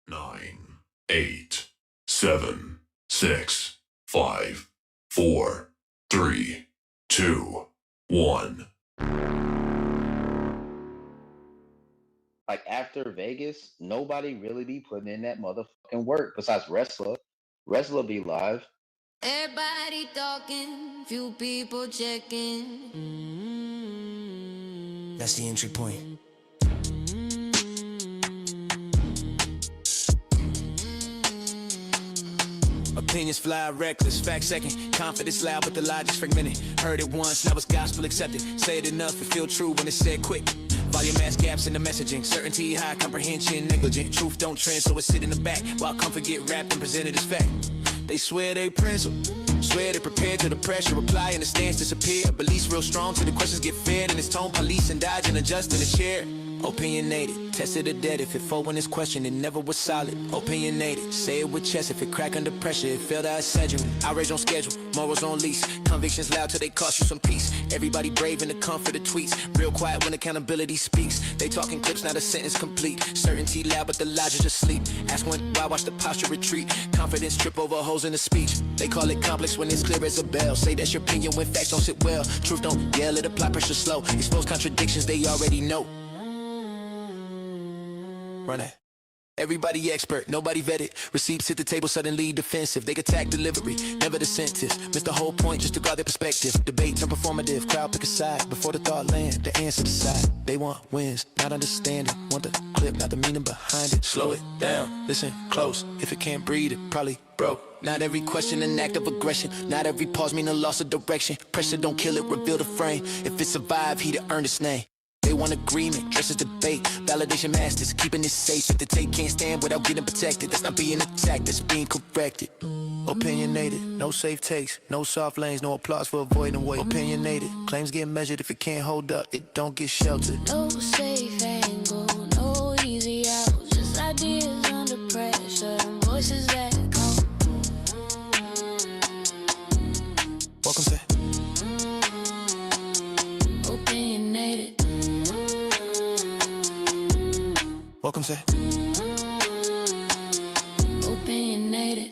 9, 8, 7, 6, 5, 4, 3, 2, 1. Like after Vegas, nobody really be putting in that motherfucking work besides Wrestler. Wrestler be live. Everybody talking, few people checking. That's the entry point. Opinions fly reckless, fact second. Confidence loud, but the logic's fragmented. Heard it once, now it's gospel accepted. Say it enough, it feel true when it's said quick. Volume ass gaps in the messaging. Certainty high, comprehension negligent. Truth don't trend, so it sit in the back. While comfort get wrapped and presented as fact. They swear they principle. Swear they prepared to the pressure. Reply and the stance disappear. Beliefs real strong till the questions get fed. And it's tone police and dodge and adjust in the chair. Opinionated, tested or dead. If it fall when it's questioned, it never was solid. Opinionated, say it with chest. If it crack under pressure, it failed out schedule. Outrage on schedule, morals on lease. Convictions loud till they cost you some peace. Everybody brave in the comfort of tweets. Real quiet when accountability speaks. They talking clips, not a sentence complete. Certainty loud, but the logic asleep. Ask when, why watch the posture retreat. Confidence trip over holes in the speech. They call it complex when it's clear as a bell. Say that's your opinion when facts don't sit well. Truth don't yell, it apply pressure slow. Expose contradictions they already know. Run it. Everybody expert, nobody vetted. Receipts hit the table, suddenly defensive. They attack delivery, never the sentence. Missed the whole point just to guard their perspective. Debate turn performative, crowd pick a side. Before the thought land, the answer decide. They want wins, not understanding. Want the clip, not the meaning behind it. Slow it down, listen close. If it can't breathe, it probably broke. Not every question an act of aggression. Not every pause mean a loss of direction. Pressure don't kill it, reveal the frame. If it survive, he'd earn its name. They want agreement, dress as debate. Validation masters, keeping it safe. If the tape can't stand without getting protected, that's not being attacked, that's being corrected. Opinionated, no safe takes, no soft lanes, no applause for avoiding weight. Opinionated, claims get measured. If it can't hold up, it don't get sheltered. No safe angle, no easy out. Just ideas under pressure, and voices that come. Welcome to Opinionated. Welcome to Opinionated.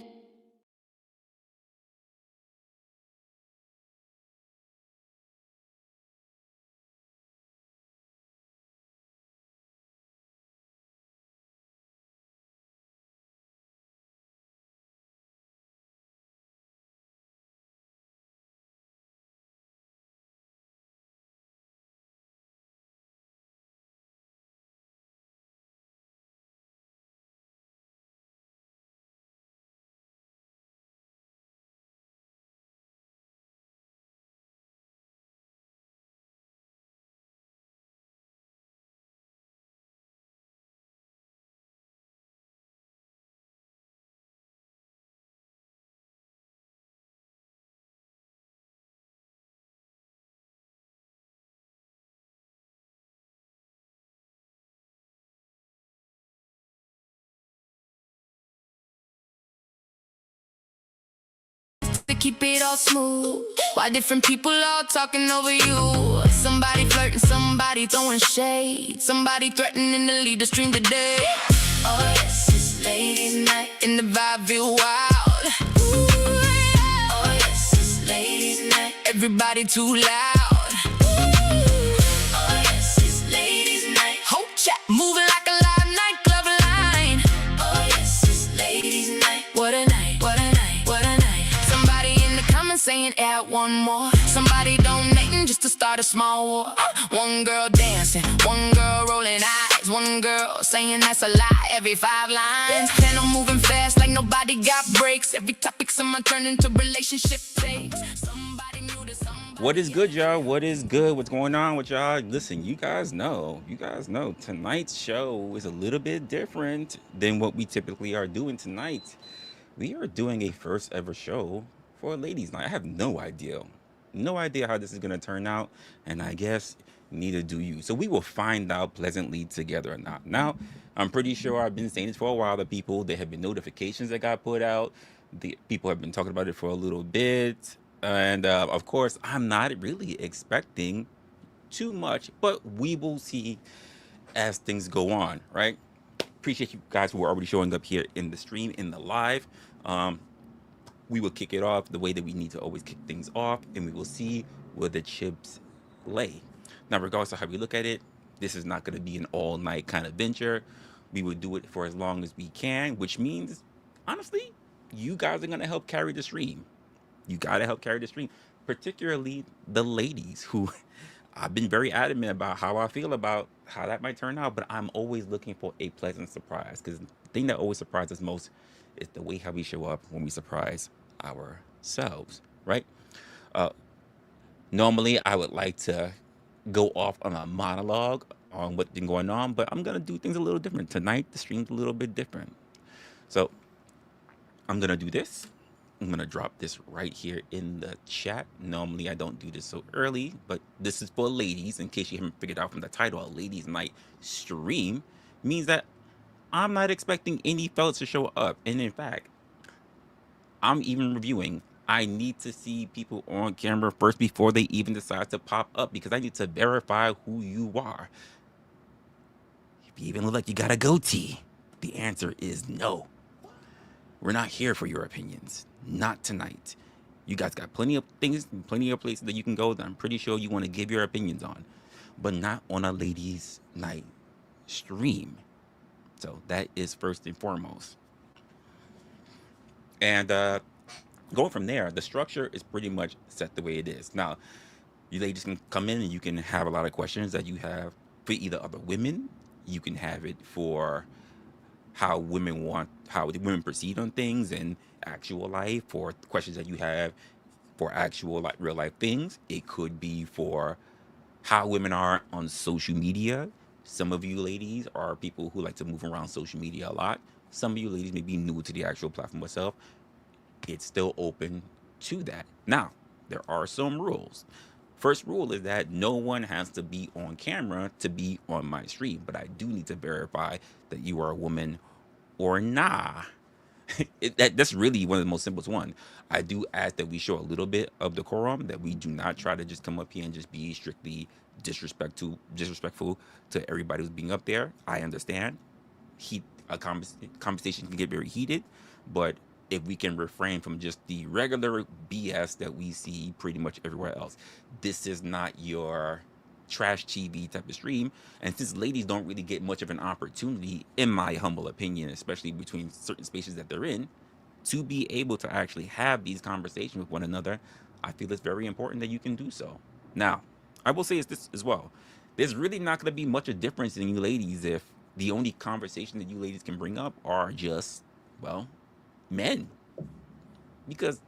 To keep it all smooth, why different people all talking over you? Somebody flirting, somebody throwing shade, somebody threatening to lead the stream today. Oh yes, it's ladies' night, and the vibe feel wild. Ooh, yeah. Oh yes, it's ladies' night, everybody too loud. Ooh, oh yes, it's ladies' night, whole chat moving like a live nightclub line. Oh yes, it's ladies' night, what a night, what a night, what a night. Somebody in the comments saying add one more. Somebody donating just to start a small war. One girl dancing, one girl rolling eyes, one girl saying that's a lie every 5 lines. Channel moving fast like nobody got breaks. Every topic someone turn into relationship takes. Somebody new to somebody. What is good, y'all? What is good? What's going on with y'all? Listen, you guys know tonight's show is a little bit different than what we typically are doing tonight. We are doing a first ever show for a ladies' night. I have no idea how this is going to turn out, and I guess neither do you. So we will find out pleasantly together or not. Now, I'm pretty sure I've been saying this for a while. There have been notifications that got put out. The people have been talking about it for a little bit. And of course, I'm not really expecting too much, but we will see as things go on, right? appreciate you guys who are already showing up here in the stream, in the live. Um, we will kick it off the way that we need to always kick things off, and we will see where the chips lay. Now, regardless of how we look at it, this is not going to be an all night kind of venture. We will do it for as long as we can, which means, honestly, you guys are going to help carry the stream. You got to help carry the stream, particularly the ladies who I've been very adamant about how I feel about how that might turn out, but I'm always looking for a pleasant surprise because the thing that always surprises us most is the way how we show up when we surprise ourselves, right? Uh, Normally, I would like to go off on a monologue on what's been going on, but I'm gonna do things a little different tonight. The stream's a little bit different, so I'm gonna do this. I'm gonna drop this right here in the chat. Normally, I don't do this so early, but this is for ladies. In case you haven't figured out from the title, a ladies' night stream means that I'm not expecting any fellas to show up, and in fact, I'm even reviewing. I need to see people on camera first before they even decide to pop up because I need to verify who you are. If you even look like you got a goatee, the answer is no. We're not here for your opinions. Not tonight. You guys got plenty of things, plenty of places that you can go that I'm pretty sure you want to give your opinions on, but not on a ladies' night stream. So that is first and foremost. And going from there, the structure is pretty much set the way it is. Now, you ladies can come in and you can have a lot of questions that you have for either other women. You can have it for how the women proceed on things in actual life, or questions that you have for actual like real life things. It could be for how women are on social media. Some of you ladies are people who like to move around social media a lot. Some of you ladies may be new to the actual platform itself. It's still open to that. Now, there are some rules. First rule is that no one has to be on camera to be on my stream, but I do need to verify that you are a woman or nah. That's really one of the most simplest one. I do ask that we show a little bit of decorum, that we do not try to just come up here and just be strictly disrespectful to everybody who's being up there. I understand. A conversation can get very heated, but if we can refrain from just the regular BS that we see pretty much everywhere else. This is not your trash TV type of stream. And since ladies don't really get much of an opportunity, in my humble opinion, especially between certain spaces that they're in, to be able to actually have these conversations with one another, I feel it's very important that you can do so. Now, I will say this as well. There's really not going to be much of a difference in you ladies if the only conversation that you ladies can bring up are just, well, men, because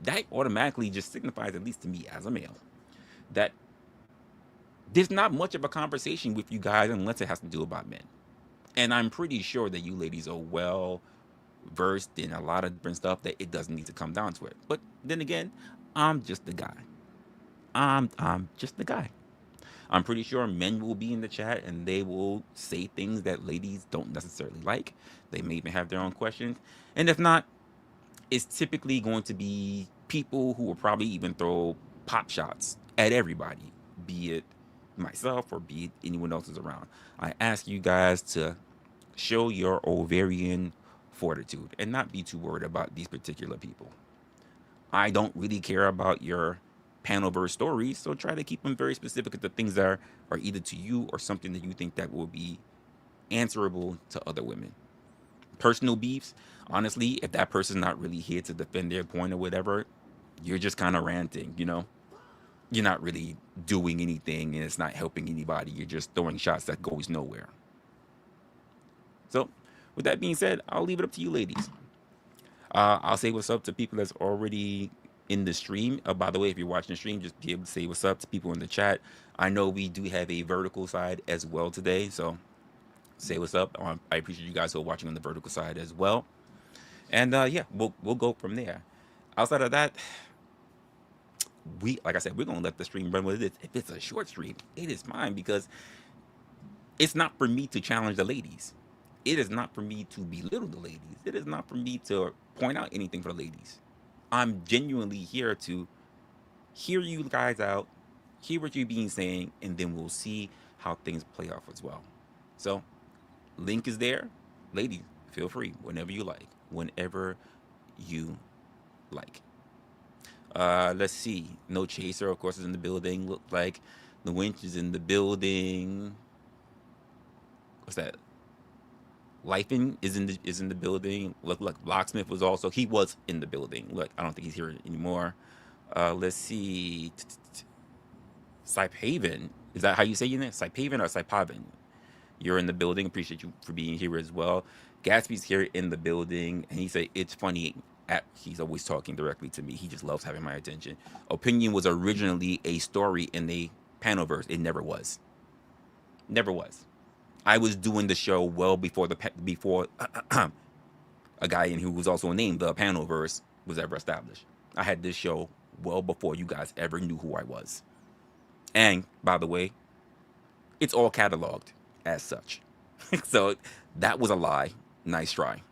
that automatically just signifies, at least to me as a male, that there's not much of a conversation with you guys unless it has to do about men. And I'm pretty sure that you ladies are well versed in a lot of different stuff that it doesn't need to come down to it. But then again, I'm just the guy. I'm just the guy. I'm pretty sure men will be in the chat and they will say things that ladies don't necessarily like. They may even have their own questions. And if not, it's typically going to be people who will probably even throw pop shots at everybody, be it myself or be it anyone else who's around. I ask you guys to show your ovarian fortitude and not be too worried about these particular people. I don't really care about your panelverse stories, so try to keep them very specific to the things that are either to you or something that you think that will be answerable to other women. Personal beefs, honestly, if that person's not really here to defend their point or whatever, you're just kind of ranting, you know? You're not really doing anything and it's not helping anybody. You're just throwing shots that goes nowhere. So, with that being said, I'll leave it up to you ladies. I'll say what's up to people that's already in the stream. By the way, if you're watching the stream, just be able to say what's up to people in the chat. I know we do have a vertical side as well today, so say what's up. I appreciate you guys who are watching on the vertical side as well. And yeah, we'll go from there. Outside of that, like I said, we're gonna let the stream run with it. If it's a short stream, it is fine because it's not for me to challenge the ladies. It is not for me to belittle the ladies. It is not for me to point out anything for the ladies. I'm genuinely here to hear you guys out, hear what you're being saying, and then we'll see how things play off as well. So, link is there. ladies, feel free whenever you like. Whenever you like. Let's see. No Chaser, of course, is in the building. Look like the Winch is in the building. What's that? Lifen is in the building. Look, Locksmith was also, he was in the building. Look, I don't think he's here anymore. Let's see. Syphaven. Is that how you say your name? Syphaven or Sypaven? You're in the building. Appreciate you for being here as well. Gatsby's here in the building, and he said it's funny. He's always talking directly to me. He just loves having my attention. Opinion was originally a story in the Panelverse. It never was. Never was. I was doing the show well before a guy in who was also named the Panelverse was ever established. I had this show well before you guys ever knew who I was. And by the way, it's all cataloged as such. So that was a lie. Nice try.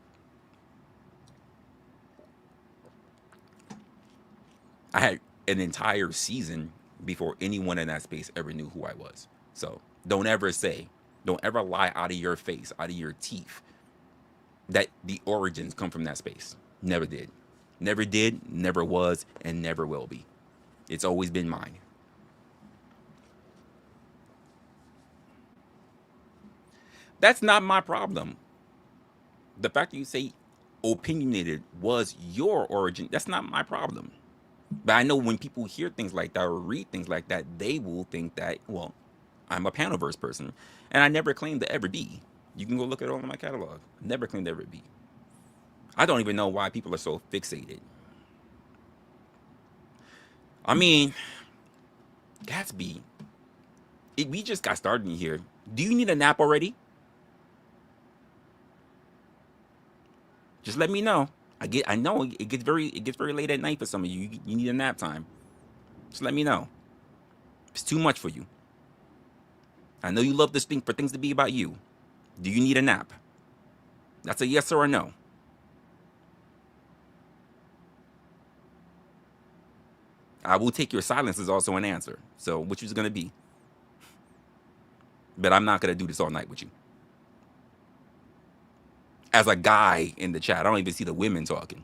I had an entire season before anyone in that space ever knew who I was. So don't ever lie out of your face, out of your teeth, that the origins come from that space. Never did. Never did, never was, and never will be. It's always been mine. That's not my problem. The fact that you say Opinionated was your origin, that's not my problem. But I know when people hear things like that or read things like that, they will think that, well, I'm a Panelverse person. And I never claimed to ever be. You can go look at all of my catalog. Never claimed to ever be. I don't even know why people are so fixated. I mean, Gatsby, we just got started in here. Do you need a nap already? Just let me know. I know it gets very late at night for some of you. You need a nap time. Just let me know. It's too much for you. I know you love this thing for things to be about you. Do you need a nap? That's a yes or a no. I will take your silence as also an answer. So which is going to be? But I'm not going to do this all night with you. As a guy in the chat, I don't even see the women talking.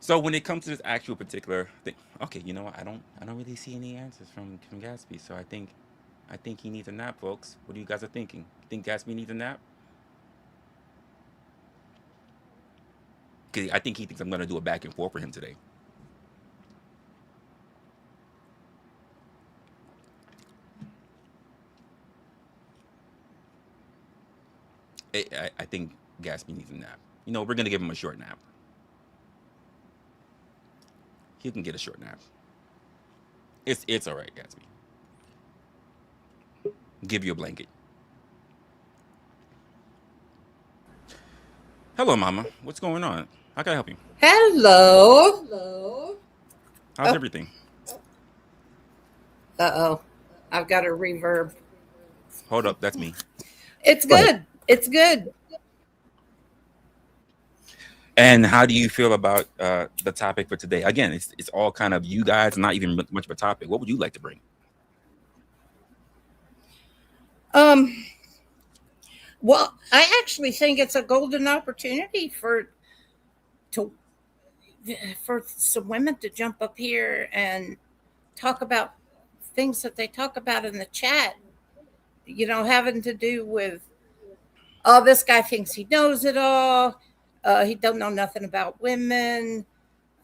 So when it comes to this actual particular thing, okay, you know what? I don't really see any answers from Gatsby. So I think he needs a nap, folks. What do you guys are thinking? Think Gatsby needs a nap? Because I think he thinks I'm gonna do a back and forth for him today. I think Gatsby needs a nap. You know, we're gonna give him a short nap. He can get a short nap. It's all right, Gatsby. Give you a blanket. Hello, Mama. What's going on? How can I help you? Hello. How's everything? Uh-oh. I've got a reverb. Hold up, that's me. It's good. It's good. And how do you feel about the topic for today? Again, it's all kind of you guys, not even much of a topic. What would you like to bring? Well, I actually think it's a golden opportunity for some women to jump up here and talk about things that they talk about in the chat, you know, having to do with, oh, this guy thinks he knows it all. He don't know nothing about women.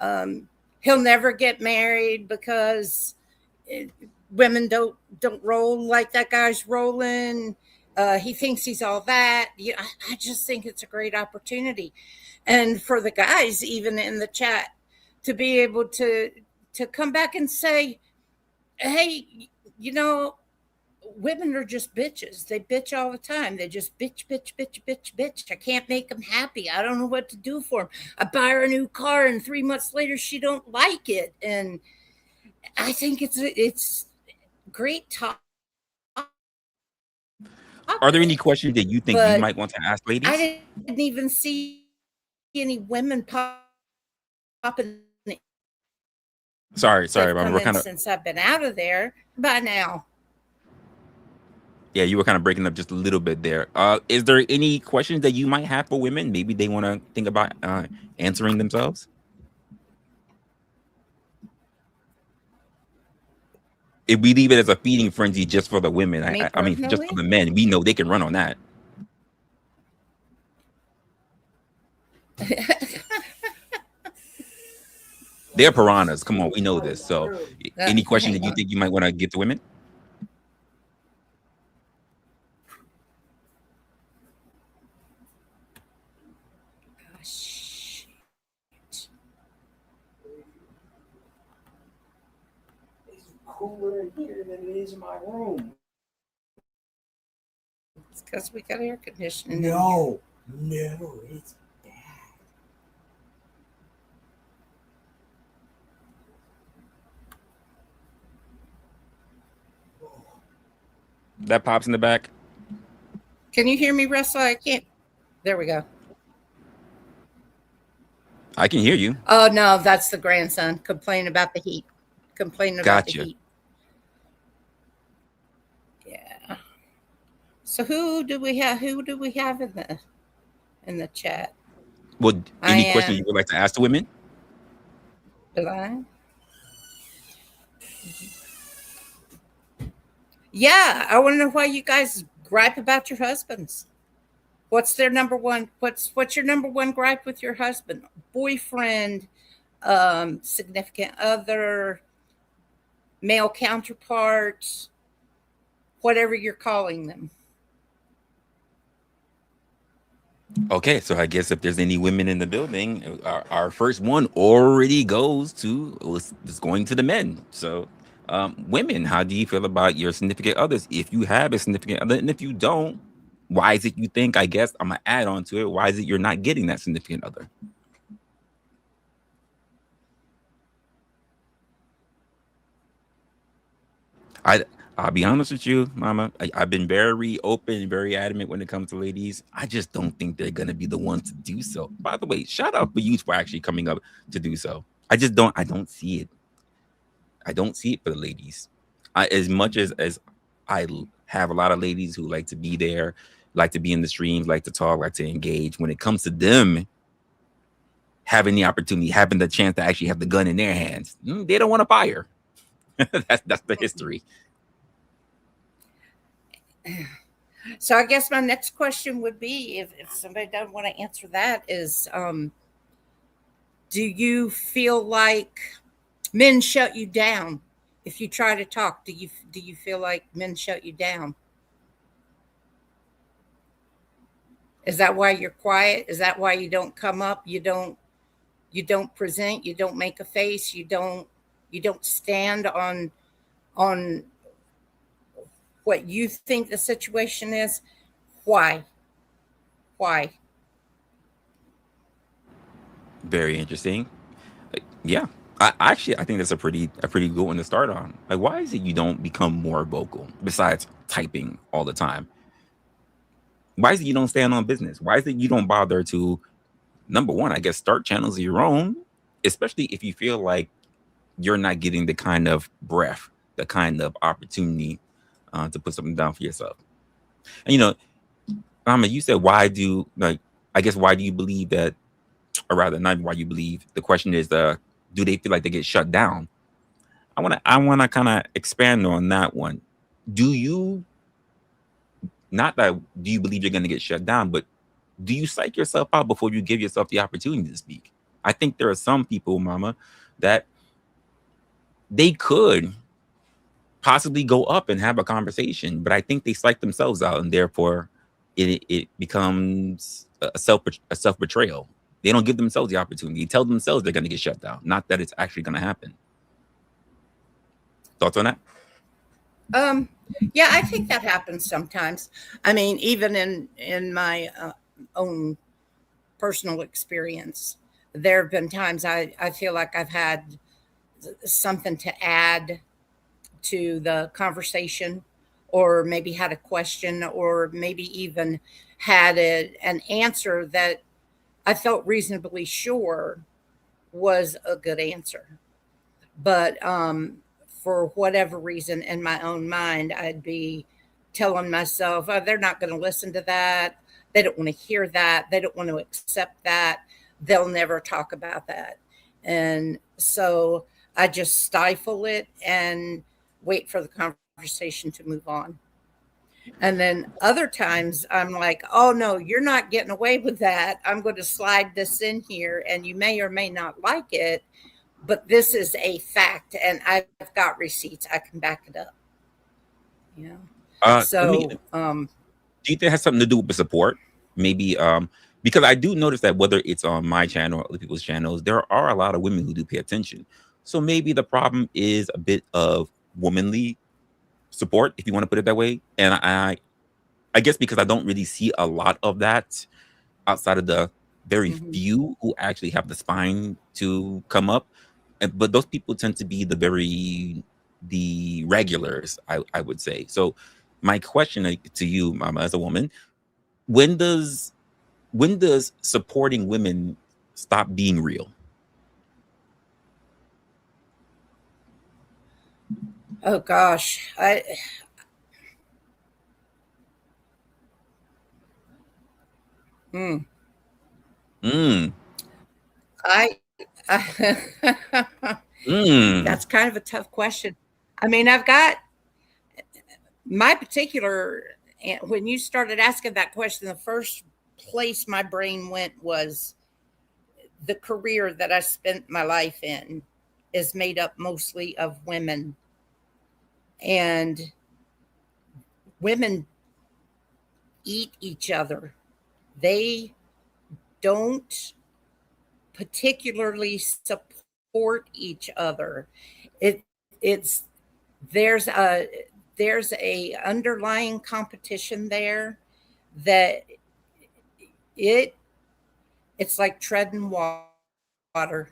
He'll never get married because women don't roll like that guy's rolling. He thinks he's all that. Yeah, I just think it's a great opportunity, and for the guys, even in the chat, to be able to come back and say, "Hey, you know, women are just bitches. They bitch all the time. They just bitch. I can't make them happy. I don't know what to do for them. I buy her a new car, and 3 months later, she don't like it." And I think it's great talk. Are there any questions that you think you might want to ask, ladies? I didn't even see any women popping. Sorry, Mama. We're kind of since I've been out of there by now. Yeah, you were kind of breaking up just a little bit there. Is there any questions that you might have for women? Maybe they want to think about answering themselves. If we leave it as a feeding frenzy just for the women, Me I mean, just for personally? the men, we know they can run on that. They're piranhas. Come on, we know this. So, any question that Hang you on. think you might want to give to women? Oh, shit. It's cooler in here than it is in my room. It's because we got air conditioning. in here. No, it's bad. That pops in the back. Can you hear me, Russell? I can't. There we go. I can hear you. Oh no, that's the grandson complaining about the heat. Complaining about the Gotcha. heat. Yeah. So who do we have? Who do we have in the chat? Well, I any question you am would like to ask the women? blind. Yeah, I want to know why you guys gripe about your husbands. What's their number one? What's your number one gripe with your husband, boyfriend, significant other, male counterparts, whatever you're calling them? Okay, so I guess if there's any women in the building, our first one already goes to it's going to the men. So, women, how do you feel about your significant others? If you have a significant other, and if you don't, why is it you think? I guess I'm gonna add on to it. Why is it you're not getting that significant other? I I'll be honest with you, Mama. I've been very open, very adamant when it comes to ladies. I just don't think they're gonna be the ones to do so. By the way, shout out for you for actually coming up to do so. I just don't. I don't see it. I don't see it for the ladies. As much as have a lot of ladies who like to be there, like to be in the streams, like to talk, like to engage. When it comes to them having the opportunity, having the chance to actually have the gun in their hands, they don't want to fire. That's the history. So I guess my next question would be, if somebody doesn't want to answer that, is do you feel like men shut you down if you try to talk? Do you feel like men shut you down? Is that why you're quiet? Is that why you don't come up? You don't present, you don't make a face, you don't stand on what you think the situation is? Why? Why? Very interesting. Yeah. I think that's a pretty good one to start on. Like, why is it you don't become more vocal besides typing all the time? Why is it you don't stand on business? Why is it you don't bother to, number one, I guess, start channels of your own, especially if you feel like you're not getting the kind of breath, the kind of opportunity to put something down for yourself. And Mama, you said why do you believe that, or rather not why you believe. The question is, do they feel like they get shut down? I wanna kind of expand on that one. Do you not that do you believe you're gonna get shut down, but do you psych yourself out before you give yourself the opportunity to speak? I think there are some people, Mama, that they could possibly go up and have a conversation, but I think they psych themselves out, and therefore it becomes a self betrayal. They don't give themselves the opportunity. They tell themselves they're going to get shut down, not that it's actually going to happen. Thoughts on that? Yeah, I think that happens sometimes. I mean, even in my own personal experience, there have been times I feel like I've had something to add to the conversation, or maybe had a question, or maybe even had an answer that I felt reasonably sure was a good answer. But for whatever reason, in my own mind, I'd be telling myself, oh, they're not going to listen to that. They don't want to hear that. They don't want to accept that. They'll never talk about that. And so I just stifle it and wait for the conversation to move on. And then other times I'm like, oh no, you're not getting away with that. I'm going to slide this in here and you may or may not like it, but this is a fact and I've got receipts. I can back it up. Yeah. So, do you think it has something to do with the support? Maybe because I do notice that whether it's on my channel or other people's channels, there are a lot of women who do pay attention. So maybe the problem is a bit of womanly support, if you want to put it that way. And I guess because I don't really see a lot of that outside of the very few who actually have the spine to come up. But those people tend to be the regulars, I would say. So my question to you, Mama, as a woman, when does supporting women stop being real? oh gosh, mm, Mm. I, Mm. that's kind of a tough question. I mean, I've got my particular, when you started asking that question, the first place my brain went was the career that I spent my life in is made up mostly of women. And women eat each other. They don't particularly support each other. It's there's a underlying competition there that it's like treading water.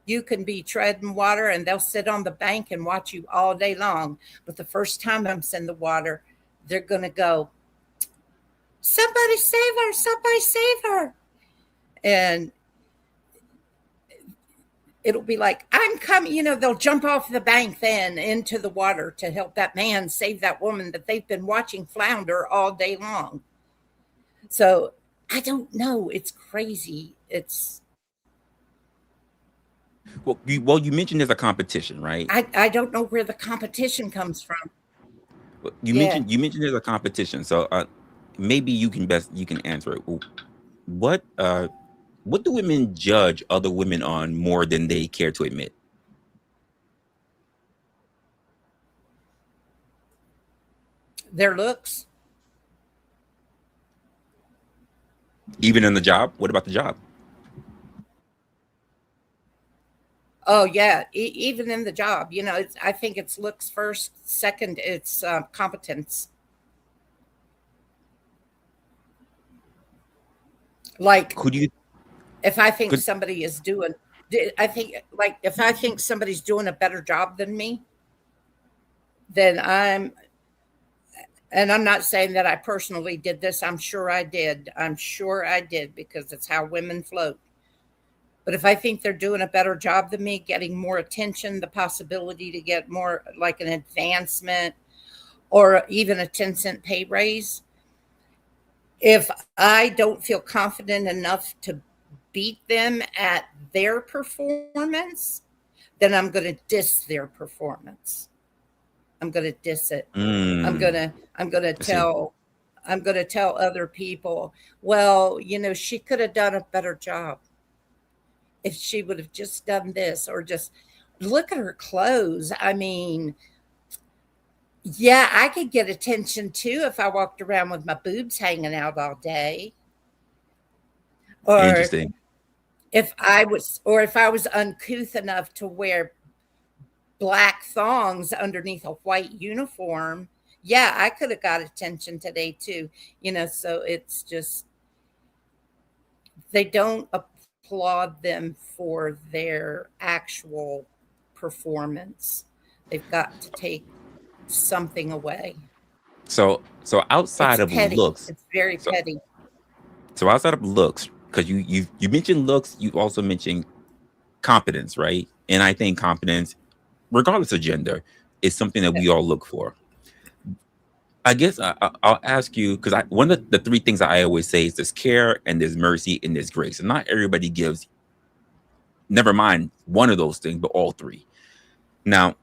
You can be treading water and they'll sit on the bank and watch you all day long. But the first time I'm in the water, they're going to go, somebody save her, somebody save her. And it'll be like, I'm coming, they'll jump off the bank then into the water to help that man save that woman that they've been watching flounder all day long. So I don't know. It's crazy. Well, you mentioned there's a competition, right? I don't know where the competition comes from. You mentioned there's a competition, so maybe you can answer it. What do women judge other women on more than they care to admit? Their looks. Even in the job? What about the job? Oh yeah, even in the job, I think it's looks first. Second, it's competence. Like, if I think somebody is doing, if I think somebody's doing a better job than me, then and I'm not saying that I personally did this. I'm sure I did. Because it's how women float. But if I think they're doing a better job than me, getting more attention, the possibility to get more like an advancement or even a 10-cent pay raise, if I don't feel confident enough to beat them at their performance, then I'm going to diss their performance. I'm going to diss it. I'm going to tell other people, well, she could have done a better job if she would have just done this, or just look at her clothes. I mean, yeah, I could get attention too if I walked around with my boobs hanging out all day. Or interesting. If I was uncouth enough to wear black thongs underneath a white uniform, yeah, I could have got attention today too. So it's just, they don't applaud them for their actual performance. They've got to take something away. So outside of petty. looks, it's very petty. So outside of looks, because you mentioned looks, you also mentioned competence, right? And I think competence, regardless of gender, is something that we all look for. I guess I'll ask you because one of the three things I always say is there's care and there's mercy and there's grace, and not everybody gives. Never mind one of those things, but all three. Now,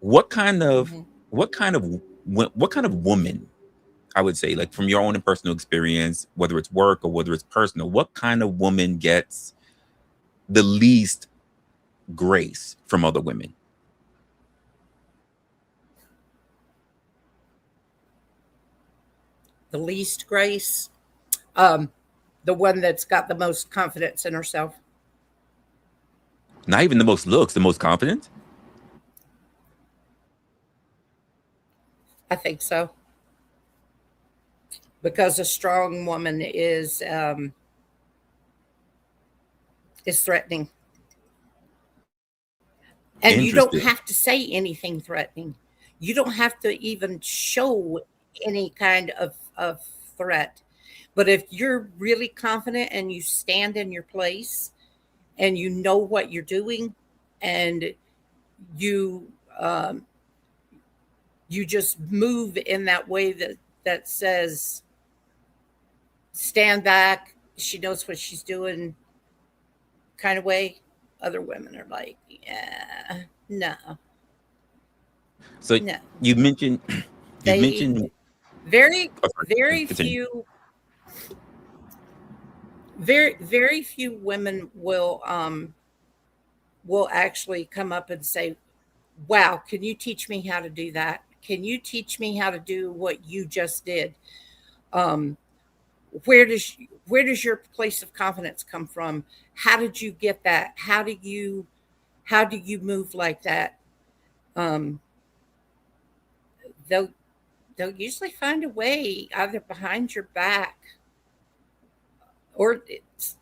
what kind of Hmm. what kind of what kind of woman, I would say, like from your own personal experience, whether it's work or whether it's personal, what kind of woman gets the least grace from other women? The least grace, um, the one that's got the most confidence in herself. Not even the most looks, the most confident. I think so, because a strong woman is threatening, and you don't Interesting. have to say anything threatening. You don't have to even show any kind of threat. But if you're really confident and you stand in your place and you know what you're doing, and you um, you just move in that way that says stand back, she knows what she's doing kind of way, other women are like, yeah, no, So no. you mentioned you've They mentioned. very Oh, sorry, very continue. few very few women will actually come up and say, wow, can you teach me how to do that? Can you teach me how to do what you just did? Um, where does your place of confidence come from? How did you get that? How do you move like that? Um, they'll they'll usually find a way either behind your back or it's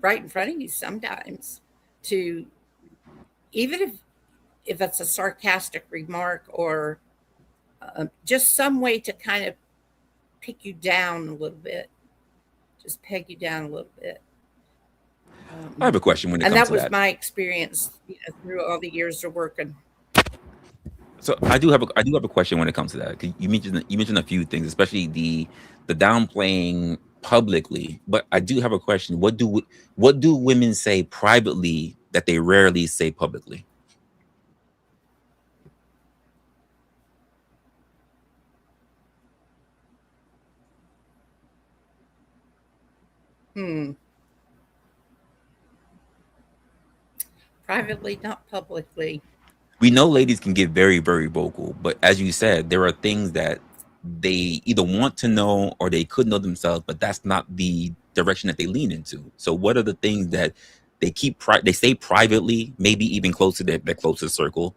right in front of you sometimes to, even if it's a sarcastic remark or just some way to kind of pick you down a little bit, just peg you down a little bit. I have Um, a question when it and comes that to was that. my experience, through all the years of working. So I do have a question when it comes to that. 'Cause you mentioned a few things, especially the downplaying publicly. But I do have a question. What do women say privately that they rarely say publicly? Hmm. Privately, not publicly. We know ladies can get very, very vocal, but as you said, there are things that they either want to know or they could know themselves, but that's not the direction that they lean into. So, what are the things that they say privately, maybe even close to their closest circle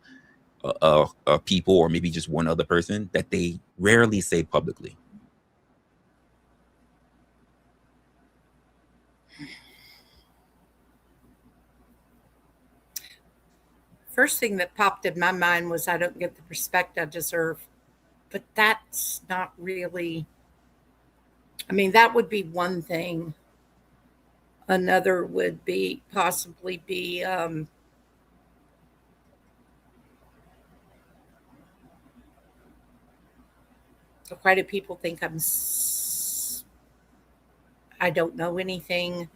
of people, or maybe just one other person that they rarely say publicly? First thing that popped in my mind was I don't get the respect I deserve. But that's not really, I mean, that would be one thing. Another would be possibly be why do people think I don't know anything?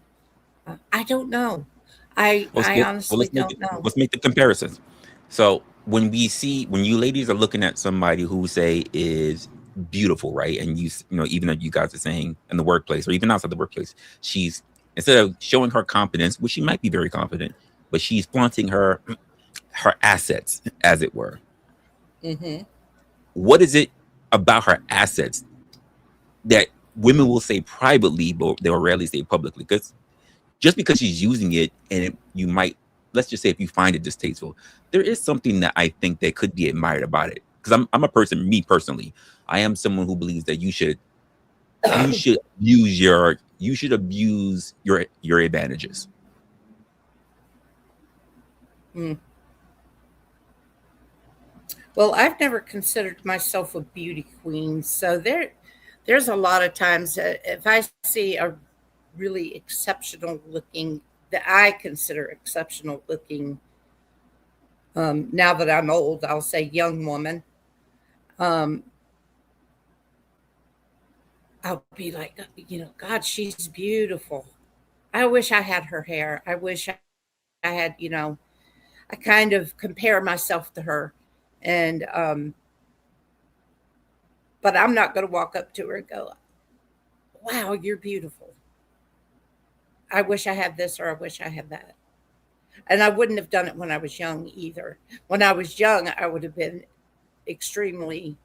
I don't know. I Well, I honestly let's make it. don't know. Let's make the comparisons. So when you ladies are looking at somebody who say is beautiful, right? And even though you guys are saying in the workplace or even outside the workplace, she's instead of showing her confidence, which she might be very confident, but she's flaunting her assets, as it were. Hmm. What is it about her assets that women will say privately, but they'll rarely say publicly? Because just because she's using it and you might, let's just say, if you find it distasteful, there is something that I think that could be admired about it. Because I'm a person, me personally, I am someone who believes that you should abuse your advantages. Mm. Well, I've never considered myself a beauty queen, so there's a lot of times that if I see a really exceptional looking, that I consider exceptional looking, now that I'm old, I'll say young woman. Um, I'll be like, God, she's beautiful. I wish I had her hair. I wish I had, I kind of compare myself to her. And, but I'm not going to walk up to her and go, wow, you're beautiful. I wish I had this or I wish I had that. And I wouldn't have done it when I was young either. When I was young, I would have been extremely,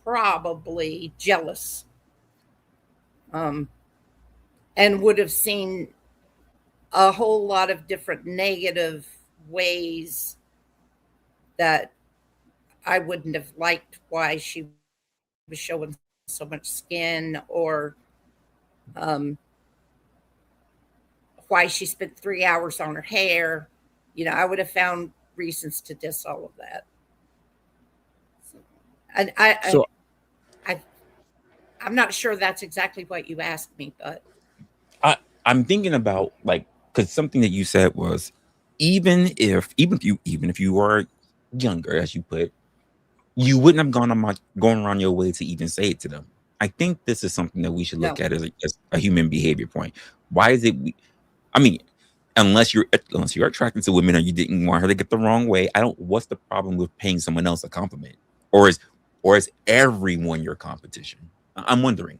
probably jealous, um, and would have seen a whole lot of different negative ways that I wouldn't have liked why she was showing so much skin, or um, why she spent 3 hours on her hair. I would have found reasons to diss all of that. And So I I'm not sure that's exactly what you asked me, but I'm thinking about, like, because something that you said was, even if you were younger, as you put, you wouldn't have gone around your way to even say it to them. I think this is something that we should look no, at as a human behavior point. Why is it? I mean, unless you're attracted to women or you didn't want her to get the wrong way, I don't. What's the problem with paying someone else a compliment, or is everyone your competition? I'm wondering.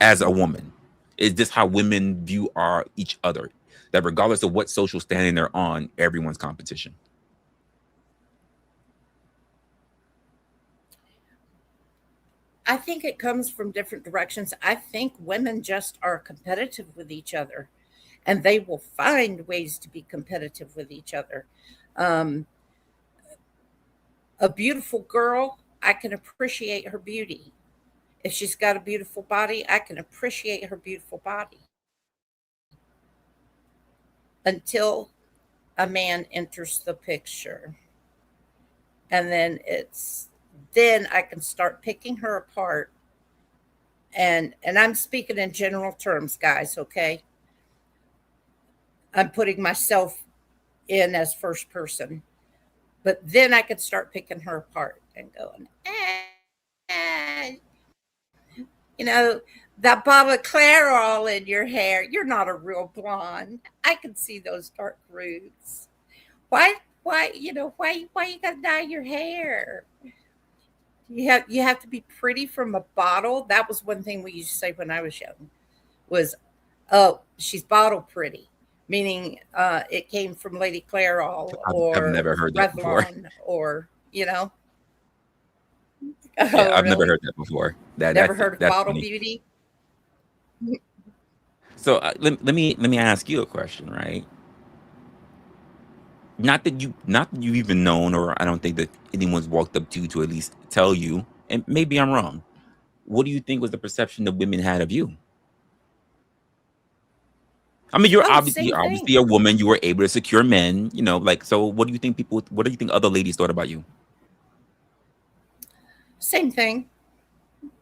As a woman, is this how women view each other? That regardless of what social standing they're on, everyone's competition. I think it comes from different directions. I think women just are competitive with each other, and they will find ways to be competitive with each other. Um, a beautiful girl, I can appreciate her beauty. If she's got a beautiful body, I can appreciate her beautiful body until a man enters the picture. And then I can start picking her apart. And I'm speaking in general terms, guys, okay? I'm putting myself in as first person. But then I could start picking her apart and going, you know, that bottle of Clairol in your hair, you're not a real blonde. I can see those dark roots. Why you gotta dye your hair? You have to be pretty from a bottle. That was one thing we used to say when I was young. Was, oh, she's bottle pretty, meaning it came from Lady Clairol I've or never heard that before. Revlon, or Yeah, oh, I've never really? heard that before. That Never that's heard of that's bottle funny. beauty? So let me ask you a question, right? Not that you've even known, or I don't think that anyone's walked up to you to at least tell you, and maybe I'm wrong. What do you think was the perception that women had of you? I mean, Oh, you're same obviously thing. a woman. You were able to secure men. Like, so. What do you think other ladies thought about you? Same thing.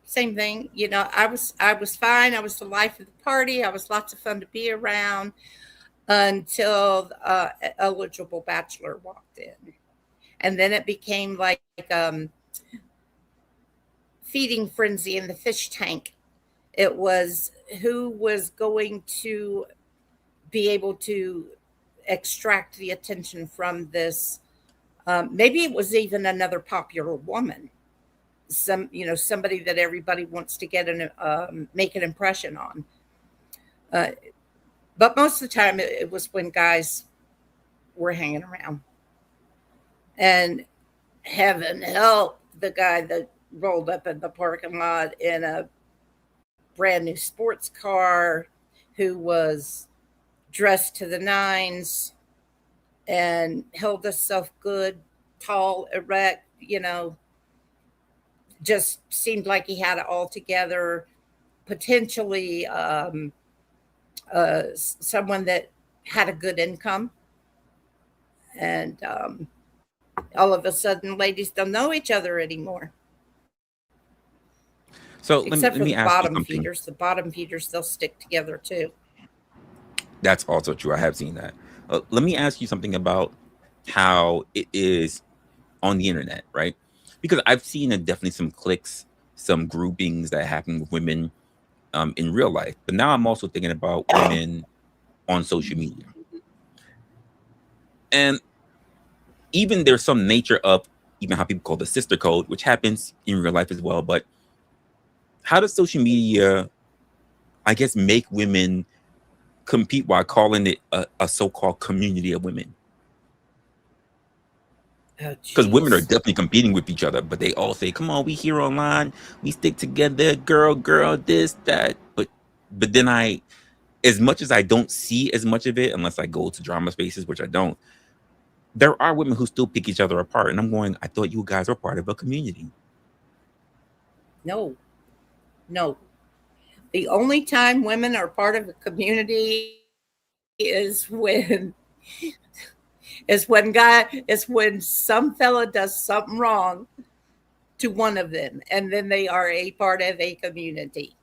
Same thing. I was fine. I was the life of the party. I was lots of fun to be around until an eligible bachelor walked in. And then it became like um, feeding frenzy in the fish tank. It was who was going to be able to extract the attention from this. Maybe it was even another popular woman, somebody that everybody wants to make an impression on. Uh, but most of the time, it was when guys were hanging around. And heaven help the guy that rolled up in the parking lot in a brand new sports car, who was dressed to the nines and held himself good, tall, erect, just seemed like he had it all together. Potentially someone that had a good income. And all of a sudden, ladies don't know each other anymore, So let me except let for me the ask you bottom something. feeders. The bottom feeders, they'll stick together too. That's also true. I have seen that. Let me ask you something about how it is on the internet, right? Because I've seen definitely some cliques, some groupings that happen with women in real life. But now I'm also thinking about women on social media. And even there's some nature of even how people call the sister code, which happens in real life as well. But how does social media, I guess, make women compete while calling it a so-called community of women? Oh, Because women are jeez. definitely competing with each other, but they all say, "Come on, we here online, we stick together, girl, this, that." But then as much as I don't see as much of it, unless I go to drama spaces, which I don't, there are women who still pick each other apart, and I'm going, I thought you guys were part of a community. No, no. The only time women are part of a community is when when some fella does something wrong to one of them, and then they are a part of a community.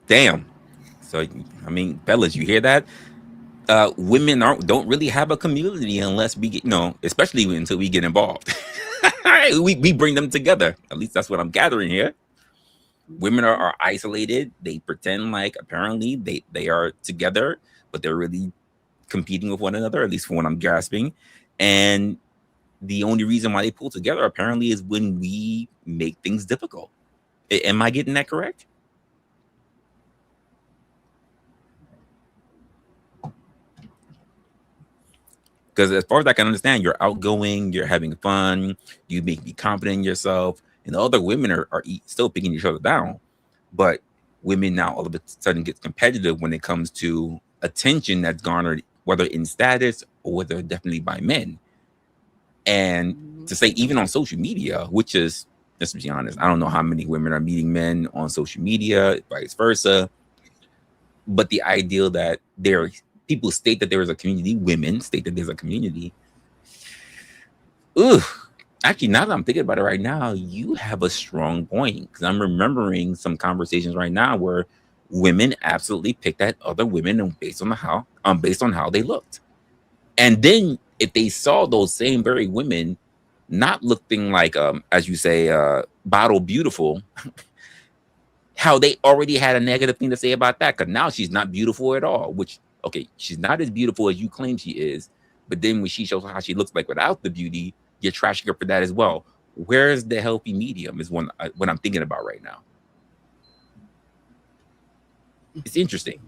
Damn. So I mean, fellas, you hear that? Women don't really have a community unless we get, especially until we get involved. we bring them together. At least that's what I'm gathering here. Women are isolated. They pretend like apparently they are together, but they're really competing with one another, at least from what I'm grasping. And the only reason why they pull together apparently is when we make things difficult. Am I getting that correct? Because as far as I can understand, you're outgoing, you're having fun, you make me confident in yourself, and the other women are still picking each other down. But women now all of a sudden get competitive when it comes to attention that's garnered, whether in status or whether definitely by men. And to say even on social media, which is, let's be honest, I don't know how many women are meeting men on social media, vice versa. But the idea that people state that there is a community, women state that there's a community. Ugh. Actually, now that I'm thinking about it right now, you have a strong point, because I'm remembering some conversations right now where women absolutely picked at other women and based on how they looked. And then if they saw those same very women not looking like as you say, bottle beautiful, how they already had a negative thing to say about that, because now she's not beautiful at all, which, okay, she's not as beautiful as you claim she is, but then when she shows how she looks like without the beauty, you're trashing her for that as well. Where's the healthy medium is what I'm thinking about right now. It's interesting.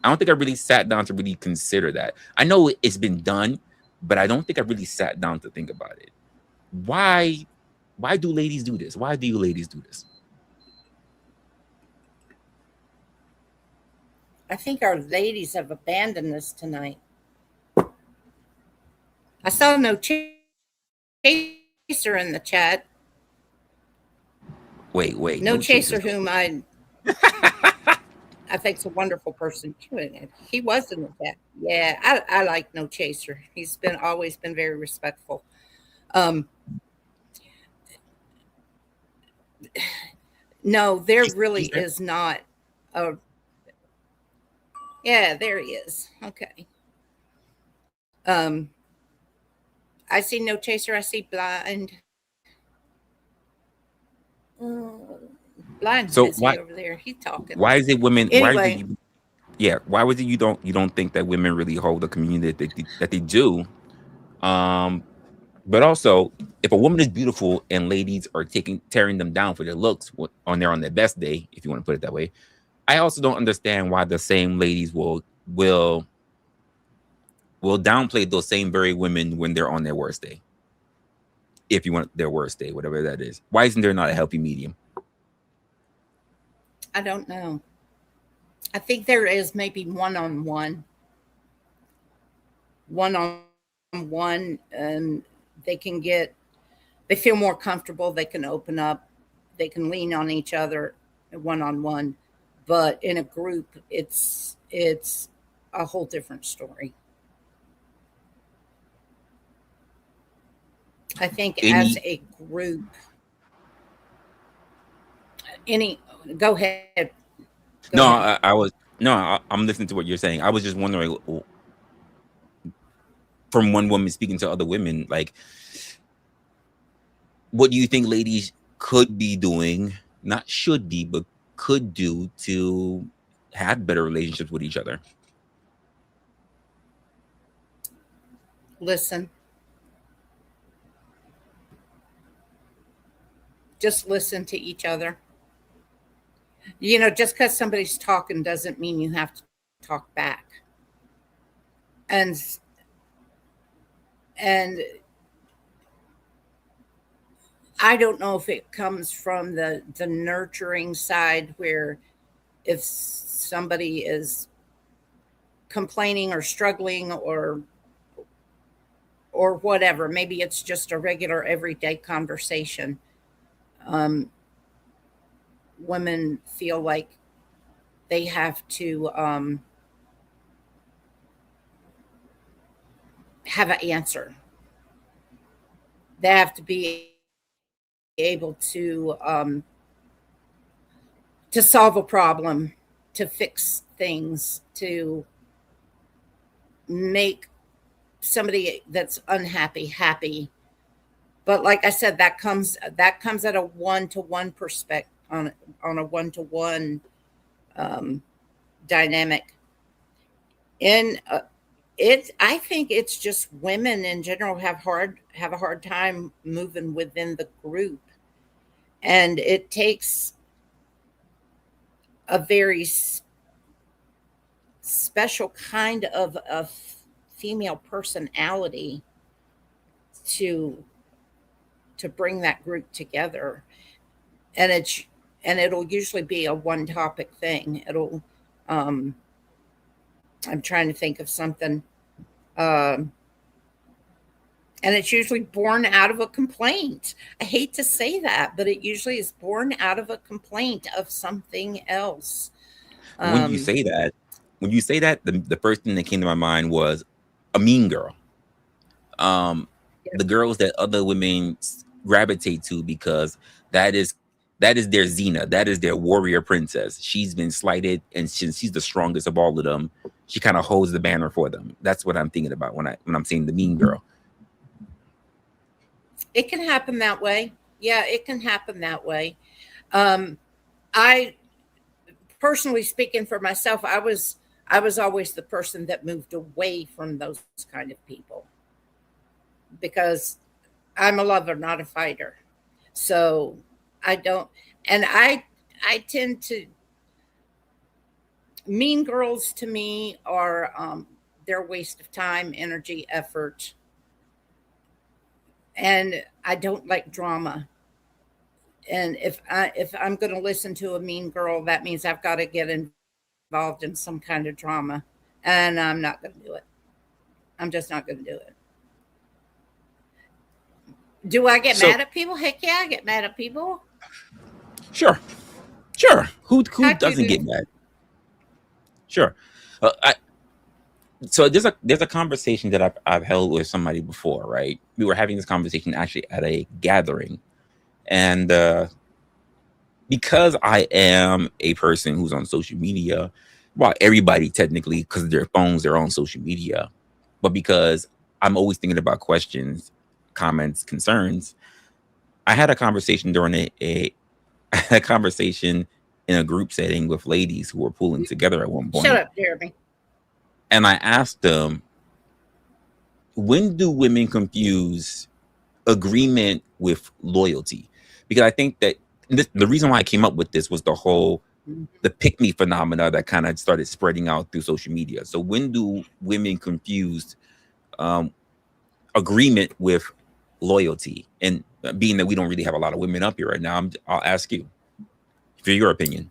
I don't think I really sat down to really consider that. I know it's been done, but I don't think I really sat down to think about it. Why do ladies do this? Why do you ladies do this? I think our ladies have abandoned us tonight. I saw no chaser in the chat. Wait. No chaser whom I think's a wonderful person. He was in the chat. Yeah, I like No Chaser. He's always been very respectful. No, there really is not a. Yeah, there he is. Okay. I see No Chaser. I see Blind. Blind's So busy why over there. He's talking. why is it women? Anyway, Why was it you don't think that women really hold the community that they do? But also, if a woman is beautiful and ladies are tearing them down for their looks on their best day, if you want to put it that way, I also don't understand why the same ladies will downplay those same very women when they're on their worst day. If you want their worst day, whatever that is, why isn't there not a healthy medium? I don't know. I think there is maybe one-on-one, and they feel more comfortable. They can open up. They can lean on each other one-on-one. But in a group, it's a whole different story. I think as a group, go ahead. I'm listening to what you're saying. I was just wondering, from one woman speaking to other women, like, what do you think ladies could be doing, not should be, but could do to have better relationships with each other? Listen. Just listen to each other. Just because somebody's talking doesn't mean you have to talk back. And and I don't know if it comes from the nurturing side, where if somebody is complaining or struggling or whatever, maybe it's just a regular everyday conversation. Um, Women feel like they have to have an answer. They have to be able to solve a problem, to fix things, to make somebody that's unhappy happy. But like I said, that comes at a one-to-one perspective, on a one-to-one dynamic. And I think it's just women in general have a hard time moving within the group, and it takes a very special kind of a female personality to bring that group together. And it'll usually be a one topic thing. It'll I'm trying to think of something. Um and it's usually born out of a complaint. I hate to say that, but it usually is born out of a complaint of something else. When you Um say that, the first thing that came to my mind was a mean girl. The girls that other women gravitate to, because that is their Xena, that is their warrior princess. She's been slighted, and since she's the strongest of all of them, she kind of holds the banner for them. That's what I'm thinking about when I'm saying the mean girl. It can happen that way. Yeah, it can happen that way. Um, I personally, speaking for myself, I was always the person that moved away from those kind of people, because I'm a lover, not a fighter. So I don't, and I tend to, mean girls to me are they're a waste of time, energy, effort, and I don't like drama. And if I'm going to listen to a mean girl, that means I've got to get involved in some kind of drama, and I'm not going to do it. I'm just not going to do it. Do I get So mad at people? Heck yeah, I get mad at people. sure, who I doesn't do. get mad? Sure. I So there's a conversation that I've held with somebody before, right? We were having this conversation actually at a gathering, and because I am a person who's on social media, well, everybody technically, because their phones, they're on social media, but because I'm always thinking about questions, comments, concerns, I had a conversation during a conversation in a group setting with ladies who were pulling together at one Shut point, up, Jeremy. and I asked them, when do women confuse agreement with loyalty? Because I think that the reason why I came up with this was the pick me phenomena that kind of started spreading out through social media. So when do women confuse um, agreement with loyalty? And being that we don't really have a lot of women up here right now, I'll ask you for your opinion.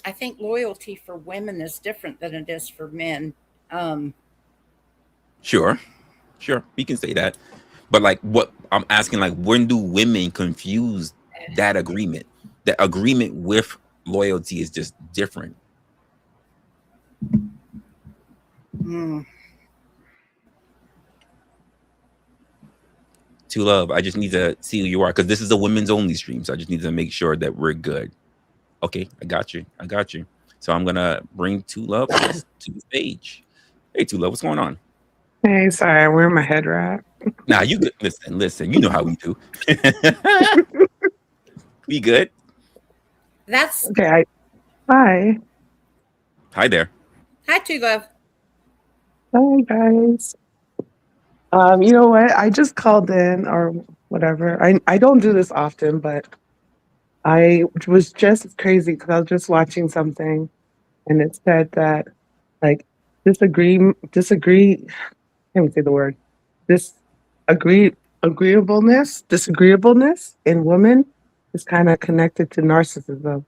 I think loyalty for women is different than it is for men. Um, Sure, we can say that. But like, what I'm asking, like, when do women confuse that agreement? That agreement with loyalty is just different. mm, To love, I just need to see who you are, because this is a women's only stream, so I just need to make sure that we're good. Okay, I got you. So I'm gonna bring Two Love to the stage. Hey, Two Love, what's going on? Hey, sorry, I'm wearing my head wrap. Nah, you good. Listen. You know how we do. We good. That's Okay, hi. Hi there. hi, Two Love. Hi, guys. You know what? I just called in or whatever. I don't do this often, but I was just crazy because I was just watching something and it said that like disagree, can't even say the word. This disagreeableness in women is kind of connected to narcissism,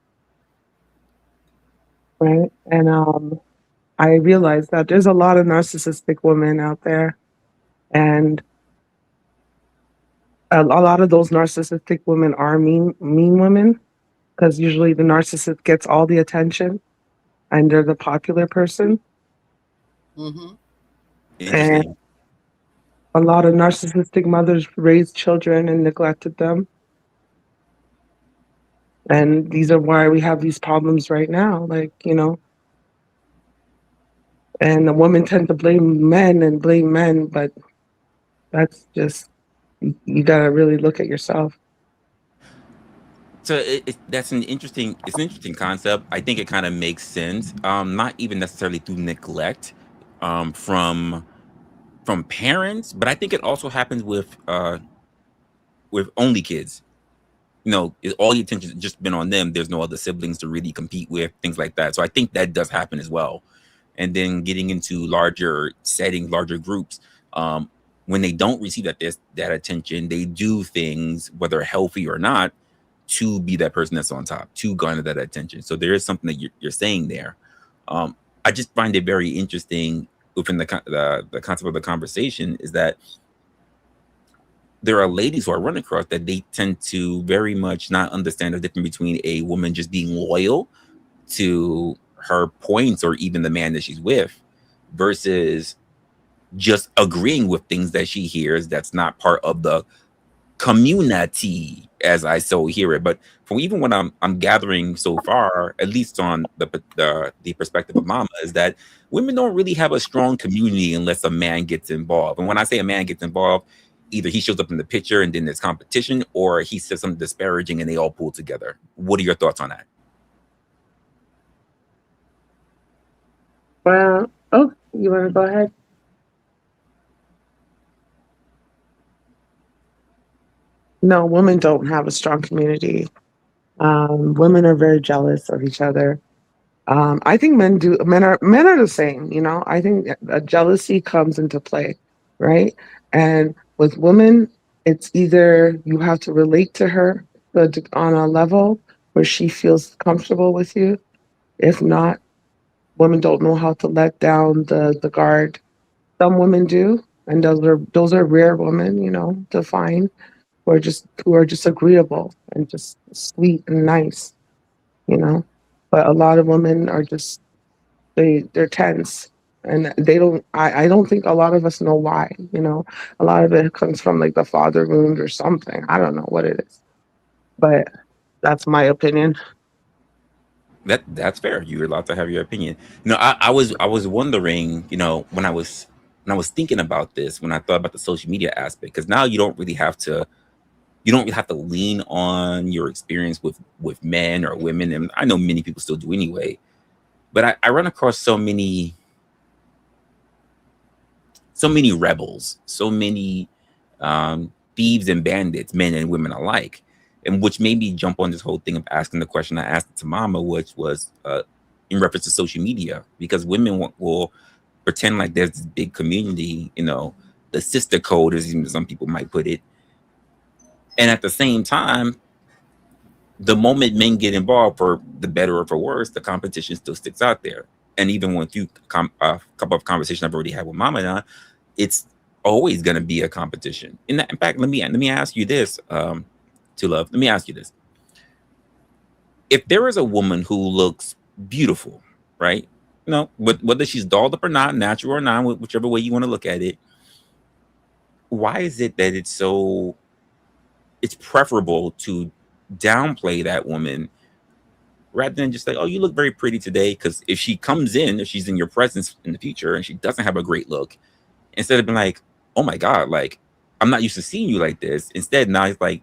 right? And I realized that there's a lot of narcissistic women out there, and a lot of those narcissistic women are mean women because usually the narcissist gets all the attention and they're the popular person. Mm-hmm. And Interesting. a lot of narcissistic mothers raised children and neglected them. And these are why we have these problems right now. Like, and the women tend to blame men, but that's just, you got to really look at yourself. So that's an interesting. It's an interesting concept. I think it kind of makes sense. Not even necessarily through neglect, from parents, but I think it also happens with only kids. All the attention's just been on them. There's no other siblings to really compete with, things like that. So I think that does happen as well. And then getting into larger settings, larger groups, when they don't receive that attention, they do things, whether healthy or not, to be that person that's on top, to garner that attention. So there is something that you're saying there. I just find it very interesting within the concept of the conversation is that there are ladies who I run across that they tend to very much not understand the difference between a woman just being loyal to her points or even the man that she's with versus just agreeing with things that she hears that's not part of the community as I so hear it. But from even what I'm gathering so far, at least on the perspective of Mama, is that women don't really have a strong community unless a man gets involved. And when I say a man gets involved, either he shows up in the picture and then there's competition, or he says something disparaging and they all pull together. What are your thoughts on that? Well, oh, you want to go ahead? No, women don't have a strong community. Women are very jealous of each other. I think men do. Men are the same. I think jealousy comes into play, right? And with women, it's either you have to relate to her on a level where she feels comfortable with you. If not, women don't know how to let down the guard. Some women do, and those are rare women, to find who are just agreeable and just sweet and nice, you know. But a lot of women are just they're tense and they don't I don't think a lot of us know why. A lot of it comes from like the father wound or something. I don't know what it is. But that's my opinion. That's fair. You're allowed to have your opinion. I was wondering, when I was thinking about this, when I thought about the social media aspect, because now you don't have to lean on your experience with men or women, and I know many people still do anyway. But I run across so many rebels, so many thieves and bandits, men and women alike, and which made me jump on this whole thing of asking the question I asked to Mama, which was in reference to social media, because women will pretend like there's this big community, the sister code, as even some people might put it, and at the same time, the moment men get involved, for the better or for worse, the competition still sticks out there. And even with a couple of conversations I've already had with Mama now, it's always going to be a competition. In fact, let me ask you this, to love. Let me ask you this: if there is a woman who looks beautiful, right? Whether she's dolled up or not, natural or not, whichever way you want to look at it, why is it that it's preferable to downplay that woman rather than just like, oh, you look very pretty today. Because if she comes in, if she's in your presence in the future and she doesn't have a great look, instead of being like, oh my God, like, I'm not used to seeing you like this. Instead, now it's like,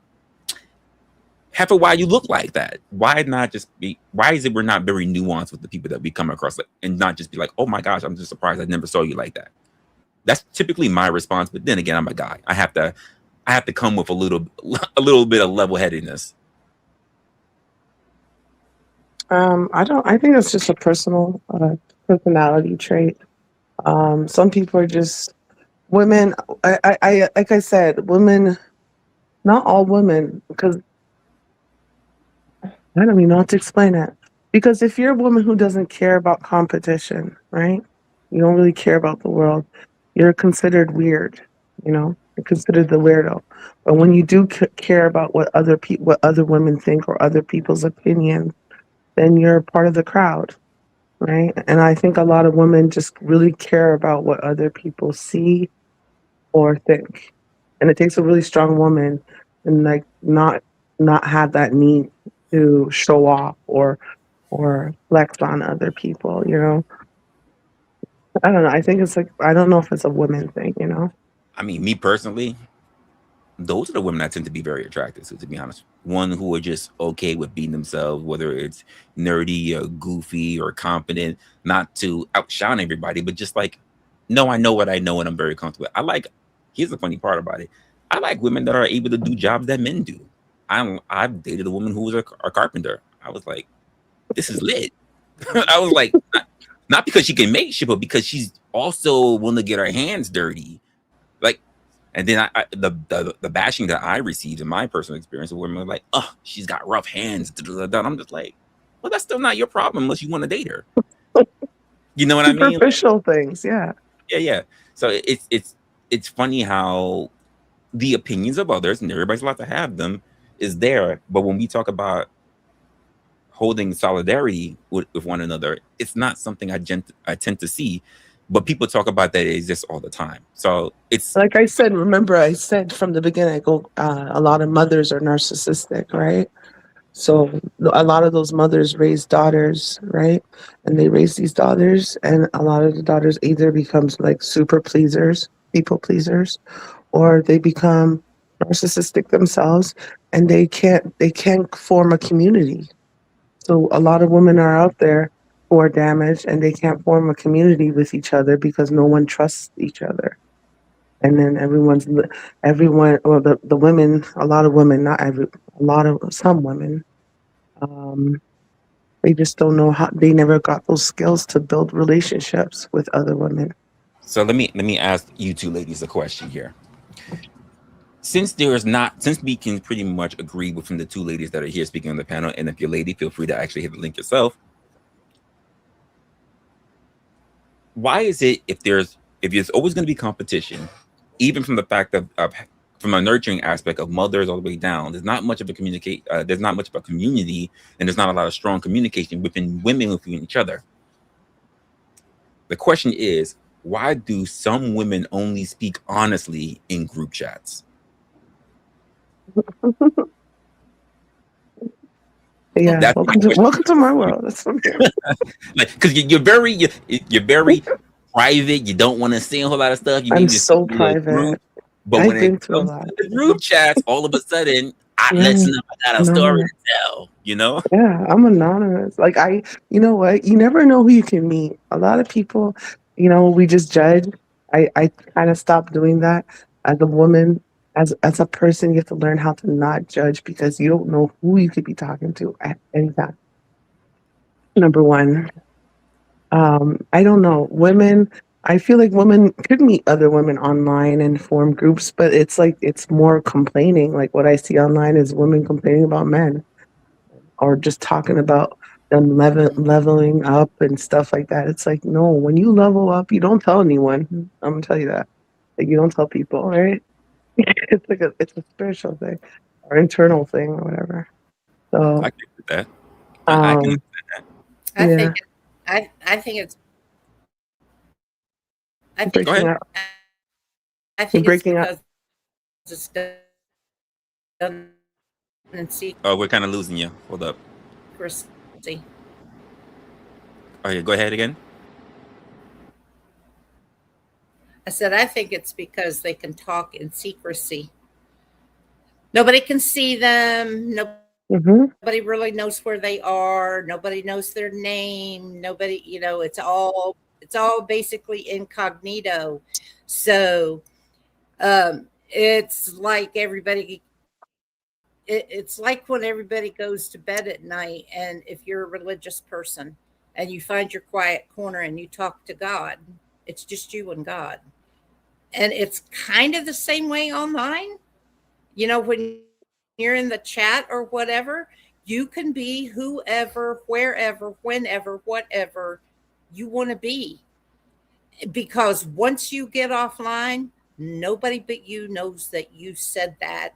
half of why you look like that. Why not just be, why is it we're not very nuanced with the people that we come across, like, and not just be like, oh my gosh, I'm just surprised I never saw you like that. That's typically my response. But then again, I'm a guy. I have to come with a little bit of level headedness. I think it's just a personal personality trait. Some people are just women. I like I said, women. Not all women, because I don't even know how to explain it. Because if you're a woman who doesn't care about competition, right? You don't really care about the world. You're considered weird. You're considered the weirdo. But when you do care about what what other women think or other people's opinions, then you're part of the crowd, right? And I think a lot of women just really care about what other people see or think. And it takes a really strong woman and like not have that need to show off or flex on other people. I don't know. I think it's like I don't know if it's a women thing. I mean, me personally, those are the women that tend to be very attractive. So to be honest, one who are just okay with being themselves, whether it's nerdy or goofy or confident, not to outshine everybody, but just like, no, I know what I know and I'm very comfortable. Here's the funny part about it. I like women that are able to do jobs that men do. I've dated a woman who was a carpenter. I was like, this is lit. I was like, not because she can make shit, but because she's also willing to get her hands dirty. Like, and then the bashing that I received in my personal experience of women were like, oh, she's got rough hands. I'm just like, well, that's still not your problem unless you want to date her. You know what I mean? Superficial things, yeah. Yeah. So it's funny how the opinions of others, and everybody's allowed to have them, is there. But when we talk about holding solidarity with one another, it's not something I tend to see. But people talk about that it exists all the time. So it's like I said. Remember, I said from the beginning, I go, a lot of mothers are narcissistic, right? So a lot of those mothers raise daughters, right? And they raise these daughters, and a lot of the daughters either becomes like super pleasers, people pleasers, or they become narcissistic themselves, and they can't form a community. So a lot of women are out there who are damaged, and they can't form a community with each other because no one trusts each other. And then everyone, or the women, a lot of women, not every, a lot of some women, they just don't know how. They never got those skills to build relationships with other women. So let me ask you two ladies a question here. Since we can pretty much agree within the two ladies that are here speaking on the panel, and if you're a lady, feel free to actually hit the link yourself. Why is it if there's always going to be competition, even from the fact of from a nurturing aspect of mothers all the way down, there's not much of a community, and there's not a lot of strong communication within women within each other. The question is, why do some women only speak honestly in group chats? Yeah, welcome to my world. That's okay. Like, because you're very private. You don't want to say a whole lot of stuff. I'm so private. But when it comes to the group chats, all of a sudden, let's know I got a story to tell. Yeah, I'm anonymous. Like you know what? You never know who you can meet. A lot of people, we just judge. I kind of stopped doing that. As a woman, as a person, you have to learn how to not judge, because you don't know who you could be talking to at any time. Number one. I don't know. I feel like women could meet other women online and form groups, but it's like it's more complaining. Like what I see online is women complaining about men, or just talking about them leveling up and stuff like that. It's like, no, when you level up, you don't tell anyone. I'm gonna tell you that. Like, you don't tell people, right? It's a spiritual thing or internal thing or whatever. So I can do that. I can understand that. I think it's Go ahead. I think it's because it's done in secret. Oh, we're kind of losing you. Hold up. Okay, go ahead again. I said, I think it's because they can talk in secrecy. Nobody can see them. Nobody really Hmm. knows where they are. Nobody knows their name. Nobody, it's all basically incognito. So it's like it's like when everybody goes to bed at night, and if you're a religious person and you find your quiet corner and you talk to God, it's just you and God. And it's kind of the same way online. When you're in the chat or whatever, you can be whoever, wherever, whenever, whatever you want to be. Because once you get offline, nobody but you knows that you said that,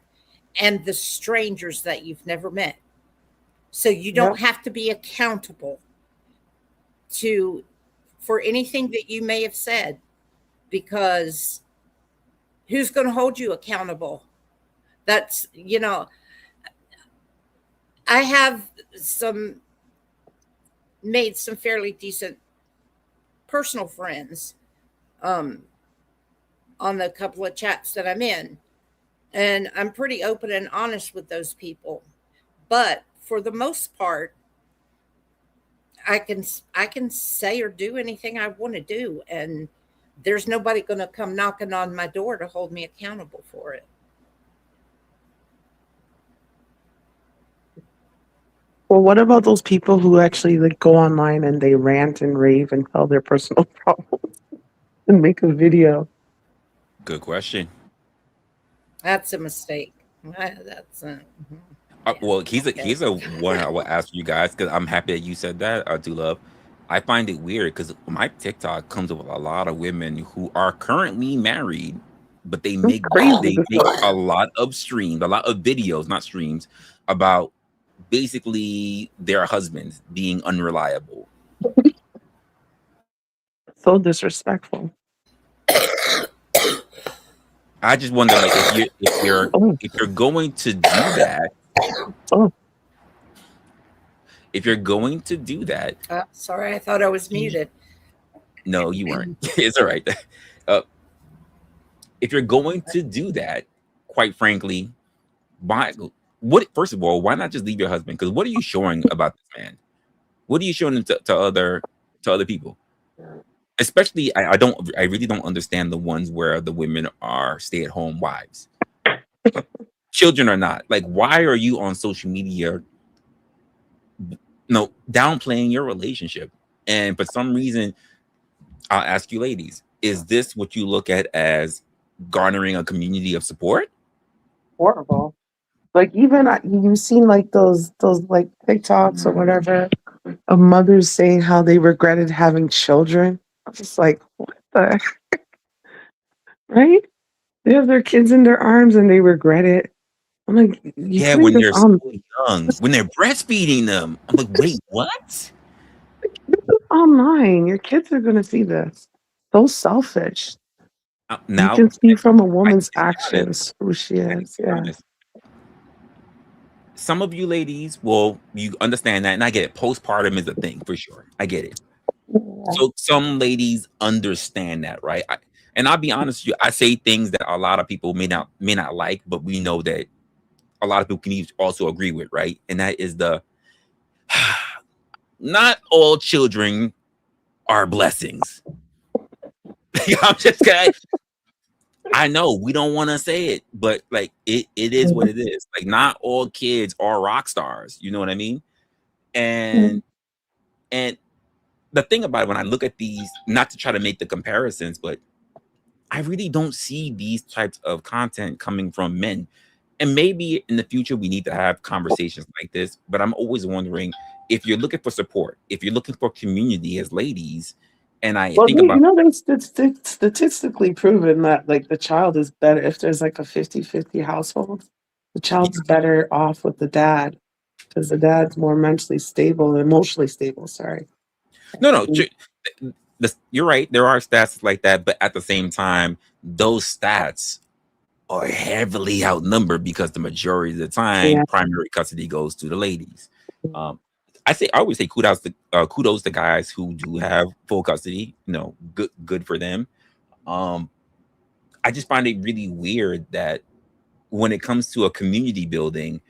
and the strangers that you've never met. So you Yeah. don't have to be accountable to for anything that you may have said, because who's going to hold you accountable? That's, I have some made some fairly decent personal friends um, on the couple of chats that I'm in. And I'm pretty open and honest with those people. But for the most part, I can say or do anything I want to do, and there's nobody going to come knocking on my door to hold me accountable for it. Well, what about those people who actually like go online and they rant and rave and tell their personal problems and make a video? Good question. That's a mistake. That's yeah. Well, Okay. he's a one I will ask you guys because I'm happy that you said that. I do love. I find it weird because my TikTok comes with a lot of women who are currently married, but It's crazy. they make a lot of streams, a lot of videos, not streams, about basically their husbands being unreliable. So disrespectful. I just wonder, like, Oh, if you're going to do that, oh, if you're going to do that, Sorry, I thought I was muted. no, you weren't. It's all right. Uh, if you're going to do that, quite frankly, why? What? First of all, why not just leave your husband? Because what are you showing about this man? What are you showing him to other people? Especially, I really don't understand the ones where the women are stay-at-home wives. Children are not. Like, why are you on social media, downplaying your relationship? And for some reason, I'll ask you, ladies, is this what you look at as garnering a community of support? horrible. Like even you've seen like those like TikToks or whatever of mothers saying how they regretted having children. I'm just like, what the right? They have their kids in their arms and they regret it. I'm like, you Yeah, putting when this they're so on young, when they're breastfeeding them. I'm like, wait, what? online. Your kids are gonna see this. So selfish. You Now, can see from a I woman's gotta be honest. actions who she I gotta is. be Yeah. honest. Some of you ladies, well, you understand that, and I get it. Postpartum is a thing for sure. I get it. Yeah. So some ladies understand that, right? And I'll be honest with you, I say things that a lot of people may not like, but we know that a lot of people can also agree with, right? And that is the not all children are blessings. I'm just gonna. I know we don't want to say it, but like it is what it is. Like not all kids are rock stars. You know what I mean? Mhm. And the thing about it, when I look at these, not to try to make the comparisons, but I really don't see these types of content coming from men. And maybe in the future we need to have conversations like this. But I'm always wondering if you're looking for support, if you're looking for community as ladies, and I Well, think about there's statistically proven that like the child is better if there's like a 50-50 household. The child's better off with the dad because the dad's more mentally stable, emotionally stable. Sorry. no, you're right. There are stats like that, but at the same time, those stats are heavily outnumbered because the majority of the time, Yeah. primary custody goes to the ladies. Um, I always say kudos to guys who do have full custody. Good for them. I just find it really weird that when it comes to a community building,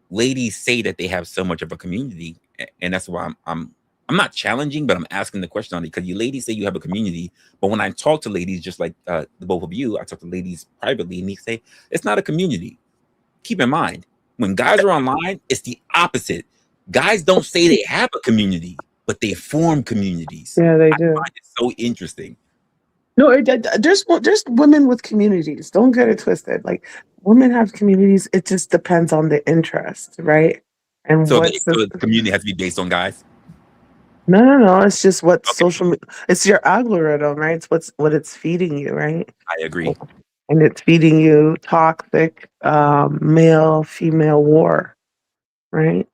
ladies say that they have so much of a community, and that's why I'm not challenging, but I'm asking the question on it, because you ladies say you have a community, but when I talk to ladies, just like the both of you, I talk to ladies privately, and they say it's not a community. Keep in mind, when guys are online, it's the opposite. Guys don't say they have a community, but they form communities. Yeah, they I do. find it so interesting. No, there's women with communities. Don't get it twisted. Like, women have communities. It just depends on the interest, right? And So what's the the community has to be based on guys. no. It's just what Okay, it's your algorithm, right? What it's feeding you, right? I agree. And it's feeding you toxic male female war, right?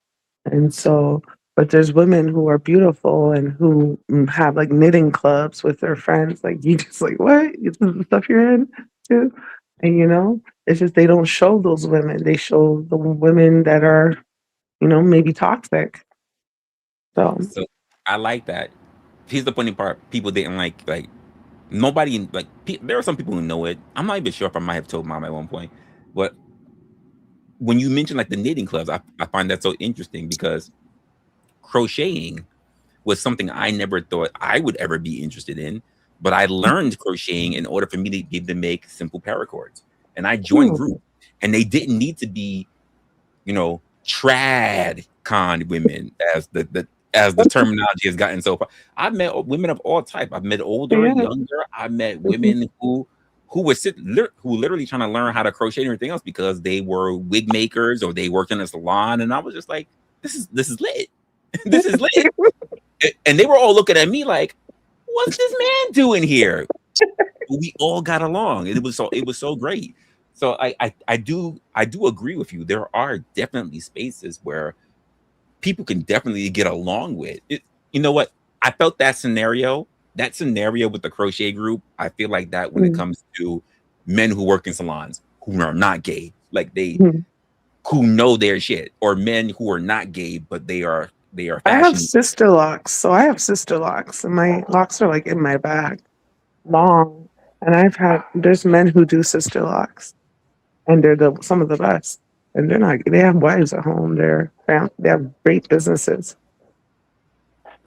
And so, but there's women who are beautiful and who have like knitting clubs with their friends. Like, you just like, what? This is the stuff you're in too? And it's just they don't show those women. They show the women that are, maybe toxic. So, So I like that. Here's the funny part: people didn't like nobody like. There are some people who know it. I'm not even sure if I might have told mom at one point, but when you mention like the knitting clubs, I find that so interesting because crocheting was something I never thought I would ever be interested in. But I learned crocheting in order for me to be able to make simple paracords. And I joined hmm, groups, and they didn't need to be, trad con women, as the terminology has gotten so far. I've met women of all type. I've met older, yeah. younger. I've met Mhm. women who were who literally trying to learn how to crochet and everything else because they were wig makers or they worked in a salon. And I was just like, this is lit. This is lit. And they were all looking at me like, what's this man doing here? We all got along. It was so great. So I do agree with you. There are definitely spaces where people can definitely get along with it. You know what? I felt that scenario with the crochet group. I feel like that when it Mhm. comes to men who work in salons who are not gay, like they Mhm. who know their shit, or men who are not gay but they are I have fashion. sister locks. So I have sister locks, and my locks are like in my bag, long. And there's men who do sister locks, and they're some of the best. And they have wives at home. They have great businesses.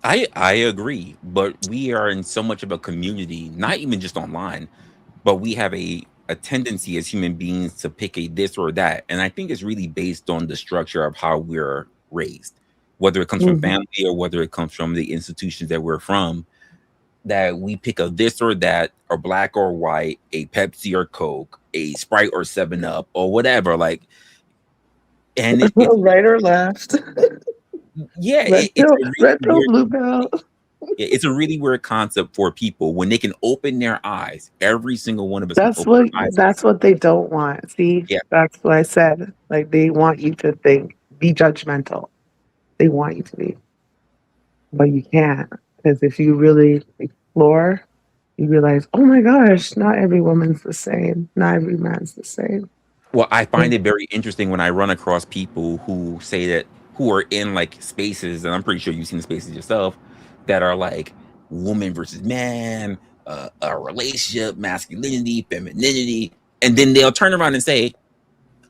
I agree, but we are in so much of a community, not even just online, but we have a tendency as human beings to pick a this or that, and I think it's really based on the structure of how we're raised, whether it comes from Mhm. family or whether it comes from the institutions that we're from. That we pick a this or that, or black or white, a Pepsi or Coke, a Sprite or Seven Up or whatever. Like, and it's Right or left, yeah, it's a really red pill, weird. blue pill. It's a really weird concept for people when they can open their eyes. Every single one of us can That's open what our eyes. that's what they don't want. See, Yeah. that's what I said. Like, they want you to think, be judgmental. They want you to be, but you can't, because if you really explore, you realize, oh my gosh, not every woman's the same. Not every man's the same. Well, I find Mm. it very interesting when I run across people who say that who are in like spaces, and I'm pretty sure you've seen the spaces yourself, that are like woman versus man, a relationship, masculinity, femininity, and then they'll turn around and say,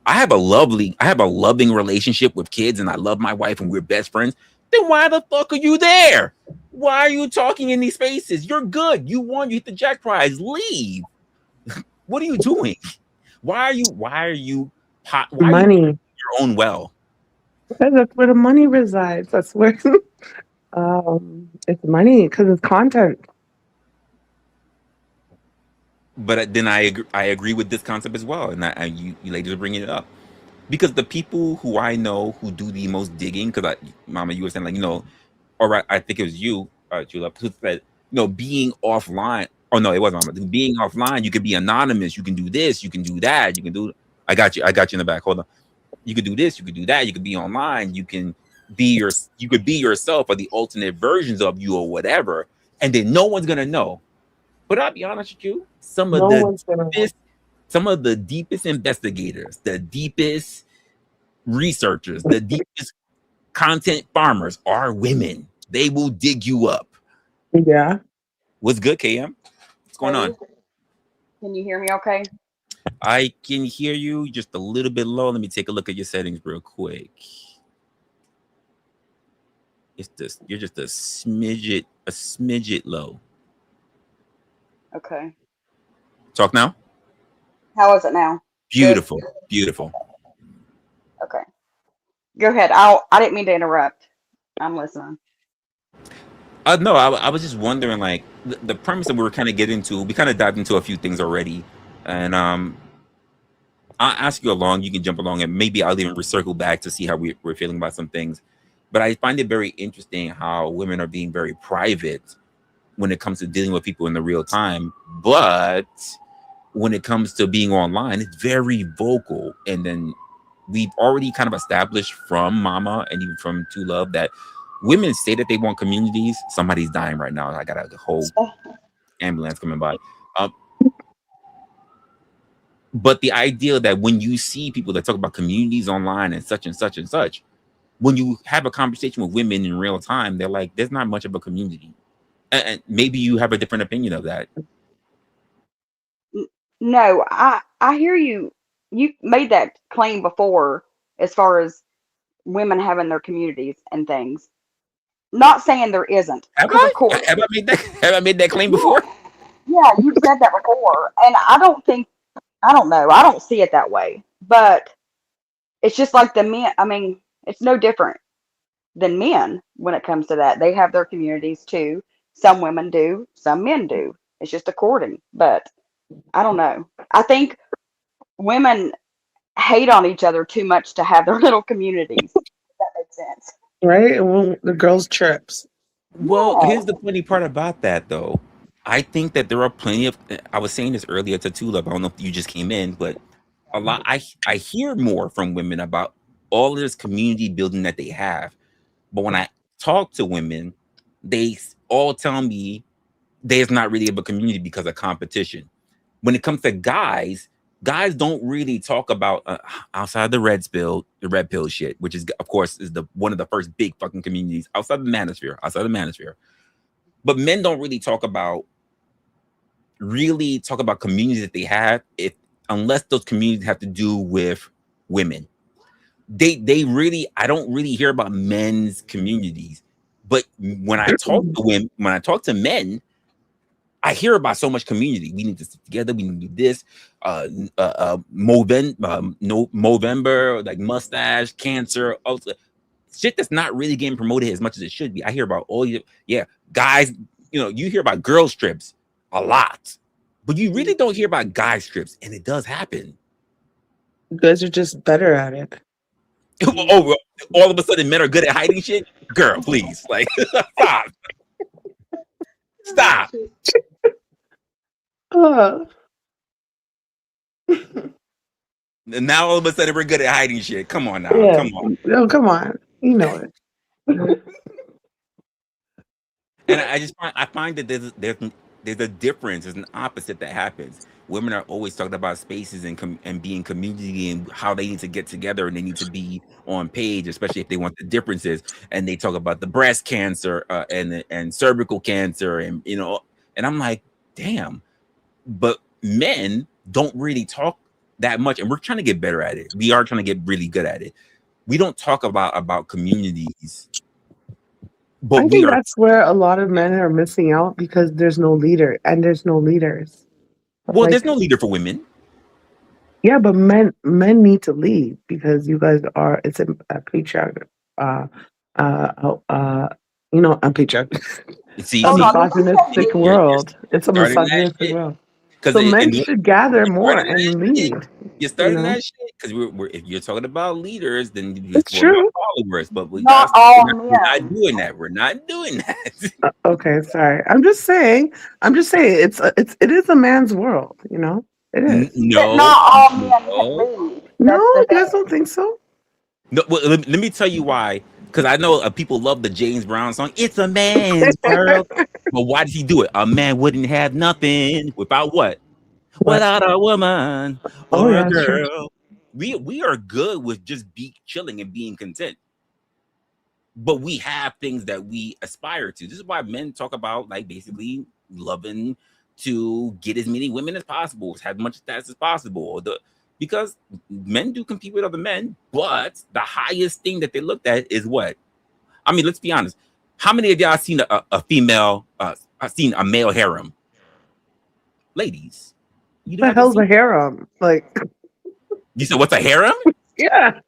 I have a loving relationship with kids, and I love my wife, and we're best friends. Then why the fuck are you there? Why are you talking in these spaces? You're good. You won. You hit the jack prize. Leave. What are you doing? Why are you Money. your own well? Because that's where the money resides. That's where it's money, because it's content. But then I agree with this concept as well, and you ladies are bringing it up because the people who I know who do the most digging, because Mama, you were saying like or I think it was you, Julep, who said being offline. Oh no, it wasn't Mama. Being offline, you can be anonymous. You can do this. You can do that. You can do. I got you. I got you in the back. Hold on. You could do this. You could do that. You could be online. You could be yourself, or the alternate versions of you, or whatever, and then no one's gonna know. But I'll be honest with you, No one's gonna know. some of the deepest investigators, the deepest researchers, the deepest content farmers are women. They will dig you up. Yeah. What's good, KM? What's going on? Can you hear me okay? I can hear you just a little bit low. Let me take a look at your settings real quick. It's just you're just a smidget low. Okay. Talk now. How is it now? Beautiful, beautiful. Okay. Go ahead. I didn't mean to interrupt. I'm listening. No, I was just wondering, like the premise that we were kind of getting into. We kind of dived into a few things already, and I'll ask you along. You can jump along, and maybe I'll even recircle back to see how we're feeling about some things. But I find it very interesting how women are being very private when it comes to dealing with people in the real time, but when it comes to being online, it's very vocal. And then we've already kind of established from Mama and even from Two Love that women say that they want communities. Somebody's dying right now. I got a whole ambulance coming by. But the idea that when you see people that talk about communities online and such and such and such, when you have a conversation with women in real time, they're like, there's not much of a community. And maybe you have a different opinion of that. No, I hear you. You made that claim before as far as women having their communities and things. Not saying there isn't, Have because I? of course. Have I made that claim before? Yeah, you've said that before, and I don't know. I don't see it that way. But it's just like the men. I mean, it's no different than men when it comes to that. They have their communities too. Some women do, some men do. It's just according. But I don't know. I think women hate on each other too much to have their little communities. If that makes sense. Right? Well, the girls chirps. Well, Yeah. here's the funny part about that, though. I think that there are plenty of. I was saying this earlier to Tulip. I don't know if you just came in, but a lot. I hear more from women about all of this community building that they have. But when I talk to women, they all tell me there's not really a community because of competition. When it comes to guys don't really talk about outside the red pill shit, which is of course is the one of the first big fucking communities outside the manosphere. But men don't really talk about communities that they have unless those communities have to do with women. They really, I don't really hear about men's communities. But when I talk to women, when I talk to men, I hear about so much community. We need to sit together. We need to do this. Movember, like mustache, cancer, shit that's not really getting promoted as much as it should be. I hear about guys. You hear about girl strips a lot, but you really don't hear about guy strips, and it does happen. You guys are just better at it. Oh, all of a sudden, men are good at hiding shit. Girl, please, like, stop. Now all of a sudden we're good at hiding shit. Come on now. Yeah. Come on. Oh, come on. You know it. And I find that there's a difference. There's an opposite that happens. Women are always talking about spaces and being community and how they need to get together and they need to be on page, especially if they want the differences. And they talk about the breast cancer and cervical cancer and and I'm like, damn. But men don't really talk that much, and we're trying to get better at it. We are trying to get really good at it. We don't talk about communities. But I think that's where a lot of men are missing out because there's no leader and there's no leaders. Well, there's no leader for women. Yeah, but men need to lead because you guys it's a patriarch. A patriarch. It's a misogynistic world. It's a misogynistic world. So men should gather more and lead. You're starting that shit because if you're talking about leaders, then it's true. Followers, but we're not doing that. We're not doing that. Okay, sorry. I'm just saying. It is a man's world. It is. No, not all men can lead. No, you guys don't think so? No. Well, let me tell you why. Because I know people love the James Brown song. It's a man's world. But why did he do it? A man wouldn't have nothing without what? Without a woman or a girl. We are good with just chilling and being content. but we have things that we aspire to. This is why men talk about like basically loving to get as many women as possible, have as much stats as possible. Because men do compete with other men, but the highest thing that they looked at is what? I mean, let's be honest. How many of y'all seen a female? Seen a male harem? Ladies, you The haven't hell's seen. a harem? Like, You said what's a harem? yeah.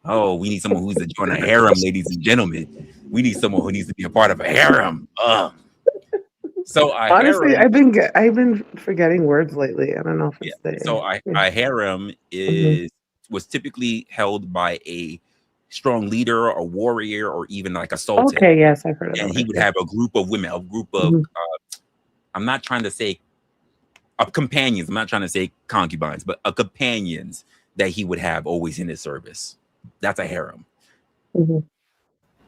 Oh, we need someone who's to join a harem, ladies and gentlemen. We need someone who needs to be a part of a harem. So a Honestly, harem, I've been forgetting words lately. I don't know if yeah. it's the So a harem Mhm. was typically held by a strong leader, a warrior, or even like a sultan, Okay, yes, I've heard of that and he word. would Yeah. have a group of women, a group of. Mhm. I'm not trying to say of companions. I'm not trying to say concubines, but a companions that he would have always in his service. That's a harem. Mhm.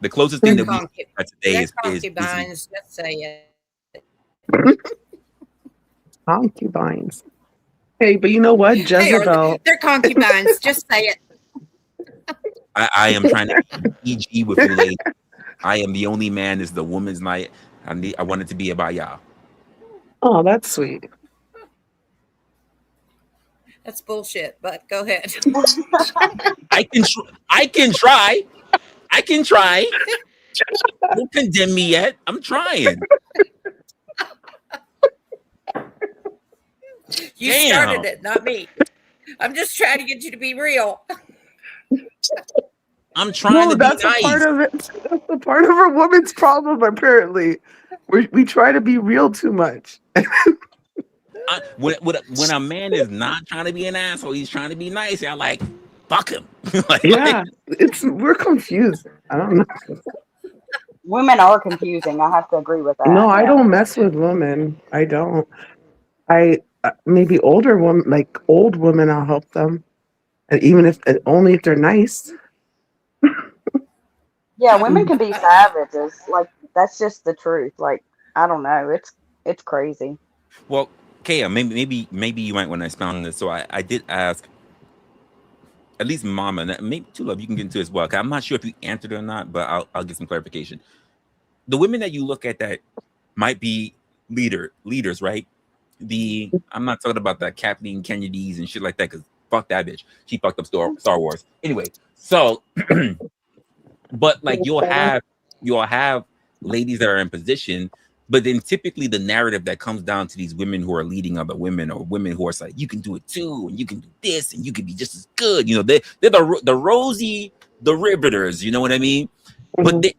The closest thing They're that we have today they're is concubines. Just say it. Concubines. Hey, but you know what? They are. Jezebel. They're concubines. Just say it. I am trying to be PG with you, lady. I am the only man. Is the woman's night. I want it to be about y'all. Oh, that's sweet. That's bullshit. But go ahead. I can try. I can try. Don't condemn me yet. I'm trying. You Damn. started it, not me. I'm just trying to get you to be real. I'm trying No, to be that's a part nice. of it. That's a part of a woman's problem, apparently. We try to be real too much. When a man is not trying to be an asshole, he's trying to be nice. I'm like, fuck him. Yeah, we're confused. I don't know. Women are confusing. I have to agree with No, that. I Yeah. don't mess with women. I don't. I maybe older women, like old women, I'll help them, and even if only if they're nice. Yeah, women can be savages. Like that's just the truth. Like I don't know. It's crazy. Well, Kaya, maybe you might want to expound on this. So I did ask at least Mama, and maybe Two Love, you can get into it as well. 'Cause I'm not sure if you answered it or not, but I'll get some clarification. The women that you look at that might be leaders, right? I'm not talking about the Kathleen Kennedy's and shit like that, because fuck that bitch. She fucked up Star Wars. Anyway, so but like you'll have ladies that are in position, but then typically the narrative that comes down to these women who are leading other women, or women who are like, you can do it too, and you can do this, and you can be just as good. They're the rosy derivatives. You know what I mean? But Mhm.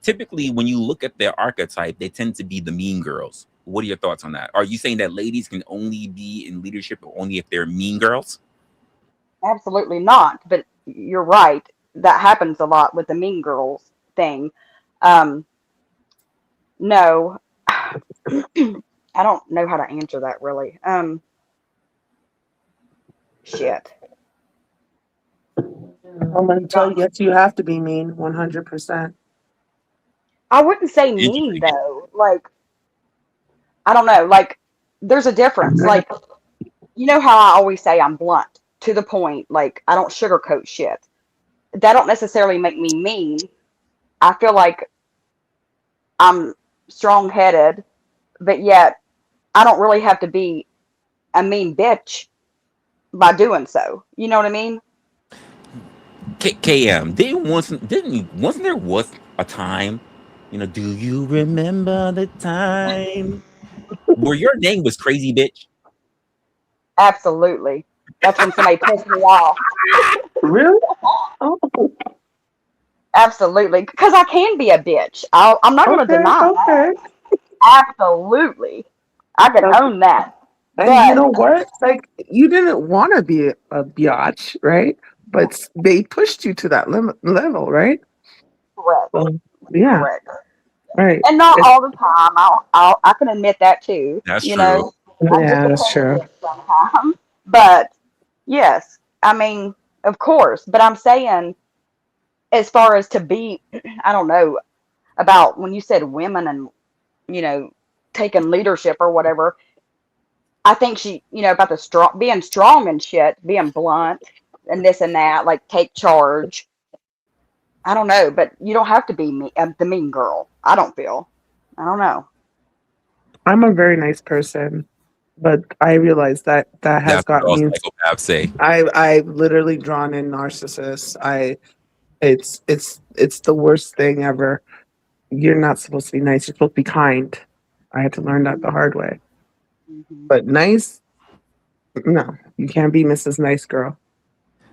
typically, when you look at their archetype, they tend to be the mean girls. What are your thoughts on that? Are you saying that ladies can only be in leadership only if they're mean girls? Absolutely not. But you're right. That happens a lot with the mean girls thing. Um, no, I don't know how to answer that really. Shit. I'm gonna tell you, Gosh. yes, you have to be mean, 100%. I wouldn't say mean Interesting. though. Like I don't know. Like there's a difference. Like you know how I always say I'm blunt to the point. Like I don't sugarcoat shit. That don't necessarily make me mean. I feel like I'm strong headed, but yet I don't really have to be a mean bitch by doing so. You know what I mean? KM, wasn't there was a time, do you remember the time where your name was Crazy Bitch? Absolutely. That's when somebody pissed me off. Really? Oh, Absolutely. Because I can be a bitch. I'm not going to okay, deny okay. that. Absolutely. I can own that. And you But, know what? Like, you didn't want to be a biatch, right? But they pushed you to that level, right? correct. So, yeah, Correct. right. And not all the time. I can admit that too. That's You true. know, I'm just Yeah, a that's petty true. bitch sometimes. But yes, I mean, of course. But I'm saying, as far as to be, I don't know about when you said women and, you know, taking leadership or whatever. I think about the being strong and shit, being blunt and this and that, like take charge. I don't know, but you don't have to be the mean girl. I don't feel. I don't know. I'm a very nice person, but I realize that that has That's what got all me. psychopaths say. I've literally drawn in narcissists. It's the worst thing ever. You're not supposed to be nice. You're supposed to be kind. I had to learn that the hard way. Hmm. But nice, no, you can't be Mrs. Nice Girl.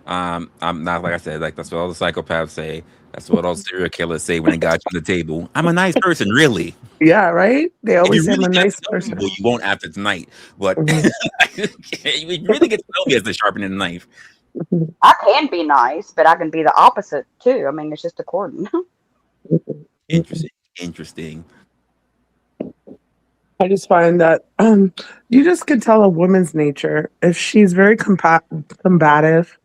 I'm not like I said, like that's what all the psychopaths say. That's what all serial killers say when they got you on the table. I'm a nice person, really. Yeah, right? They If you always say I'm really a get to nice know me, person. well, you won't after tonight. But Mhm, if you really get to know me as the sharpening the knife. mhm, I can be nice, but I can be the opposite too. I mean, it's just according. mhm, mhm. Interesting, interesting. I just find that you just could tell a woman's nature if she's very combative.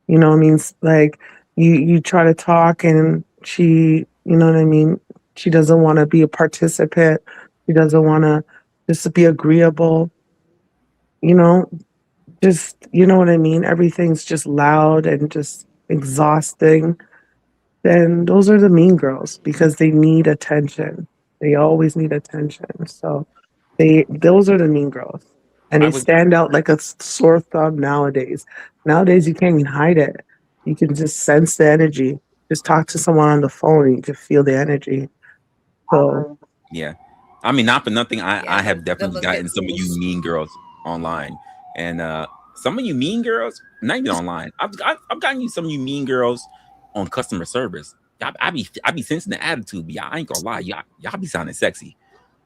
You know what I mean? Like you try to talk and she, you know what I mean? She doesn't want to be a participant. She doesn't want to just to be agreeable, you know? Just, you know what I mean? Everything's just loud and just exhausting. Then those are the mean girls because they need attention. They always need attention. So those are the mean girls. And I they would stand out like a sore thumb nowadays. Nowadays you can't even hide it. You can just sense the energy. Just talk to someone on the phone and you can feel the energy. I So agree. Yeah. I mean, not for nothing. I Yeah, have the definitely look at gotten some of you fools. mean girls online, and some of you mean girls, not even online. I've gotten you some of you mean girls on customer service. I be sensing the attitude, but y'all, I ain't gonna lie, y'all be sounding sexy.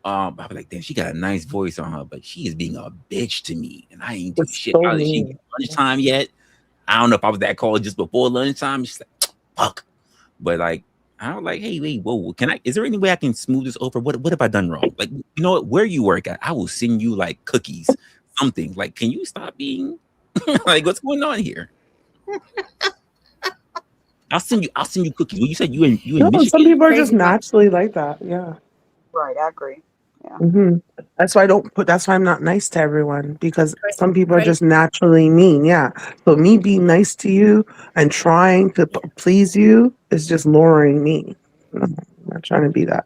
I be like, damn, she got a nice voice on her, but she is being a bitch to me, and I ain't do it's shit. so She ain't mean. get lunchtime yet. I don't know if I was that called just before lunchtime. She's like, fuck. But like, I was like, hey, wait, whoa, can I? Is there any way I can smooth this over? What have I done wrong? Like, you know what? Where you work at, I will send you like cookies, something. Like, can you stop being like, what's going on here? I'll send you cookies. Well, you said you in No, some Michigan? people are just Crazy work. naturally like that. Yeah. Right, I agree. Yeah. Hmm. That's why I don't put. That's why I'm not nice to everyone because some people are just Crazy. naturally mean. Yeah. So me being nice to you and trying to please you is just lowering me. No, I'm not trying to be that.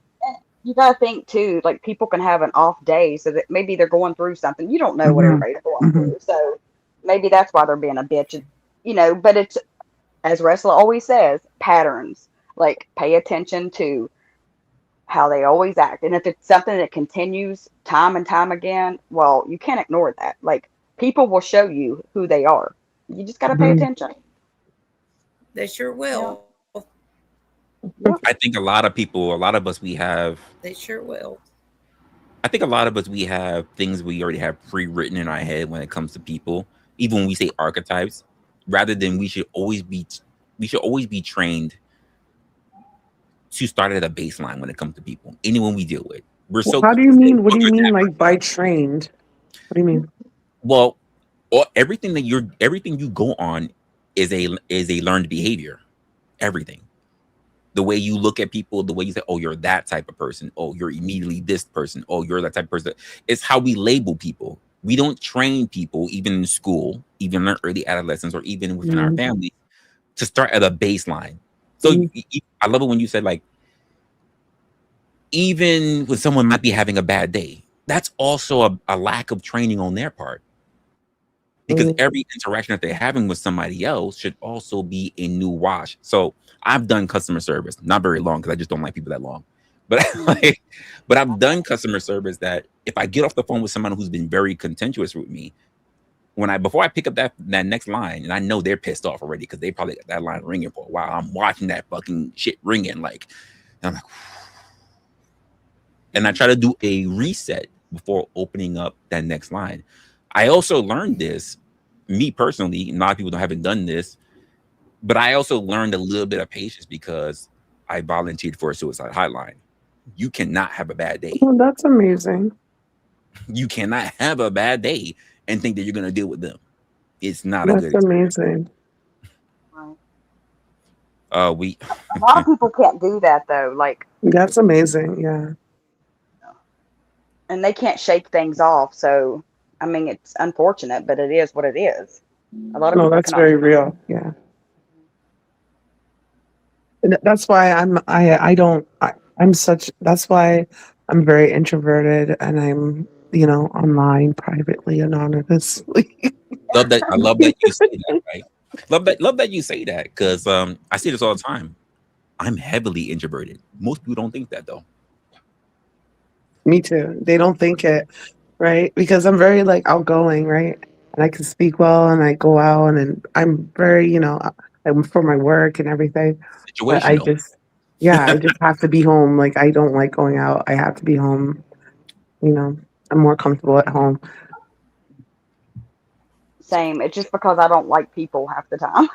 You gotta think too, like people can have an off day, so that maybe they're going through something. You don't know what Hmm. everybody's going Hmm. through, so maybe that's why they're being a bitch. But it's as Wrestler always says, patterns. Like pay attention to how they always act, and if it's something that continues time and time again, well, you can't ignore that. Like people will show you who they are. You just gotta pay Hmm. attention. They sure Yeah. will. Yep. I think a lot of people, a lot of us, we have. They sure will. I think a lot of us we have things we already have pre-written in our head when it comes to people. Even when we say archetypes, rather than we should always be trained to start at a baseline when it comes to people. Anyone we deal with, we're so How quick do to you say, mean? What "Oh, do you you're mean? that Like person." by trained? What do you mean? Well, or everything you go on is a learned behavior. Everything, the way you look at people, the way you say, "Oh, you're that type of person." Oh, you're immediately this person. Oh, you're that type of person. It's how we label people. We don't train people, even in school, even in our early adolescence, or even within our Mm-hmm. family, to start at a baseline. So I love it when you said like even when someone might be having a bad day, that's also a lack of training on their part because Mm-hmm. every interaction that they're having with somebody else should also be a new wash. So I've done customer service, not very long because I just don't like people that long. But Mhm. like, but I've done customer service that if I get off the phone with someone who's been very contentious with me, before I pick up that next line, and I know they're pissed off already because they probably got that line ringing for a while. I'm watching that fucking shit ringing, like, and I'm like, and I try to do a reset before opening up that next line. I also learned this, me personally, a lot of people haven't done this, but I also learned a little bit of patience because I volunteered for a suicide hotline. You cannot have a bad day. Oh, that's amazing. You cannot have a bad day and think that you're going to deal with them. It's not a That's good experience. amazing. Right. We A lot of people can't do that though. Like, That's amazing. Yeah. and they can't shake things off. So, I mean, it's unfortunate, but it is what it is. A lot of No, people that's cannot very do that. real. Yeah. And that's why I don't I'm such that's why I'm very introverted and I'm, online privately, anonymously. Love that. I love that you say that. Right. Love that you say that because I see this all the time. I'm heavily introverted. Most people don't think that though. Me too. They don't think it, right? Because I'm very like outgoing, right? And I can speak well and I go out and I'm very, I'm for my work and everything. But Situational. yeah, I just have to be home. Like I don't like going out. I have to be home. You know, I'm more comfortable at home. Same. It's just because I don't like people half the time.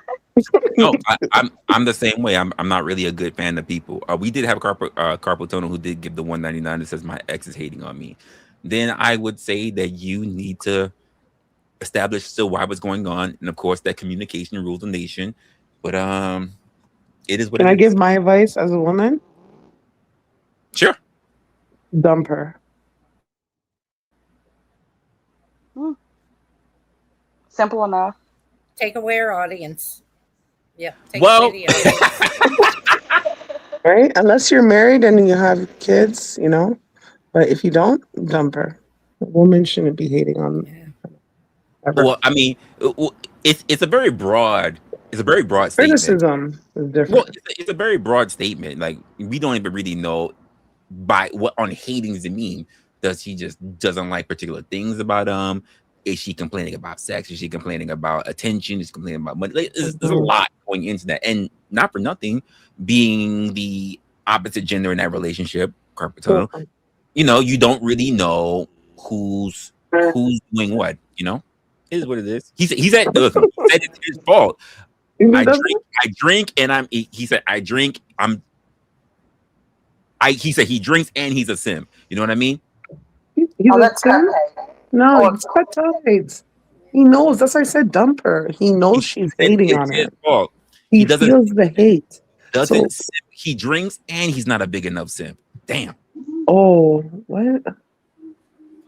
No, I'm the same way. I'm not really a good fan of people. We did have a carpal tunnel who did give the 199 that says my ex is hating on me. Then I would say that you need to establish still why what's going on, and of course that communication rules the nation. But it is what Can it I is. give my advice as a woman? Sure. Dump her. Hmm. Simple enough. Take away our audience. Yeah, take away Well, the audience. Right? Unless you're married and you have kids, But if you don't, dump her. A woman shouldn't be hating on Yeah. ever. well, I mean, it's a very broad statement. Criticism is Well, different. it's a very broad statement. Like we don't even really know by what on hating does it mean. Does he just doesn't like particular things about Is she complaining about sex? Is she complaining about attention? Is she complaining about money? Like, there's a Mhm. lot going into that, and not for nothing, being the opposite gender in that relationship, carpal tunnel. You don't really know who's doing what. It is what it is. He said, listen, he said it's his fault. He I doesn't? drink, and he said, I drink, he said he drinks and he's a sim. You know what I mean? He's Oh, a that's sim? cupcake. No, Or he's cut ties. He knows. That's why I said dump her. He knows He she's said hating it's on his him. fault. He He doesn't feels the hate. So, simp. He drinks and he's not a big enough simp. Damn. oh, what?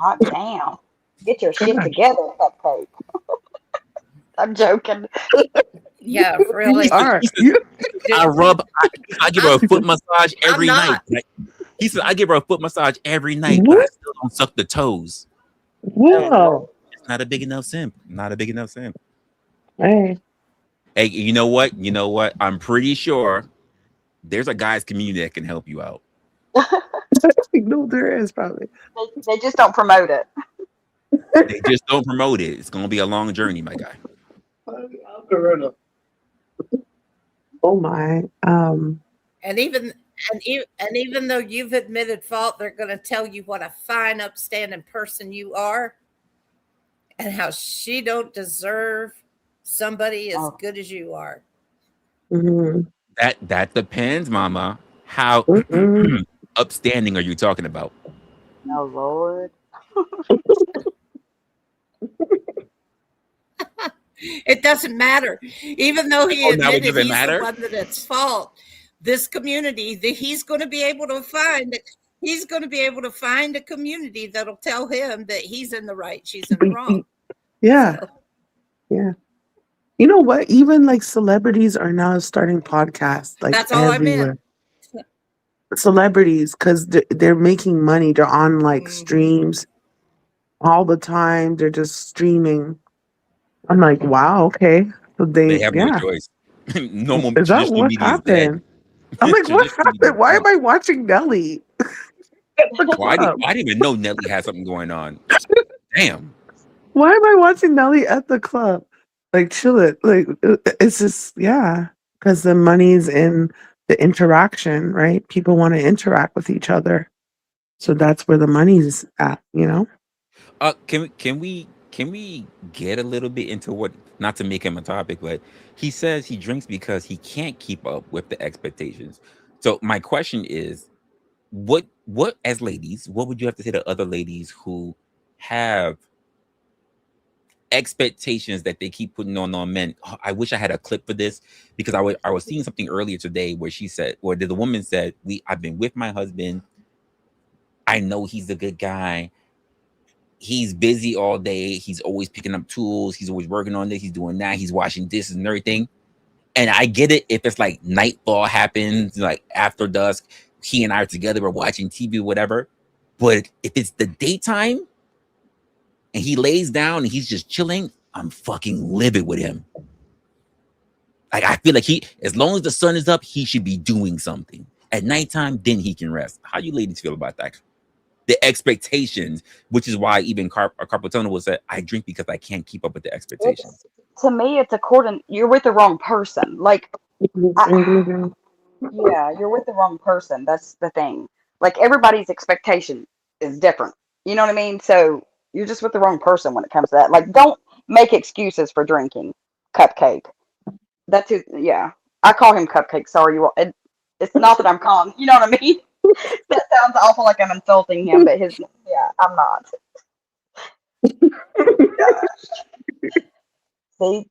hot damn. Get your shit Gosh, together, cupcake. I'm joking. Yeah, you really. are. He says, You, I give her a foot massage I'm every night. not. He said, I give her a foot massage every night, but I what? still don't suck the toes. Wow. It's not a big enough simp. Not a big enough simp. Hey. Hey, you know what? I'm pretty sure there's a guy's community that can help you out. No, there is probably. They just don't promote it. They just don't promote it. It's gonna be a long journey, my guy. Oh my. And even though you've admitted fault, they're going to tell you what a fine, upstanding person you are, and how she don't deserve somebody as Oh, good as you are. mhm. That depends, Mama. How Mm-mm. upstanding are you talking about? no, Lord. It doesn't matter. Even though he Oh, now it admitted doesn't he's the matter. one that it's fault, this community that he's going to be able to find. He's going to be able to find a community that'll tell him that he's in the right, she's in the wrong. Yeah. So Yeah. You know what? Even like celebrities are now starting podcasts like that's all I meant. everywhere. Celebrities, because they're making money. They're on like streams all the time. They're just streaming. I'm like, wow, okay. So They have no yeah. choice. Normal Is that traditional what media is dead. happened? I'm like, what Traditional media happened? is Why dead. am I watching Nelly at the Well, club? I didn't even know Nelly had something going on. Damn. Why am I watching Nelly at the club? Like, chill it. Like, it's just, yeah, because the money's in the interaction, right? People want to interact with each other. So that's where the money's at? Can we get a little bit into what? Not to make him a topic, but he says he drinks because he can't keep up with the expectations. So my question is, what as ladies, what would you have to say to other ladies who have expectations that they keep putting on men? Oh, I wish I had a clip for this because I was seeing something earlier today where she said, or the woman said, I've been with my husband. I know he's a good guy. He's busy all day. He's always picking up tools. He's always working on this. He's doing that. He's washing dishes and everything. And I get it if it's like nightfall happens, like after dusk, he and I are together, we're watching TV, whatever. But if it's the daytime and he lays down and he's just chilling, I'm fucking livid with him. Like I feel like as long as the sun is up, he should be doing something. At nighttime, then he can rest. How you ladies feel about that? The expectations, which is why even Carpetona will say, I drink because I can't keep up with the expectations. To me, it's according. You're with the wrong person. Like, Mhm. yeah, you're with the wrong person. That's the thing. Like everybody's expectation is different. You know what I mean? So you're just with the wrong person when it comes to that. Like, don't make excuses for drinking Cupcake. That's who. Yeah, I call him Cupcake. Sorry, you. It's not that I'm calling. You know what I mean? That sounds awful, like I'm insulting him, but his. Yeah, I'm not. See,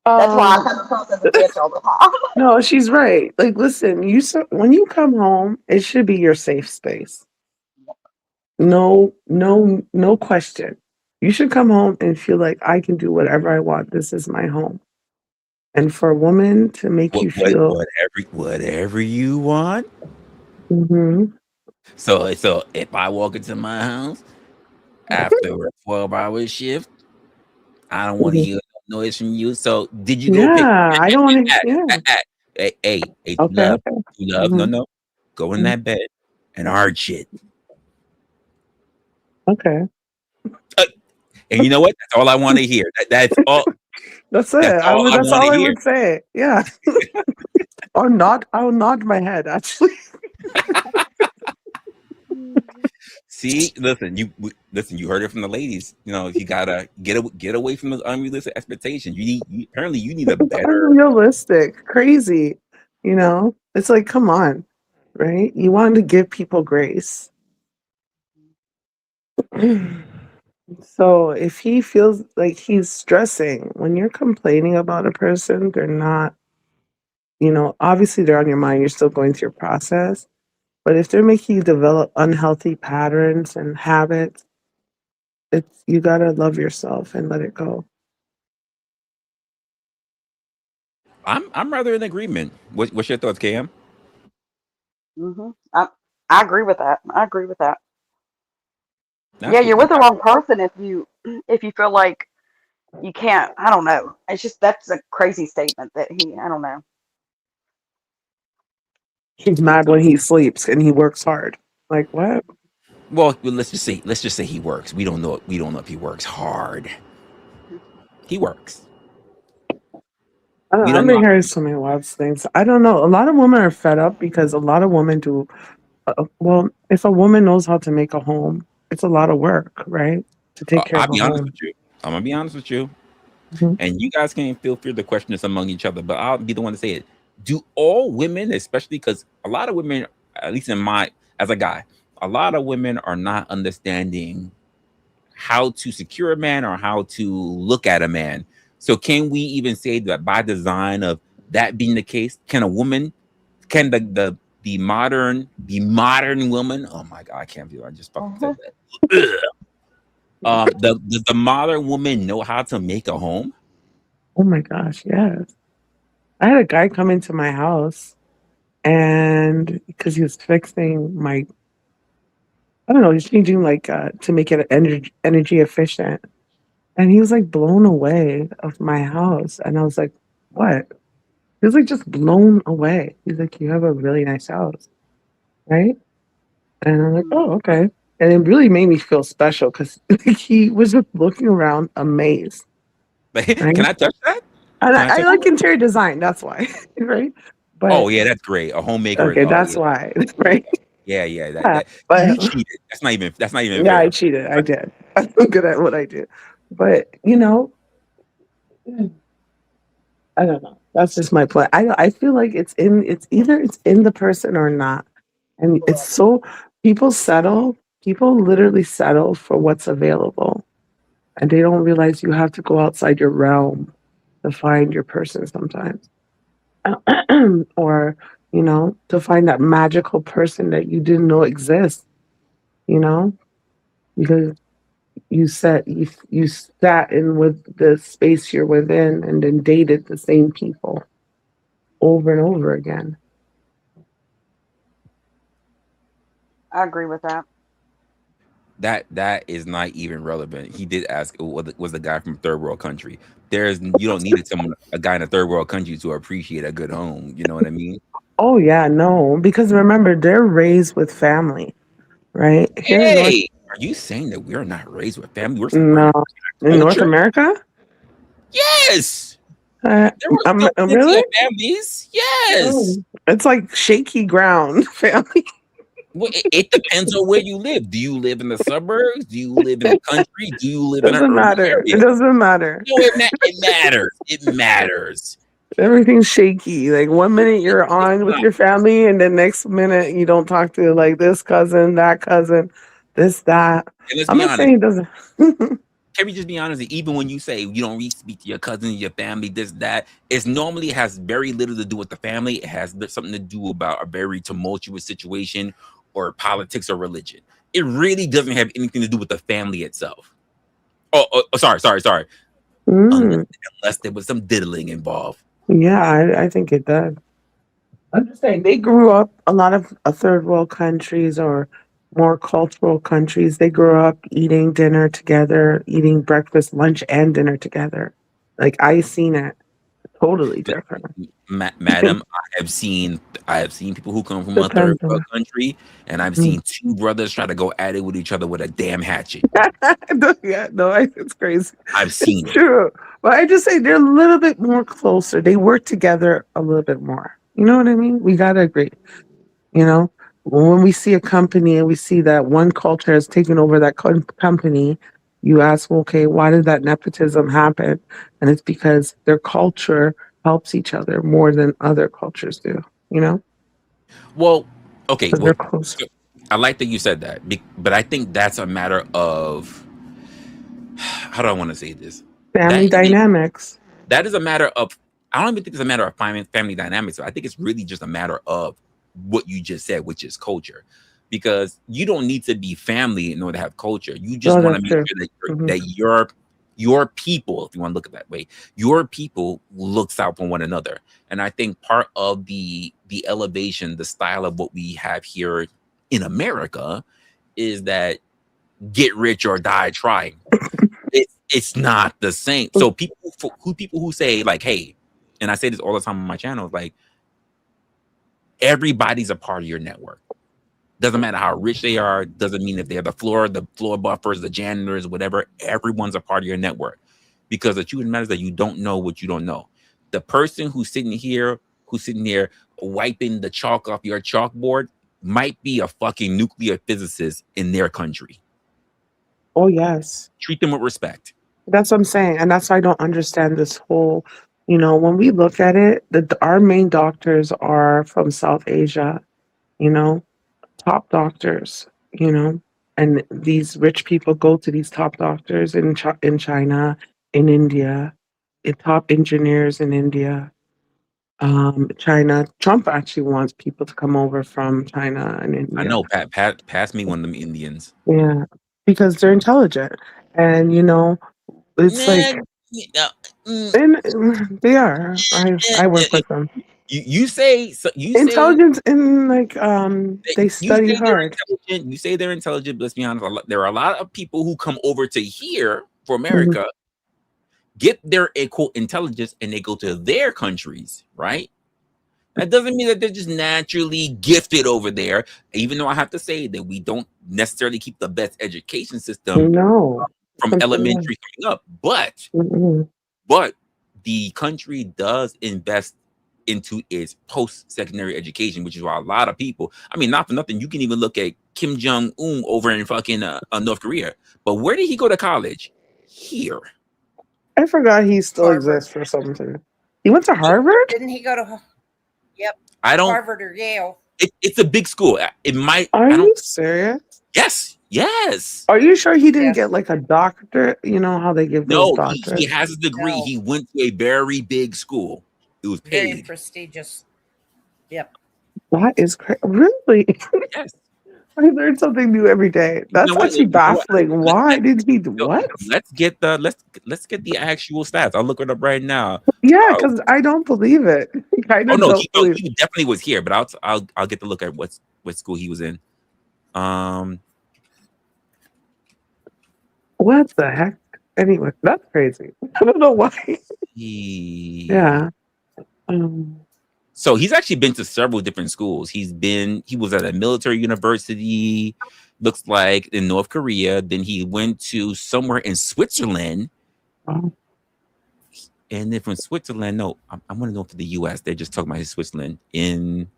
that's why I come across as a bitch all the time. No, she's right. Like, listen, when you come home, it should be your safe space. No question. You should come home and feel like I can do whatever I want. This is my home. And for a woman to make you feel, Whatever you want. Mhm. So if I walk into my house after a 12-hour shift, I don't want to Mhm. hear no noise from you. So did you go pick? Yeah, I don't want to. Yeah. Hey, Okay. love, Okay. no, Mhm. no, go in Mhm. that bed and hard shit. Okay. And you know what? That's all I want to hear. That's all. That's it. That's all I That's want all to I hear. would say. Yeah. Or not. I'll nod my head. Actually. See, listen, you heard it from the ladies. You know, you gotta get away from those unrealistic expectations. Apparently you need a better. Unrealistic. Crazy. It's like, come on, right? You want to give people grace. So if he feels like he's stressing, when you're complaining about a person, they're not, obviously they're on your mind. You're still going through your process. But if they're making you develop unhealthy patterns and habits, you gotta love yourself and let it go. I'm rather in agreement. What's your thoughts, Cam? I agree with that. I agree with that. Yeah, That's you're what with the wrong person if you feel like you can't. I don't know. It's just that's a crazy statement that he. I don't know. He's mad when he sleeps and he works hard. Like what? Well, let's just say he works. We don't know if he works hard. He works. I don't We know, I've don't been know. hearing so many wild things. I don't know. A lot of women are fed up because a lot of women do. Well, if a woman knows how to make a home, it's a lot of work, right? To take care I'll of a be honest with home. you. I'm gonna be honest with you. Mhm. And you guys can feel free to question this among each other, but I'll be the one to say it. Do all women, especially because a lot of women, at least as a guy, a lot of women are not understanding how to secure a man or how to look at a man. So can we even say that by design of that being the case, can the modern woman, oh my god, I can't believe I just fucking said that. Ugh. Does the modern woman know how to make a home? Oh my gosh, yes. I had a guy come into my house and because he was fixing I don't know, he's changing to make it energy efficient. And he was like blown away of my house. And I was like, what? He was like just blown away. He's like, you have a really nice house, right? And I'm like, Mm. oh, okay. And it really made me feel special because he was just looking around amazed, right? Can I touch that? And Can I I touch like that? interior design, that's why, right? Oh But yeah, that's great. A homemaker. okay, Oh that's yeah, why, right? yeah. That Yeah, that but he cheated. That's not even yeah, I fair. cheated. I did. I'm good at what I do. But I don't know. That's just my point. I feel like it's in the person or not. And it's so people literally settle for what's available. And they don't realize you have to go outside your realm to find your person sometimes. Or, to find that magical person that you didn't know exists, you know? Because you sat in with the space you're within and then dated the same people. over and over again. I agree with that. That is not even relevant. He did ask was the guy from third world country. You don't need a guy in a third world country to appreciate a good home. You know what I mean? Oh yeah, no, because remember they're raised with family, right? Here in North Hey, are you saying that we're not raised with family? We're saying we're no not in North culture? America. Yes. There were still plenty Really? of families. Yes. Oh, it's like shaky ground family. Well, it depends on where you live. Do you live in the suburbs? Do you live in the country? Do you live in an Doesn't urban matter. area? It doesn't matter. No, it matters. It matters. Everything's shaky. Like one minute you're on with your family, and the next minute you don't talk to like this cousin, that cousin, this, that. And let's I'm be not honest. saying it doesn't. Can we just be honest? Even when you say you don't really speak to your cousins, your family, this, that, it normally has very little to do with the family. It has something to do about a very tumultuous situation or politics or religion. It really doesn't have anything to do with the family itself. Oh, sorry. Mm, Unless there was some diddling involved. yeah, I think it does. I'm just saying they grew up a lot of third world countries or more cultural countries. They grew up eating dinner together, eating breakfast, lunch, and dinner together. Like I seen it totally different. Madam, I have seen people who come from a third Depends world on. country, and I've Mm. seen two brothers try to go at it with each other with a damn hatchet. Yeah, no, it's crazy. I've It's seen it. true. But I just say they're a little bit more closer. They work together a little bit more. You know what I mean? We gotta agree. You know, when we see a company and we see that one culture has taken over that company, you ask, okay, why did that nepotism happen? And it's because their culture helps each other more than other cultures do. You know, Well, okay, because they're well, close. I like that you said that, but I think that's a matter of how do I want to say this? Family That is dynamics. that is a matter of I don't even think it's a matter of family dynamics. I think it's really just a matter of what you just said, which is culture. Because you don't need to be family in order to have culture. You just Oh, want to that's make true. sure that Hmm. your people, if you want to look at it that way, your people looks out for one another. And I think part of the elevation, the style of what we have here in America is that get rich or die trying. It's not the same. So people who say like, hey, and I say this all the time on my channel, like everybody's a part of your network. Doesn't matter how rich they are. Doesn't mean if they're the floor buffers, the janitors, whatever. Everyone's a part of your network, because the truth matters that you don't know what you don't know. The person who's sitting there wiping the chalk off your chalkboard might be a fucking nuclear physicist in their country. Oh, yes. Treat them with respect. That's what I'm saying. And that's why I don't understand this whole, when we look at it, our main doctors are from South Asia, you know, top doctors, and these rich people go to these top doctors in China, in India, top engineers in India. China, Trump actually wants people to come over from China and I India. know, Pat, pass me one of them Indians. Yeah, because they're intelligent. And, it's Nah, like, yeah, and they are. I work with them. you say Intelligence and like they you study say they're hard. intelligent. You say they're intelligent. But let's be honest. There are a lot of people who come over to here for Mhm. America, get their quote intelligence, and they go to their countries, right? That doesn't mean that they're just naturally gifted over there. Even though I have to say that we don't necessarily keep the best education system No, from completely. elementary coming up, but Mm-mm. the country does invest into its post-secondary education, which is why a lot of people, I mean, not for nothing, you can even look at Kim Jong-un over in fucking North Korea. But where did he go to college? Here. I forgot he still Harvard. exists for something. He went to Harvard? Didn't he go to? Yep. I don't. Harvard or Yale. It's a big school. It might. Are I don't. you serious? Yes. Are you sure he didn't Yes. get like a doctorate? You know how they give those No, he doctorates? has his degree. No. He went to a very big school. It was Very paid. prestigious. Yep. That is crazy. Really? Yes. I learn something new every day. You know That's what? actually baffling. Why did he Yo, what? let's get the actual stats. I'll look it up right now. Yeah, because I don't believe it. I Oh just no, don't believe. he definitely was here, but I'll get to look at what school he was in. What the heck? Anyway, that's crazy. I don't know why. Yeah. So he's actually been to several different schools. He was at a military university, looks like in North Korea. Then he went to somewhere in Switzerland. Oh. And then from Switzerland, no, I want to go to the US. They're just talking about his Switzerland in.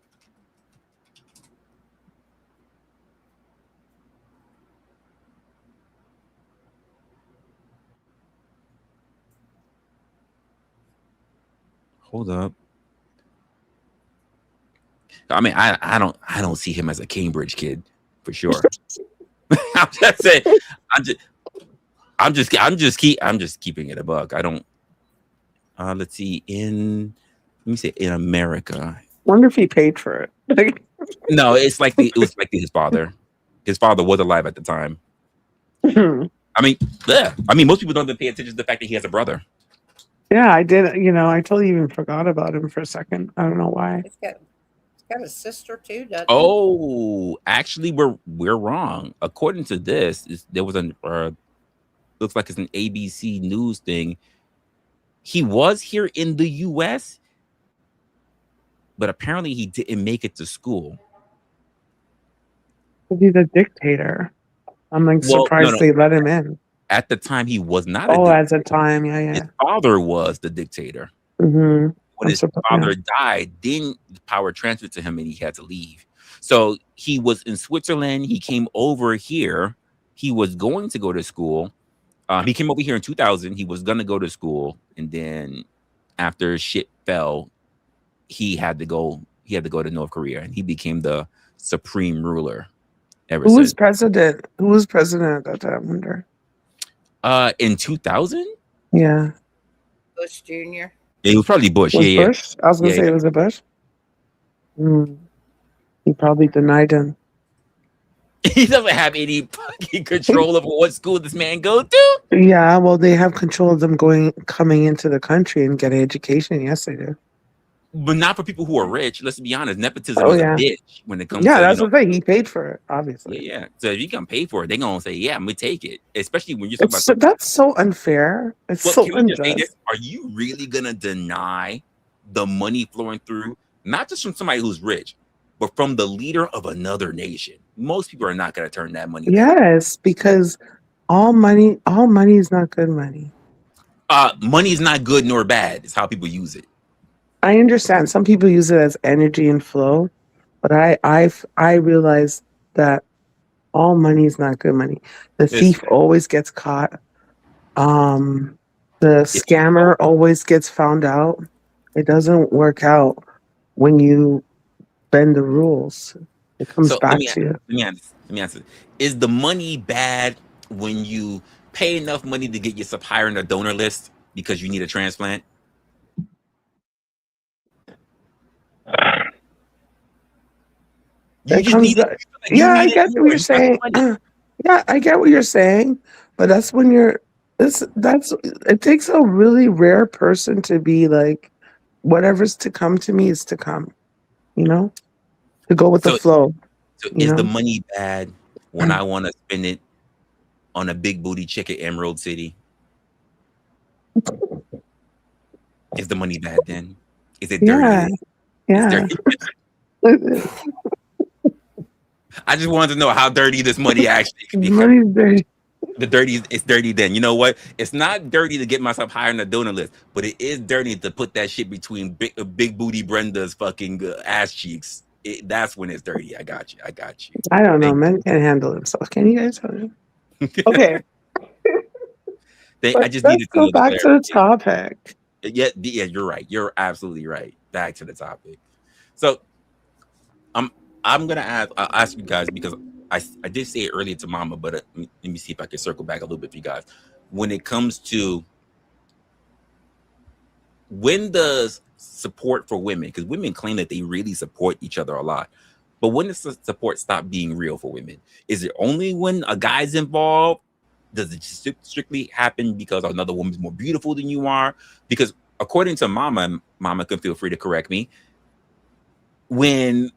Hold up. I mean, I don't see him as a Cambridge kid for sure. I'm just saying. I'm just keeping it a buck. I don't. Let's see. Let me say in America. Wonder if he paid for it. No, it was like his father. His father was alive at the time. I mean, yeah. I mean, most people don't even pay attention to the fact that he has a brother. Yeah, I did. I totally even forgot about him for a second. I don't know why. He's got a sister too, doesn't he? Oh, actually, we're wrong. According to this, there was looks like it's an ABC News thing. He was here in the U.S., but apparently he didn't make it to school. He's a dictator. I'm like surprised they let him in. At the time, he was not. At the time, yeah. His father was the dictator. Mm-hmm. When his father died, then the power transferred to him, and he had to leave. So he was in Switzerland. He came over here. He was going to go to school. He came over here in 2000. He was going to go to school, and then after shit fell, he had to go. He had to go to North Korea, and he became the supreme ruler. Who was president? Who was president at that time? I wonder. In 2000. Yeah. Bush Jr. Yeah, it was probably Bush. Bush? I was gonna say it was a Bush. He probably denied him. He doesn't have any fucking control over what school this man go to. Yeah, well, they have control of them coming into the country and getting education. Yes, they do. But not for people who are rich. Let's be honest. Nepotism is a bitch when it comes to. Yeah, that's the thing. He paid for it, obviously. Yeah. So if you can pay for it, they're gonna say, "Yeah, I'm gonna take it." Especially when you're talking about. That's so unfair. It's so unjust. Are you really gonna deny the money flowing through, not just from somebody who's rich, but from the leader of another nation? Most people are not gonna turn that money down. Yes, because all money is not good money. Money is not good nor bad. It's how people use it. I understand some people use it as energy and flow, but I realize that all money is not good money. The thief always gets caught. The scammer always gets found out. It doesn't work out when you bend the rules. It comes back to you. Let me answer. Is the money bad when you pay enough money to get yourself higher on the donor list because you need a transplant? I get what you're saying. Yeah, I get what you're saying, but that's when it takes a really rare person to be like, whatever's to come to me is to come, to go with the flow. So is the money bad when I want to spend it on a big booty chick at Emerald City? Is the money bad then? Is it dirty? Yeah. I just wanted to know how dirty this money actually can be. Money's dirty. It's dirty then. You know what? It's not dirty to get myself higher on the donor list, but it is dirty to put that shit between big booty Brenda's fucking ass cheeks. That's when it's dirty. I got you. I don't know. Men can't handle themselves. Can you guys? Okay. I just let's needed to go back to the topic. Yeah, you're right. You're absolutely right. Back to the topic. So, I'm gonna ask you guys because I did say it earlier to Mama, but let me see if I can circle back a little bit for you guys. When it comes to when does support for women, because women claim that they really support each other a lot. But when does the support stop being real for women? Is it only when a guy's involved? Does it strictly happen because another woman's more beautiful than you are? Because according to Mama can feel free to correct me, when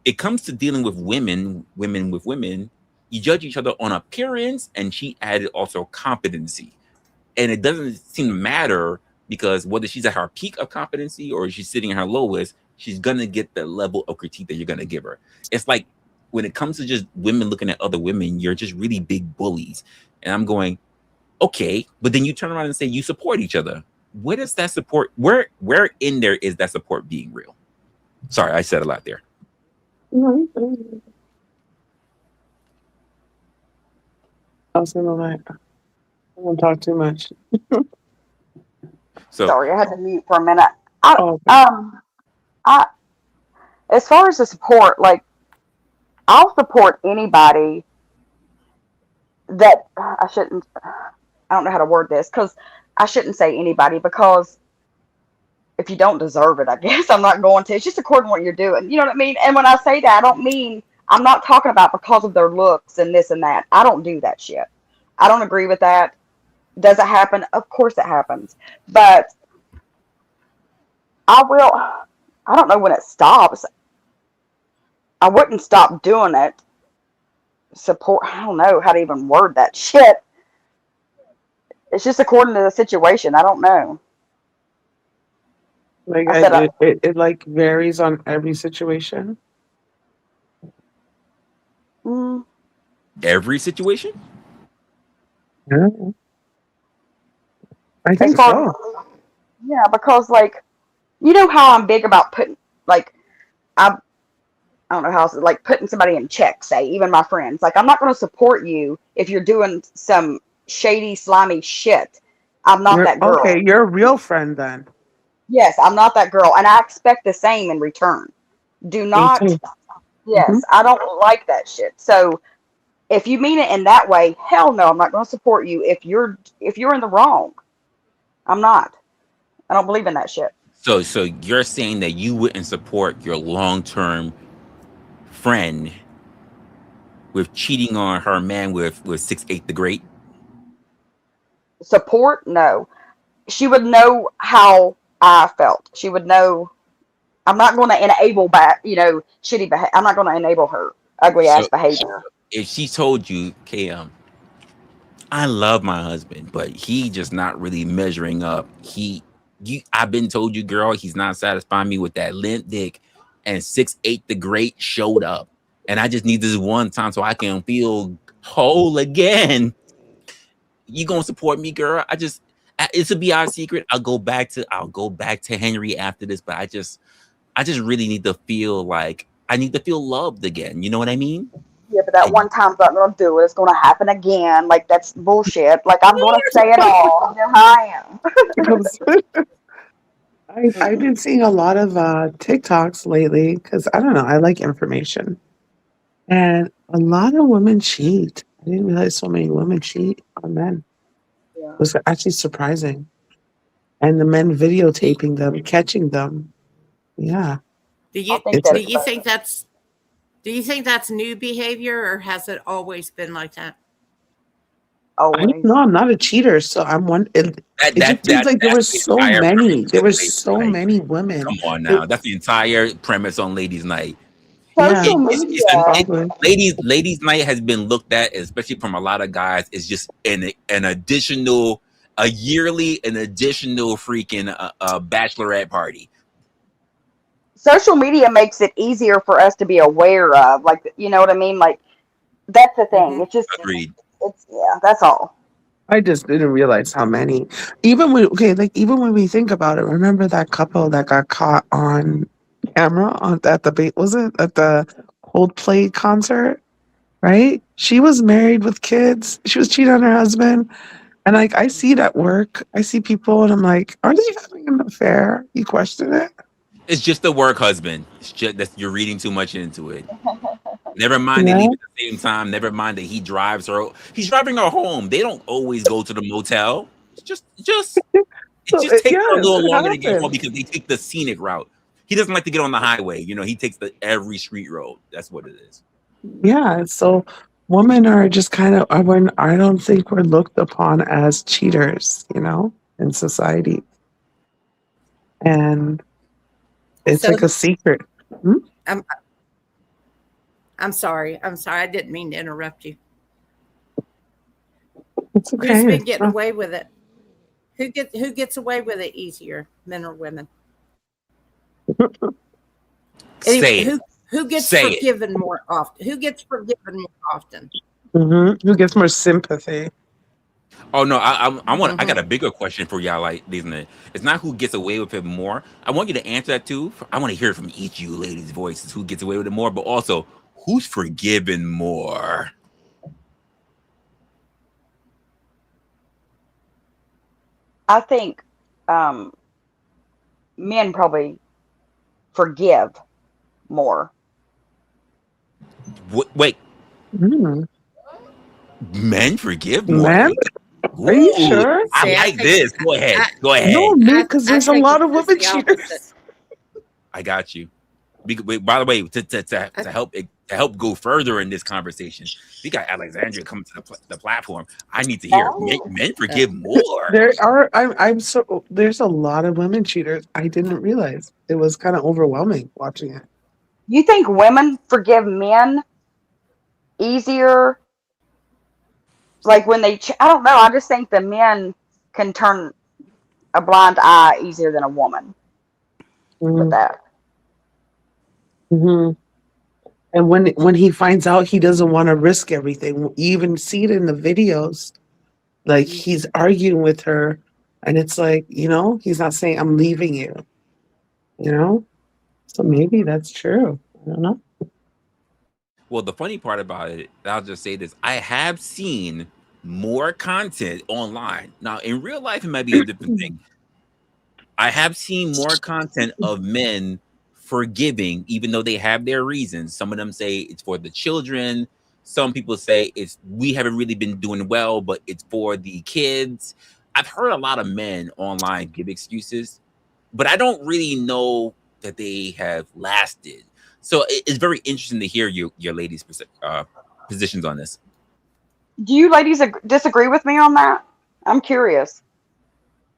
it comes to dealing with women with women, you judge each other on appearance, and she added also competency. And it doesn't seem to matter because whether she's at her peak of competency or she's sitting at her lowest, she's gonna get the level of critique that you're gonna give her. It's like when it comes to just women looking at other women, you're just really big bullies. And I'm going, okay, but then you turn around and say you support each other. Where does that support? Where in there is that support being real? Sorry, I said a lot there. I was gonna lie. I won't talk too much. So Sorry, I had to mute for a minute. Okay. I, as far as the support, like, I'll support anybody that I shouldn't. I don't know how to word this because I shouldn't say anybody because if you don't deserve it, I guess I'm not going to. It's just according to what you're doing. You know what I mean? And when I say that, I don't mean I'm not talking about because of their looks and this and that. I don't do that shit. I don't agree with that. Does it happen? Of course it happens. But I will. I don't know when it stops. I wouldn't stop doing it. Support. I don't know how to even word that shit. It's just according to the situation. I don't know. Like I said, it like varies on every situation. every situation? Yeah. I as think far so. yeah, because like you know how I'm big about putting like I don't know how else, like putting somebody in check. Say even my friends. Like I'm not going to support you if you're doing some shady, slimy shit. I'm not that girl. Okay, you're a real friend then. Yes, I'm not that girl, and I expect the same in return. Do Me not. too. Yes, I don't like that shit. So if you mean it in that way, hell no, I'm not going to support you if you're in the wrong. I'm not. I don't believe in that shit. So you're saying that you wouldn't support your long-term friend with cheating on her man with 6'8" the Great? Support? No. She would know how I felt. She would know. I'm not going to enable shitty behavior. I'm not going to enable her ugly So ass behavior. if she told you, KM, I love my husband, but he just not really measuring up. I've been told you, girl, he's not satisfying me with that limp dick, and 6'8" the Great showed up, and I just need this one time so I can feel whole again. You gonna support me, girl? It's a be our secret. I'll go back to Henry after this, but I just really need to feel like I need to feel loved again. You know what I mean? Yeah, but that And one time's not going to do it. It's going to happen again. Like, that's bullshit. Like, I'm going to say it all. You know how I am. I've been seeing a lot of TikToks lately because I don't know. I like information, and a lot of women cheat. I didn't realize so many women cheat on men. Yeah. It was actually surprising, and the men videotaping them, catching them. Yeah, Do I you think it's do that's you think that's new behavior, or has it always been like that? I don't always. know. I'm not a cheater, so I'm one. It just seems like there that's were the so entire many. premise There of were Ladies' so Night. many women. Come on It, now, that's the entire premise on Ladies' Night. yeah, Social media. probably. Ladies' Night has been looked at, especially from a lot of guys, is just an additional, a yearly, an additional freaking bachelorette party. Social media makes it easier for us to be aware of. Like, you know what I mean? Like, that's the thing. Mm-hmm. It's just, Agreed. yeah, that's all. I just didn't realize how many. Even when we think about it, remember that couple that got caught on camera at the was it at the Coldplay concert? Right? She was married with kids. She was cheating on her husband. And like I see it at work. I see people and I'm like, are they having an affair? You question it? It's just the work husband. It's just that you're reading too much into it. Never mind they Yeah. leave at the same time. Never mind that he drives her. He's driving her home. They don't always go to the motel. It So just takes her a yes, little it longer to get home happens. because they take the scenic route. he doesn't like to get on the highway. You know, he takes every street road. That's what it is. Yeah, so women are just kind of, I don't think we're looked upon as cheaters, in society. And it's So like a secret. Hmm? I'm I'm sorry. I'm sorry. I didn't mean to interrupt you. It's Who's okay. been getting away with it? Who gets away with it easier, men or women? Say it. Who gets Say it. forgiven more often? Who gets forgiven more often? Who gets more sympathy? Oh no, I got Hmm. a bigger question for y'all, like listening. It's not who gets away with it more. I want you to answer that too. I want to hear from each of you ladies' voices who gets away with it more, but also who's forgiven more. I think um, men probably forgive more. Wait, Mm. men forgive more. Men? Are you Ooh, sure? I See, like this. Go ahead. Go No, ahead. me, because I there's a think lot of it's women the cheaters. opposite. I got you. By the way, to help go further in this conversation, we got Alexandria coming to the platform. I need to hear men forgive more. There's a lot of women cheaters. I didn't realize. It was kind of overwhelming watching it. You think women forgive men easier? Like when I don't know. I just think the men can turn a blind eye easier than a woman with Mm-hmm. that. Mm-hmm. And when he finds out, he doesn't want to risk everything. You even see it in the videos. Like he's arguing with her, and it's like, he's not saying I'm leaving you. You know, so maybe that's true. I don't know. Well, the funny part about it, I'll just say this: I have seen more content online. Now, in real life, it might be a different thing. I have seen more content of men forgiving, even though they have their reasons. Some of them say it's for the children. Some people say it's we haven't really been doing well, but it's for the kids. I've heard a lot of men online give excuses, but I don't really know that they have lasted. So it's very interesting to hear your ladies' positions on this. Do you ladies disagree with me on that? I'm curious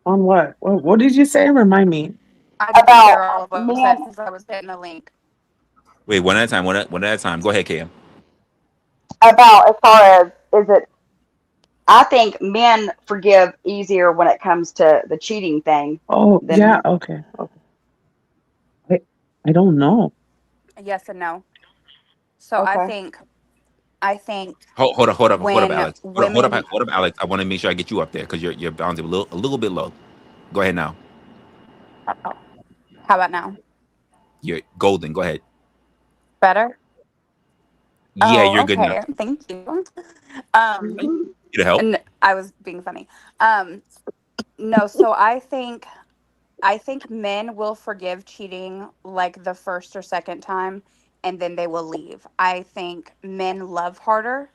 On what? What did you say? Remind me. I didn't about hear all of what was said men. because I was hitting a link. Wait, one at a time. One at a time. Go ahead, Cam. About as far as is it? I think men forgive easier when it comes to the cheating thing Oh, than yeah. women. Okay. Okay. I don't know. Yes and no. So I Okay. think I think Hold up, when Alex. women Hold up, Alex. I want to make sure I get you up there because you're bouncing a little bit low. Go ahead now. oh, how about now? You're golden. Go ahead. Better? Yeah, Oh, you're good now. okay. Thank you. Um You to help. and I was being funny. Um no, so I think men will forgive cheating like the first or second time and then they will leave. I think men love harder.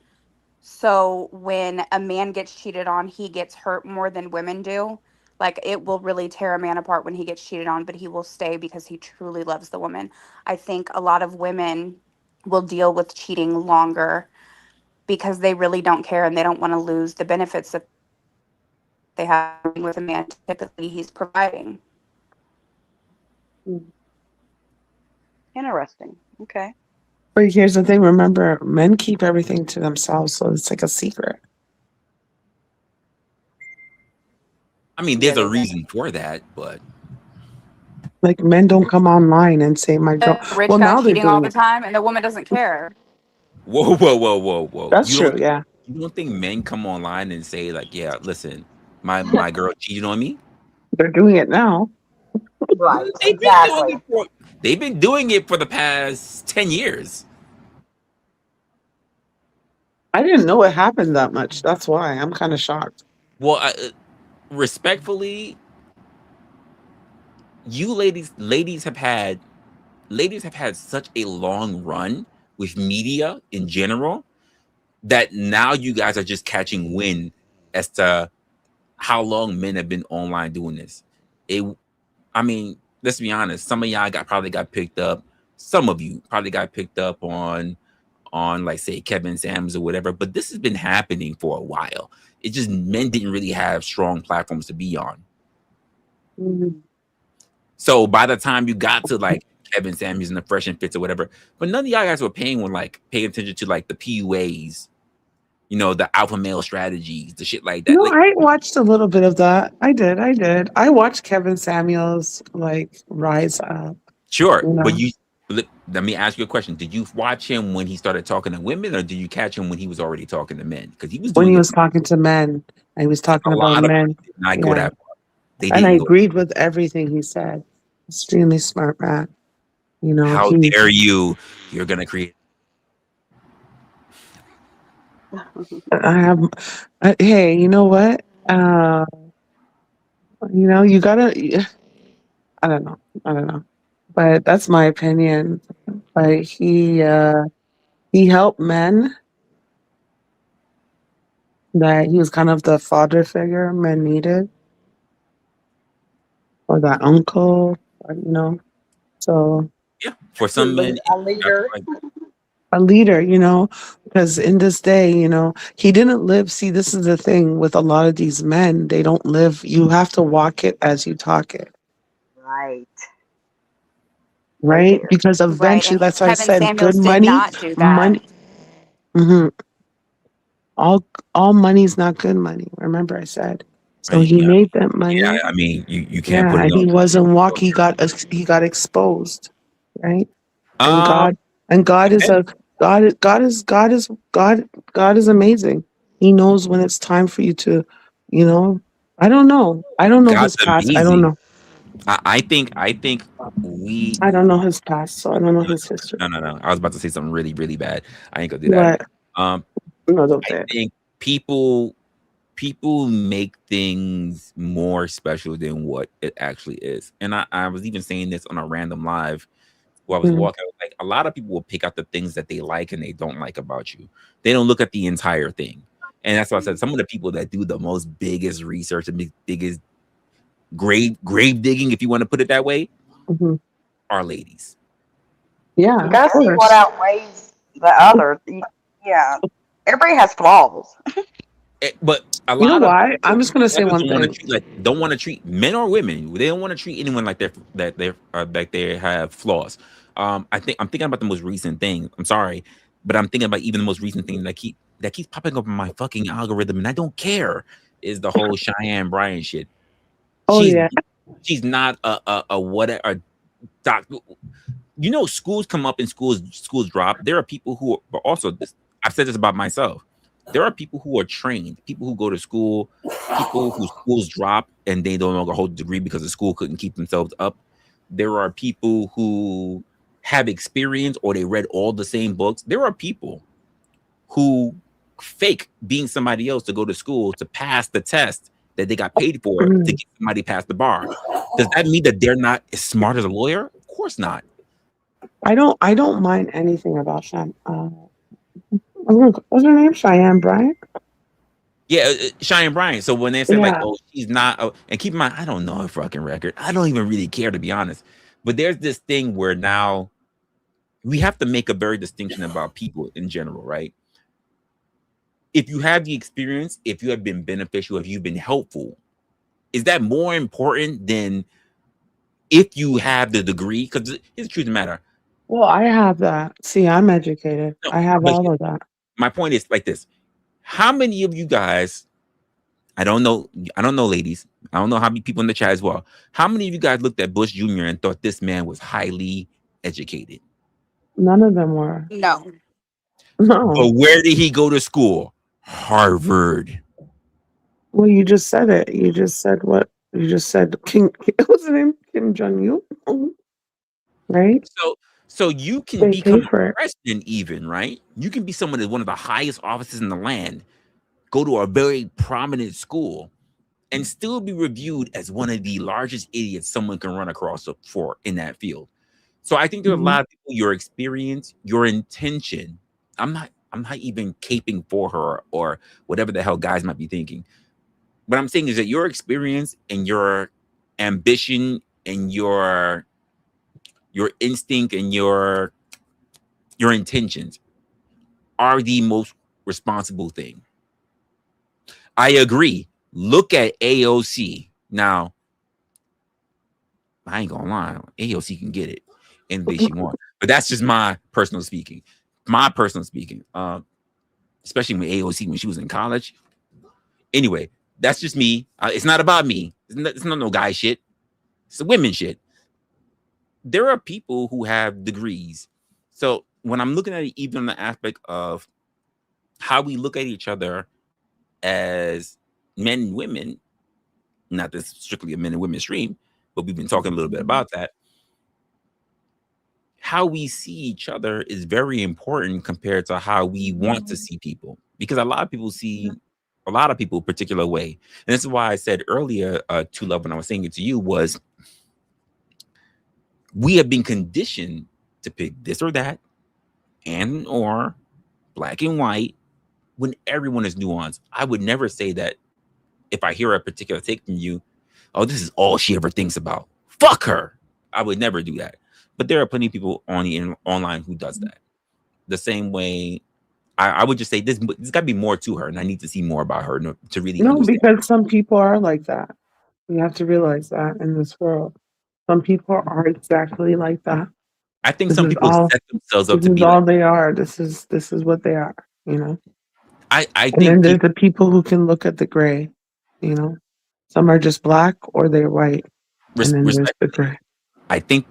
So when a man gets cheated on, he gets hurt more than women do. Like it will really tear a man apart when he gets cheated on, but he will stay because he truly loves the woman. I think a lot of women will deal with cheating longer because they really don't care and they don't want to lose the benefits that they have with a man. Typically, he's providing. Interesting. Okay. But here's the thing. Remember, men keep everything to themselves, so it's like a secret. I mean, Yeah, there's a they don't. reason for that, but Like men don't come online and say my girl. A rich Well, guy now they're cheating all doing the it. time and the woman doesn't care. whoa. That's true. Yeah, You don't think men come online and say like, yeah, listen, my girl cheated on me? they're doing it now. Right. They've been doing Exactly. it for the past 10 years. I didn't know it happened that much. That's why I'm kind of shocked. Well, respectfully, you ladies have had such a long run with media in general that now you guys are just catching wind as to how long men have been online doing this. It, I mean, let's be honest, some of y'all probably got picked up. Some of you probably got picked up on like say Kevin Samuels or whatever. But this has been happening for a while. It just men didn't really have strong platforms to be on. Mhm. So by the time you got to like Kevin Samuels and the Fresh and Fits or whatever, but none of y'all guys were paying attention to like the PUAs, the alpha male strategies, the shit like that. No, Like, I watched a little bit of that. I did. I watched Kevin Samuels like rise up. sure, You but know, let me ask you a question. Did you watch him when he started talking to women, or did you catch him when he was already talking to men? Because he was when doing he it. was talking to men, and he was talking A about lot of men. women did not go Yeah, that far. They and I didn't go. agreed with everything he said. Extremely smart man. You know, How he. dare you? You're gonna create. I have. Hey, you know what? You gotta. I don't know. I don't know, but that's my opinion. Like he helped men that he was kind of the father figure men needed, or that uncle, or. So Yeah, for some men, A leader. like, a leader, because in this day, he didn't live. See, this is the thing with a lot of these men, they don't live. You have to walk it as you talk it, Right. Right right? there. Because Right. eventually, And that's why I Kevin said good Samuels did money, not do that. money. hmm all money's not good money. Remember, I said. So he yeah, made that money. I mean, you can't put Yeah, it and on. he wasn't walk. He got exposed, right? And Um, God is amazing. He knows when it's time for you to, you know. I don't know. I don't know God's his past. I don't amazing. know. I think we. I don't know his past, so I don't know his history. No. I was about to say something really, really bad. I ain't gonna do that. What? Um, No, don't I say it. think people make things more special than what it actually is. And I was even saying this on a random live while I was Mm, walking. I was like, a lot of people will pick out the things that they like and they don't like about you. They don't look at the entire thing. And that's why I said some of the people that do the most biggest research and biggest grave digging, if you want to put it that way, mhm. are ladies. Yeah, You of gotta see what course. outweighs the other. Yeah. Everybody has flaws. But a You know lot of why? I'm people just gonna say one thing. don't want to treat men or women. They don't want to treat anyone like they have flaws. I'm thinking about the most recent thing. I'm sorry, but I'm thinking about even the most recent thing that keeps popping up in my fucking algorithm, and I don't care. Is the whole Cheyenne Bryan shit? Oh She's yeah. she's not a what a doc. Schools come up and schools drop. There are people who but also this. I've said this about myself. There are people who are trained, people who go to school, people whose schools drop and they no longer hold a degree because the school couldn't keep themselves up. There are people who have experience or they read all the same books. There are people who fake being somebody else to go to school to pass the test that they got paid for to Mm. get somebody past the bar. Does that mean that they're not as smart as a lawyer? Of course not. I don't mind anything about Cheyenne. What's her name? Cheyenne Bryant. Yeah, Cheyenne Bryan. So when they say like, Yeah. "Oh, she's not," and keep in mind, I don't know her fucking record. I don't even really care to be honest. But there's this thing where now we have to make a very distinction about people in general, right? If you have the experience, if you have been beneficial, if you've been helpful, is that more important than if you have the degree? Because here's the truth of the matter. Well, I have that. See, I'm educated. No, I have but all of that. my point is like this: how many of you guys I don't know. I don't know, ladies. I don't know how many people in the chat as well. How many of you guys looked at Bush Jr. and thought this man was highly educated? None of them were. No. No. But where did he go to school? Harvard. Well, you just said it. You just said what? You just said what's his name? Kim Jong Un, right? So, so you can They become pay a for it. president, even right? You can be someone at one of the highest offices in the land, go to a very prominent school, and still be reviewed as one of the largest idiots someone can run across for in that field. So I think there are a Mhm. lot of people, your experience, your intention. I'm not even caping for her or whatever the hell guys might be thinking. What I'm saying is that your experience and your ambition and your instinct and your intentions are the most responsible thing. I agree. Look at AOC. Now, I ain't gonna lie, AOC can get it any way she wants. But that's just my personal speaking. Especially with AOC when she was in college. Anyway, that's just me. It's not about me. It's not no guy shit. It's the women shit. There are people who have degrees. So when I'm looking at it, even on the aspect of how we look at each other as men and women, not this strictly a men and women stream, but we've been talking a little bit about that. How we see each other is very important compared to how we want to see people, because a lot of people see a lot of people a particular way. And this is why I said earlier to Love, when I was saying it to you, was we have been conditioned to pick this or that and or black and white when everyone is nuanced. I would never say that if I hear a particular take from you, oh, this is all she ever thinks about. Fuck her. I would never do that. But there are plenty of people on the online who does that. The same way, I would just say there's got to be more to her, and I need to see more about her to really understand. because some people are like that. You have to realize that in this world, some people are exactly like that. I think This some is people all. set themselves up This to is be all like. they are. This is what they are. I And think then there's the people who can look at the gray. Some are just black or they're white, and then there's the respectfully, gray. I think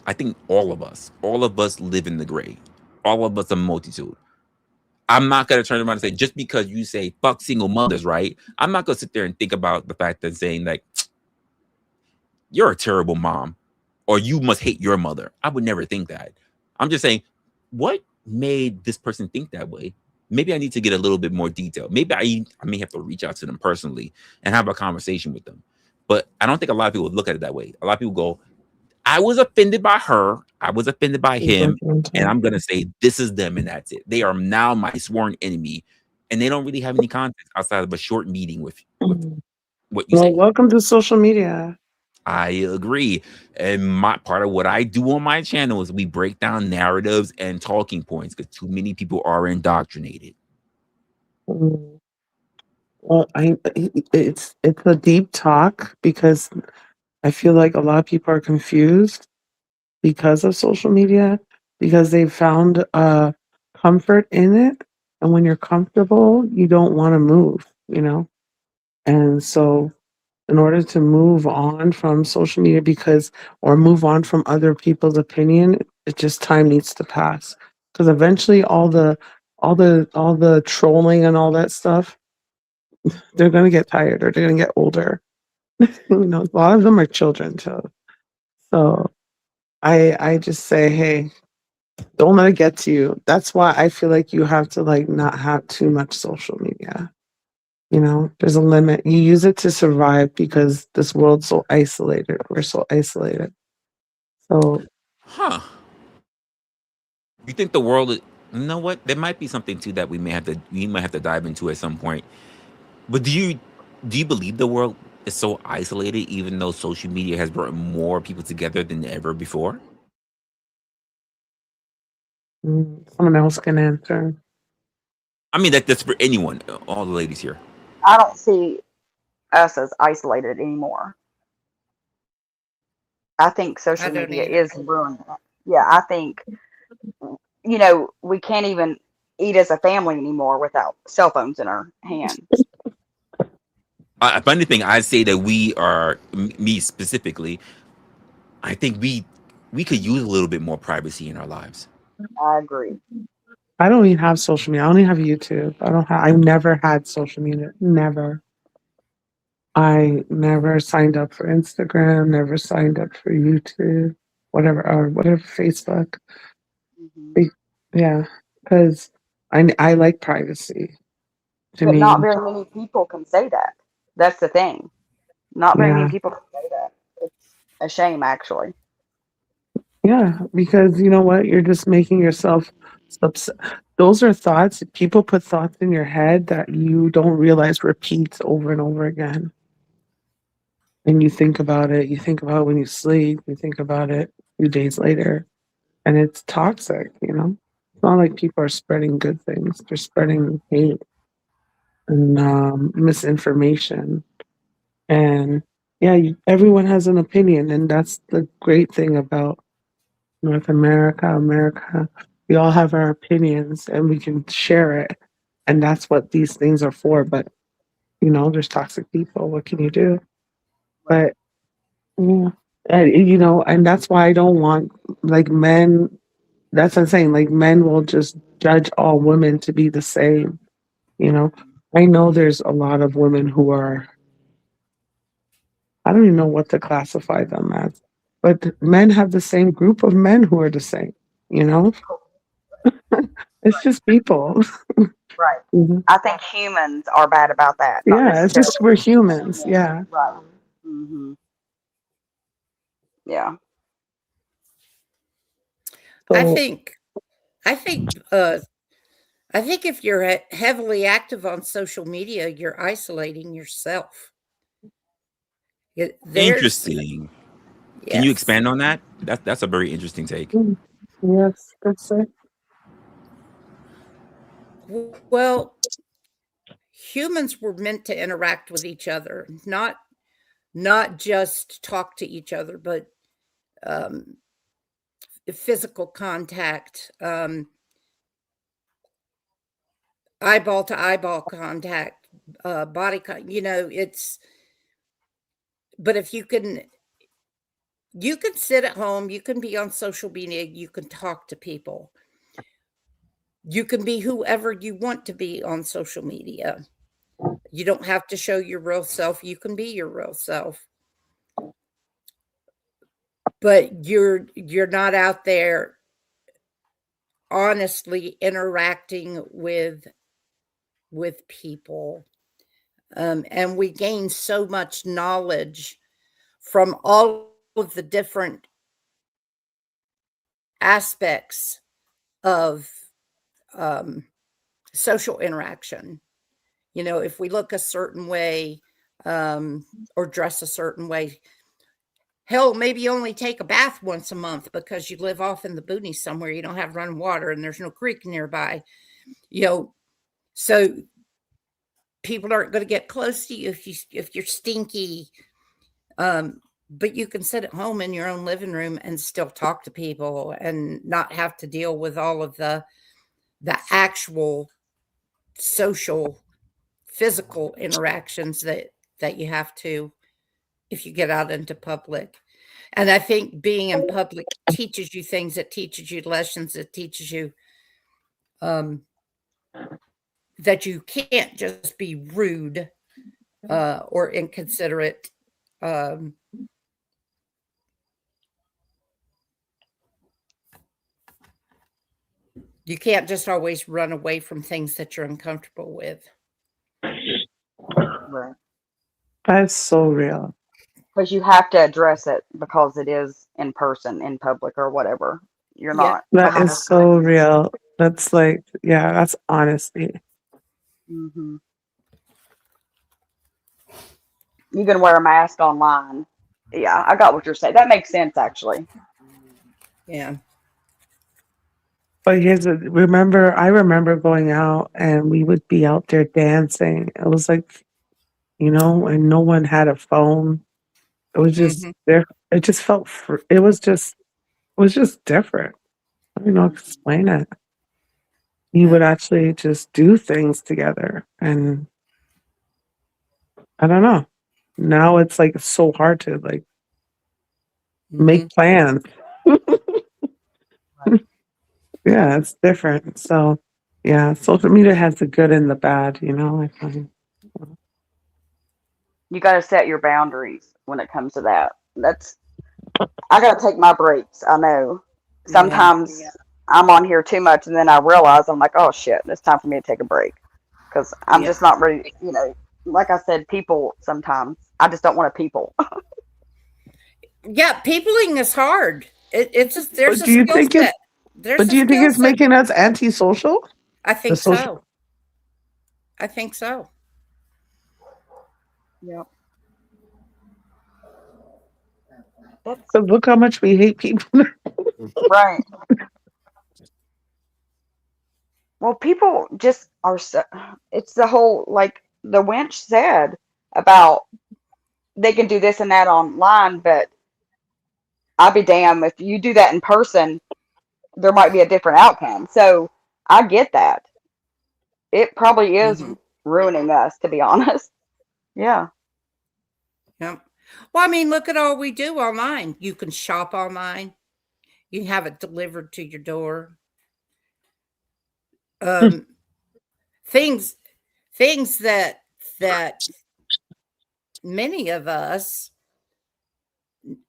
I think all of us live in the gray. All of us are multitude. I'm not gonna turn around and say, just because you say fuck single mothers, right? I'm not gonna sit there and think about the fact that saying like you're a terrible mom or you must hate your mother. I would never think that. I'm just saying, what made this person think that way? Maybe I need to get a little bit more detail. Maybe I may have to reach out to them personally and have a conversation with them. But I don't think a lot of people look at it that way. A lot of people go, I was offended by her. I was offended by him. And I'm going to say, this is them and that's it. They are now my sworn enemy. And they don't really have any context outside of a short meeting with what you Well, say. welcome to social media. I agree. And my part of what I do on my channel is we break down narratives and talking points because too many people are indoctrinated. Mm. Well, it's a deep talk because I feel like a lot of people are confused because of social media, because they've found comfort in it, and when you're comfortable, you don't want to move. And so in order to move on from social media or move on from other people's opinion, it just time needs to pass, because eventually all the trolling and all that stuff, they're going to get tired or they're going to get older. A lot of them are children too. So I just say, hey, don't let it get to you. That's why I feel like you have to not have too much social media. There's a limit. You use it to survive because this world's so isolated. We're so isolated. So, You think the world is, you know what? There might be something to that we might have to dive into at some point. But do you believe the world is so isolated even though social media has brought more people together than ever before? someone else can answer. I mean, that's for anyone, all the ladies here. I don't see us as isolated anymore. I think I social don't media either. is ruining it. Yeah, I think, we can't even eat as a family anymore without cell phones in our hands. Funny thing, I say that we are, me specifically, I think we could use a little bit more privacy in our lives. I agree. I don't even have social media. I only have YouTube. I never had social media. Never. I never signed up for Instagram, never signed up for YouTube, whatever, Facebook. Yeah, because I like privacy. To But me, not very many people can say that. That's the thing. Not very many yeah, people can say that. It's a shame, actually. yeah, because you know what? You're just making yourself upset. Those are thoughts. People put thoughts in your head that you don't realize repeats over and over again. and you think about it. You think about it when you sleep. You think about it a few days later, and it's toxic. It's not like people are spreading good things; they're spreading hate and misinformation. And yeah, everyone has an opinion, and that's the great thing about North America, America. We all have our opinions, and we can share it, and that's what these things are for. But there's toxic people. What can you do? But yeah, and that's why I don't want like men. That's what I'm saying. Like men will just judge all women to be the same. You know, I know there's a lot of women who are. I don't even know what to classify them as, but men have the same group of men who are the same. You know, it's just people. Right. Mhm. I think humans are bad about that, not Yeah, it's necessarily. just we're humans. Yeah. Right. Hmm. Yeah. I So think I think uh I think if you're heavily active on social media, you're isolating yourself. There's Interesting. Can you yes. expand on that? That's a very interesting take. yes, that's it. Well, humans were meant to interact with each other, not just talk to each other, but um, physical contact, eyeball to eyeball contact, body it's but if you can sit at home, you can be on social media, you can talk to people. You can be whoever you want to be on social media. You don't have to show your real self, you can be your real self. But you're not out there honestly interacting with people. And we gain so much knowledge from all of the different aspects of um, social interaction. If we look a certain way or dress a certain way, hell, maybe only take a bath once a month because you live off in the boonies somewhere. You don't have running water and there's no creek nearby. You know, so people aren't going to get close to you if you're stinky. But you can sit at home in your own living room and still talk to people and not have to deal with all of the actual social physical interactions that you have to if you get out into public. And I think being in public teaches you things, it teaches you lessons, it teaches you um, that you can't just be rude or inconsiderate. Um, you can't just always run away from things that you're uncomfortable with. Right. That's so real. Because you have to address it because it is in person, in public, or whatever. You're Yep. not That behind a is so screen. real. That's like, yeah, that's honesty. Hmm. You can wear a mask online. Yeah, I got what you're saying. That makes sense, actually. Yeah. But I remember going out and we would be out there dancing. It was like, and no one had a phone. It was just Hmm. there. It just felt, it was just different. I don't know how to explain it. You Yeah. would actually just do things together. And I don't know. Now it's like, it's so hard to like make Hmm. plans. Right. Yeah, it's different. So, yeah, social media has the good and the bad, I find. You got to set your boundaries when it comes to that. I got to take my breaks. I know. Yeah. Sometimes I'm on here too much and then I realize I'm like, oh shit, it's time for me to take a break because I'm Yeah. just not ready. Like I said, people sometimes I just don't want to people. Yeah. Peopling is hard. It's just, there's But a do you skill think it's set. There's but a do you think skill it's set. making us antisocial? I The think social so. I think so. Yeah. That's So look how much we hate people. right. Well, people just are so. It's the whole like the wench said about they can do this and that online, but I'll be damned if you do that in person, there might be a different outcome. So I get that. It probably is Mm-hmm. ruining us, to be honest. Yeah. Yep. Well, I mean, look at all we do online. You can shop online. You can have it delivered to your door. Um, things, things that many of us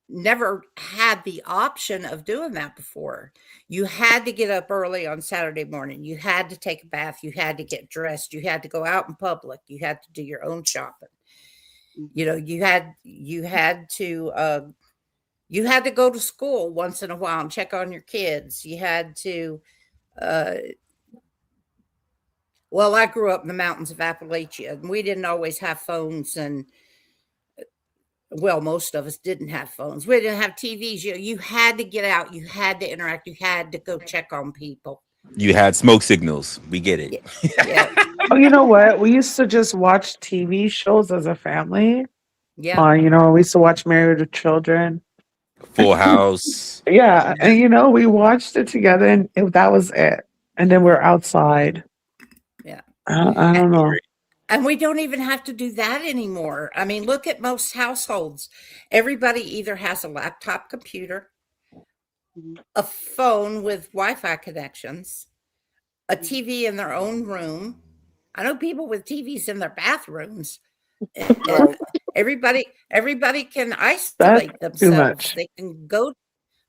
never had the option of doing that before. You had to get up early on Saturday morning. You had to take a bath. You had to get dressed. You had to go out in public. You had to do your own shopping. You know, you had to go to school once in a while and check on your kids. You had to uh well, I grew up in the mountains of Appalachia, and we didn't always have phones, and well, most of us didn't have phones. We didn't have TVs. You had to get out. You had to interact. You had to go check on people. You had smoke signals. We get it. Yeah, yeah, Oh, you know what? We used to just watch TV shows as a family. yeah, We used to watch Married with Children. Full House. Yeah, and we watched it together, and that was it. And then we're outside. yeah. I don't know. And we don't even have to do that anymore. I mean, look at most households. Everybody either has a laptop computer, Mhm. a phone with Wi-Fi connections, a Mhm. TV in their own room. I know people with TVs in their bathrooms. And Right. everybody can That's isolate too themselves. much.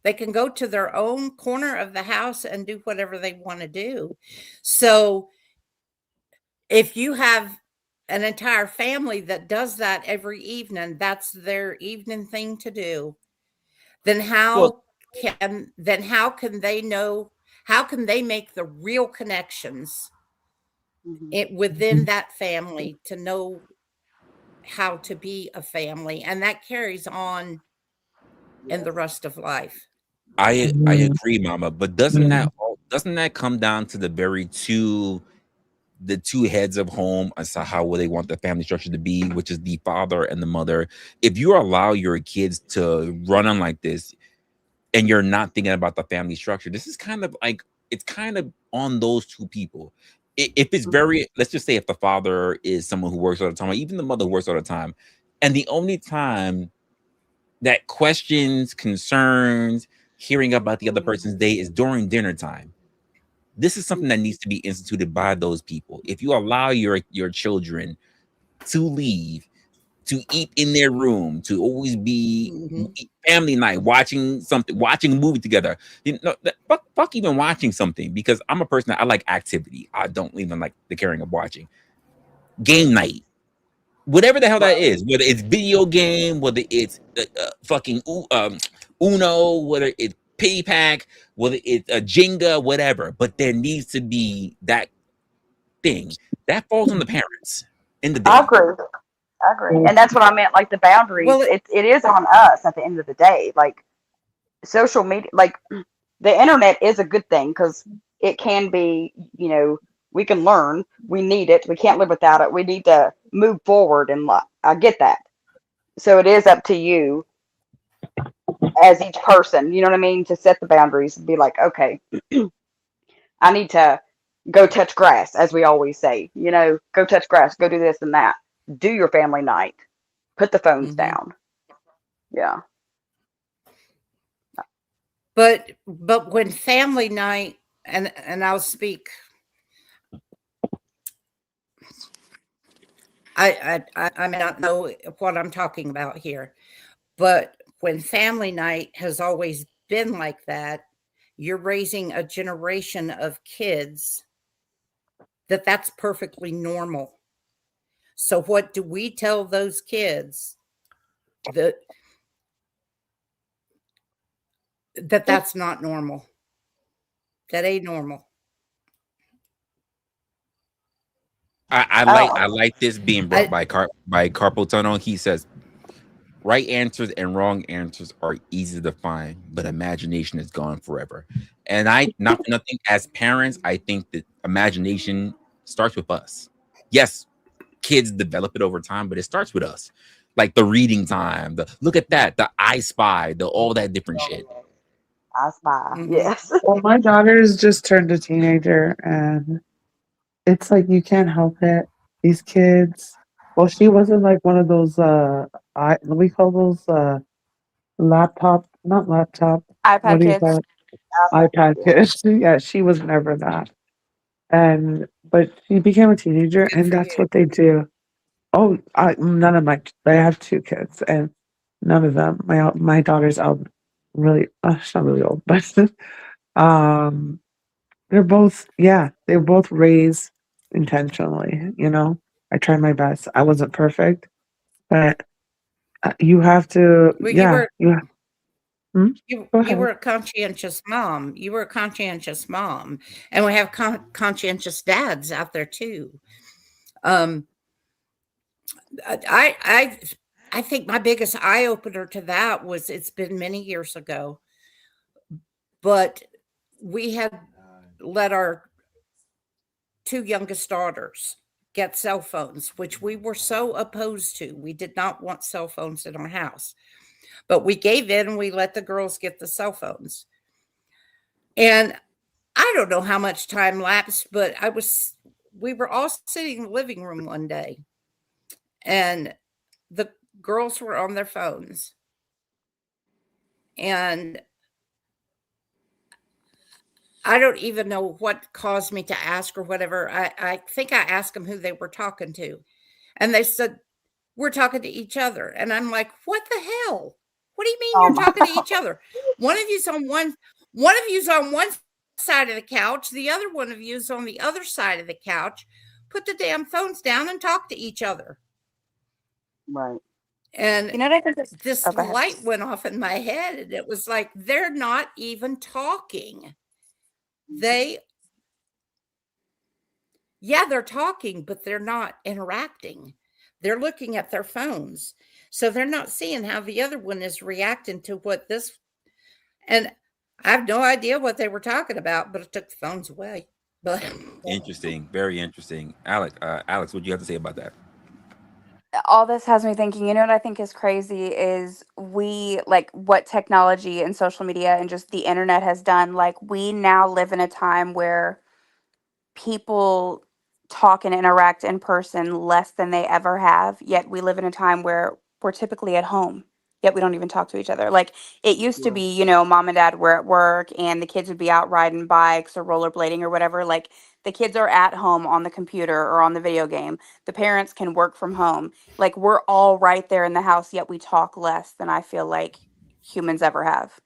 They can go to their own corner of the house and do whatever they want to do. So if you have an entire family that does that every evening, that's their evening thing to do, then Well, how can they know, how can they make the real connections Mhm. within that family to know how to be a family, and that carries on in the rest of life. I Mhm. agree, Mama. But Mhm. doesn't that come down to the two heads of home as to how they want the family structure to be, which is the father and the mother? If you allow your kids to run on like this, and you're not thinking about the family structure, this is kind of like it's kind of on those two people. If it's Mhm. very, let's just say, if the father is someone who works all the time, or even the mother who works all the time, and the only time that questions, concerns, hearing about the other person's day is during dinner time. This is something that needs to be instituted by those people. If you allow your children to leave, to eat in their room, to always be Mhm. family night, watching something, watching a movie together. Fuck even watching something, because I'm a person that I like activity. I don't even like the caring of watching. Game night, whatever the hell that Right. is, whether it's video game, whether it's fucking Uno, whether it's piggy pack, whether it's a Jenga, whatever. But there needs to be that thing that falls on the parents in the I day. agree. I agree. And that's what I meant, like the boundaries. Well, It is on us at the end of the day. Like social media, like the internet is a good thing because it can be, we can learn. We need it. We can't live without it. We need to move forward in life. I get that. So it is up to you as each person, you know what I mean, to set the boundaries and be like, okay, I need to go touch grass, as we always say, go touch grass, go do this and that. Do your family night. Put the phones mhm. down. Yeah. But when family night, and I'll speak, I may not know what I'm talking about here, but when family night has always been like that, you're raising a generation of kids that's perfectly normal. So what do we tell those kids? That that's not normal. That ain't normal. I Oh, like this being brought I by Carpo Tunnel. He says Right answers and wrong answers are easy to find, but imagination is gone forever. And I, not for nothing, as parents, I think that imagination starts with us. Yes, kids develop it over time, but it starts with us. Like the reading time, the look at that, the I spy, the all that different shit. I spy. Mm-hmm. Yes. Well, my daughter's just turned a teenager, and it's like you can't help it. These kids. Well, she wasn't like one of those. We call those laptop, not laptop. What iPad do you kids. call it? iPad. iPad Yeah. kids. Yeah, she was never that. And but she became a teenager, Good and for that's you. what they do. Oh, none of my. I have two kids, and none of them. My daughter's out really. She's not really old, but um, they're both. Yeah, they were both raised intentionally. I tried my best. I wasn't perfect, but you have to. Well, Yeah, hmm? Go you ahead. were a conscientious mom. You were a conscientious mom, and we have conscientious dads out there too. Um, I I I think my biggest eye opener to that was it's been many years ago, but we had let our two youngest daughters get cell phones, which we were so opposed to. We did not want cell phones in our house, but we gave in and we let the girls get the cell phones. And I don't know how much time lapsed, but we were all sitting in the living room one day and the girls were on their phones. And I don't even know what caused me to ask or whatever. I think I asked them who they were talking to. And they said, we're talking to each other. And I'm like, what the hell? What do you mean Oh you're my. talking to each other? One of you's on one of you's on one side of the couch, the other one of you's on the other side of the couch. Put the damn phones down and talk to each other. Right. And You know what I think is? this Oh, go ahead. light went off in my head, and it was like they're not even talking. They Yeah, they're talking, but they're not interacting. They're looking at their phones. So they're not seeing how the other one is reacting to what this and I have no idea what they were talking about, but it took the phones away. But Interesting, very interesting. Alex, what do you have to say about that? All this has me thinking, you know what I think is crazy is we like what technology and social media and just the internet has done. Like we now live in a time where people talk and interact in person less than they ever have, yet we live in a time where we're typically at home, yet we don't even talk to each other. Like it used to Yeah. be, mom and dad were at work and the kids would be out riding bikes or rollerblading or whatever. Like the kids are at home on the computer or on the video game. The parents can work from home. Like we're all right there in the house, yet we talk less than I feel like humans ever have.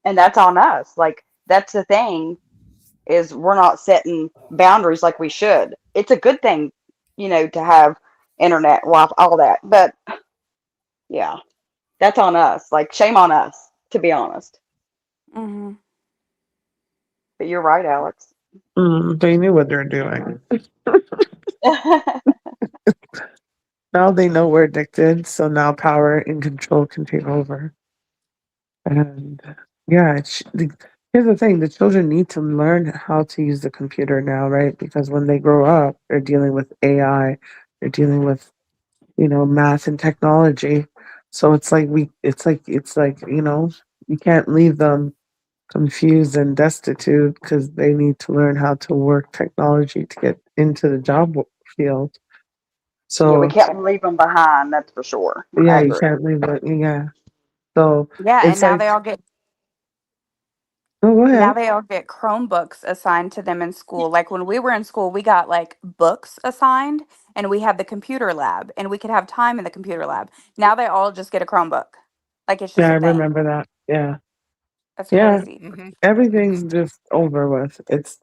And that's on us. Like that's the thing is we're not setting boundaries like we should. It's a good thing, to have internet, Wi-Fi, all that. But yeah, that's on us. Like shame on us, to be honest. Hmm. But you're right, Alex. They knew what they're doing. Now they know we're addicted, so now power and control can take over. And yeah, here's the thing: the children need to learn how to use the computer now, right? Because when they grow up, they're dealing with AI, they're dealing with math and technology. So it's like you can't leave them confused and destitute because they need to learn how to work technology to get into the job field. Yeah, we So can't leave them behind. That's for sure. yeah, I you agree. can't leave it. Yeah. So Yeah, and it's like, oh, go now ahead. they all get Chromebooks assigned to them in school. Like when we were in school, we got like books assigned and we had the computer lab and we could have time in the computer lab. Now they all just get a Chromebook. Like it's Yeah, just I a thing. remember that. Yeah. That's Yeah. crazy. mhm. Everything's just over with.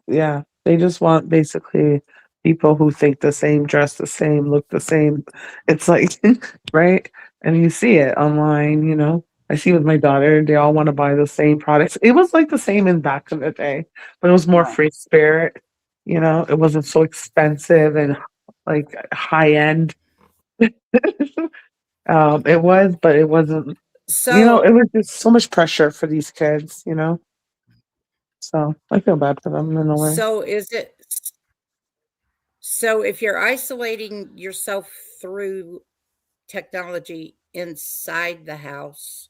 Yeah. They just want basically people who think the same, dress the same, look the same. It's like, right? And you see it online. I see with my daughter, they all want to buy the same products. It was like the same in back in the day, but it was more Right. free spirit. It wasn't so expensive and like high end. It was, but it wasn't. So It was just so much pressure for these kids. So I feel bad for them in a way. so is it so if you're isolating yourself through technology inside the house,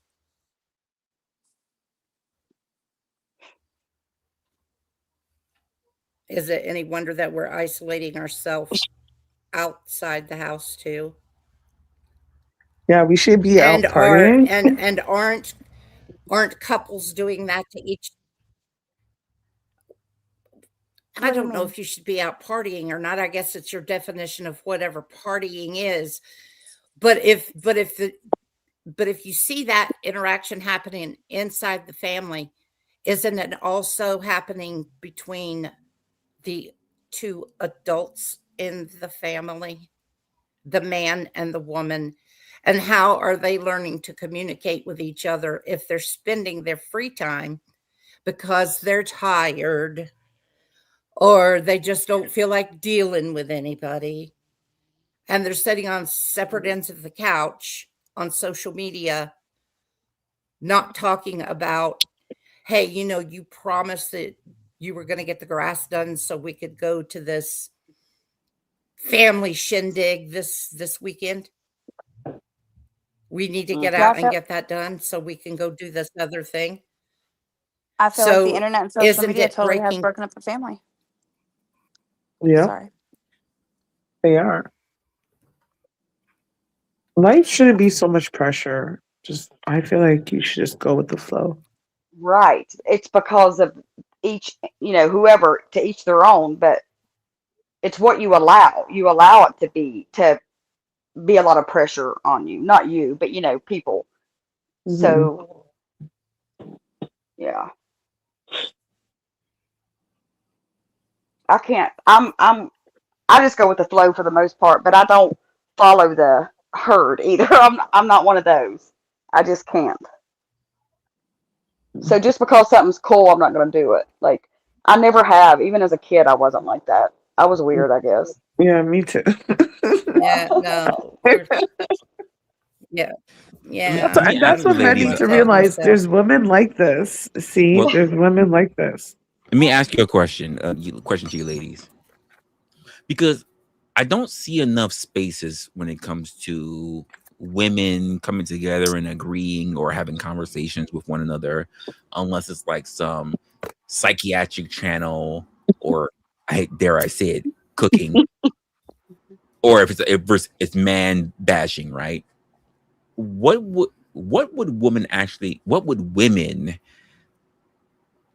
is it any wonder that we're isolating ourselves outside the house too? Yeah, we should be And out are partying. and aren't couples doing that to each I What do you don't know mean? if you should be out partying or not. I guess it's your definition of whatever partying is. But if you see that interaction happening inside the family, isn't it also happening between the two adults in the family, the man and the woman? And how are they learning to communicate with each other if they're spending their free time because they're tired or they just don't feel like dealing with anybody and they're sitting on separate ends of the couch on social media, not talking about, hey, you promised that you were going to get the grass done so we could go to this family shindig this weekend. We need to get Yeah, out and get that done so we can go do this other thing. I feel like the So internet and social isn't media it totally has breaking? broken up the family. Yeah, Sorry. they are. Life shouldn't be so much pressure. I feel like you should just go with the flow. Right. It's because of each, whoever, to each their own, but it's what you allow. You allow it to be a lot of pressure on you. Not you, but people. Hmm. So, yeah. I can't I just go with the flow for the most part, but I don't follow the herd either. I'm not one of those. I just can't. So just because something's cool, I'm not going to do it. Like I never have. Even as a kid, I wasn't like that. I was weird, I guess. Yeah, me too. Yeah, no. Yeah. Let Yeah, me That's ask you what I'm men kind of need ladies. to like that realize. myself. There's women like this. See, Well, there's women like this. let me ask you a question. Question to you ladies, because I don't see enough spaces when it comes to women coming together and agreeing or having conversations with one another, unless it's like some psychiatric channel or I dare I say it, cooking, or if it's man bashing, right? What would women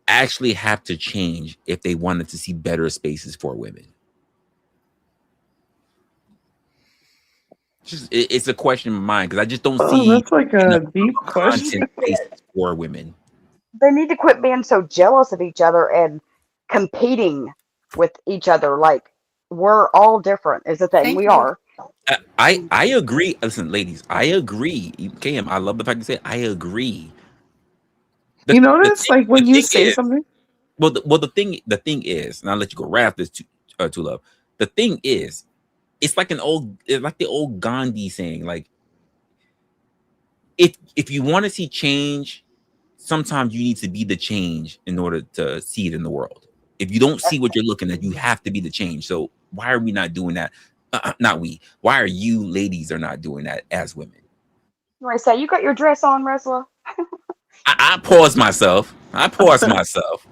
actually have to change if they wanted to see better spaces for women? It's a question in my mind because I just don't Oh, see that's like enough a deep They need question. content to spaces quit. for women. They need to quit being so jealous of each other and competing with each other. Like we're all different, is the thing. Thank We you. are. I agree. Listen, ladies, I agree. Kim, I love the fact you say I agree. The You the notice, thing, like the when you thing say is, something. the thing is, and I'll let you go right after this to love. The thing is, it's like the old Gandhi saying, like if you want to see change, sometimes you need to be the change in order to see it in the world. If you don't see what you're looking at, you have to be the change. So why are we not doing that? Not we. Why are you ladies are not doing that as women? You want to say you got your dress on, Resla? I pause myself. I pause myself.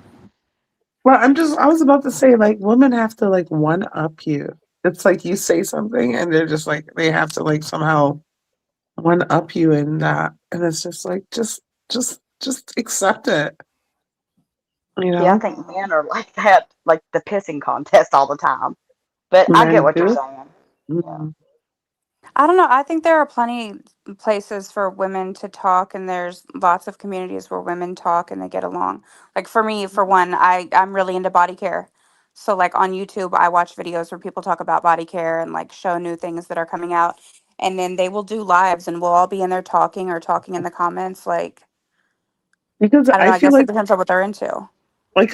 Well, I was about to say, like, women have to like one up you. It's like you say something and they're just like they have to like somehow one up you in that. And it's just like just accept it, you Yeah, I know? think men are like that, like the pissing contest all the time. But I get Men what you're do. saying. Yeah. Mm. I don't know. I think there are plenty places for women to talk, and there's lots of communities where women talk and they get along. Like for me, for one, I'm really into body care. So like on YouTube, I watch videos where people talk about body care and like show new things that are coming out. And then they will do lives and we'll all be in there talking or talking in the comments. Like, Because I don't I know, I feel guess it depends on what they're into. like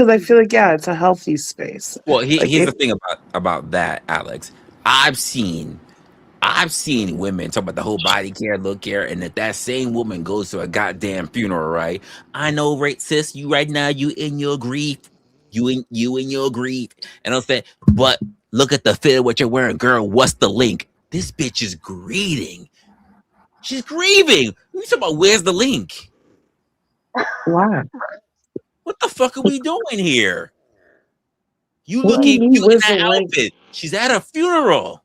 yeah, it's a healthy space. Well, Like here's the it thing about that, Alex. I've seen I've seen women talk about the whole body care, look care, and if that same woman goes to a goddamn funeral, right? I know, right, sis, you right now, you in your grief. You in your grief. And I'll say, but look at the fit of what you're wearing, girl. What's the link? This bitch is grieving. She's grieving. We talking about where's the link? Why? What the fuck are we doing here? You What do looking you mean? cute in Where's the that link? outfit. She's at a funeral.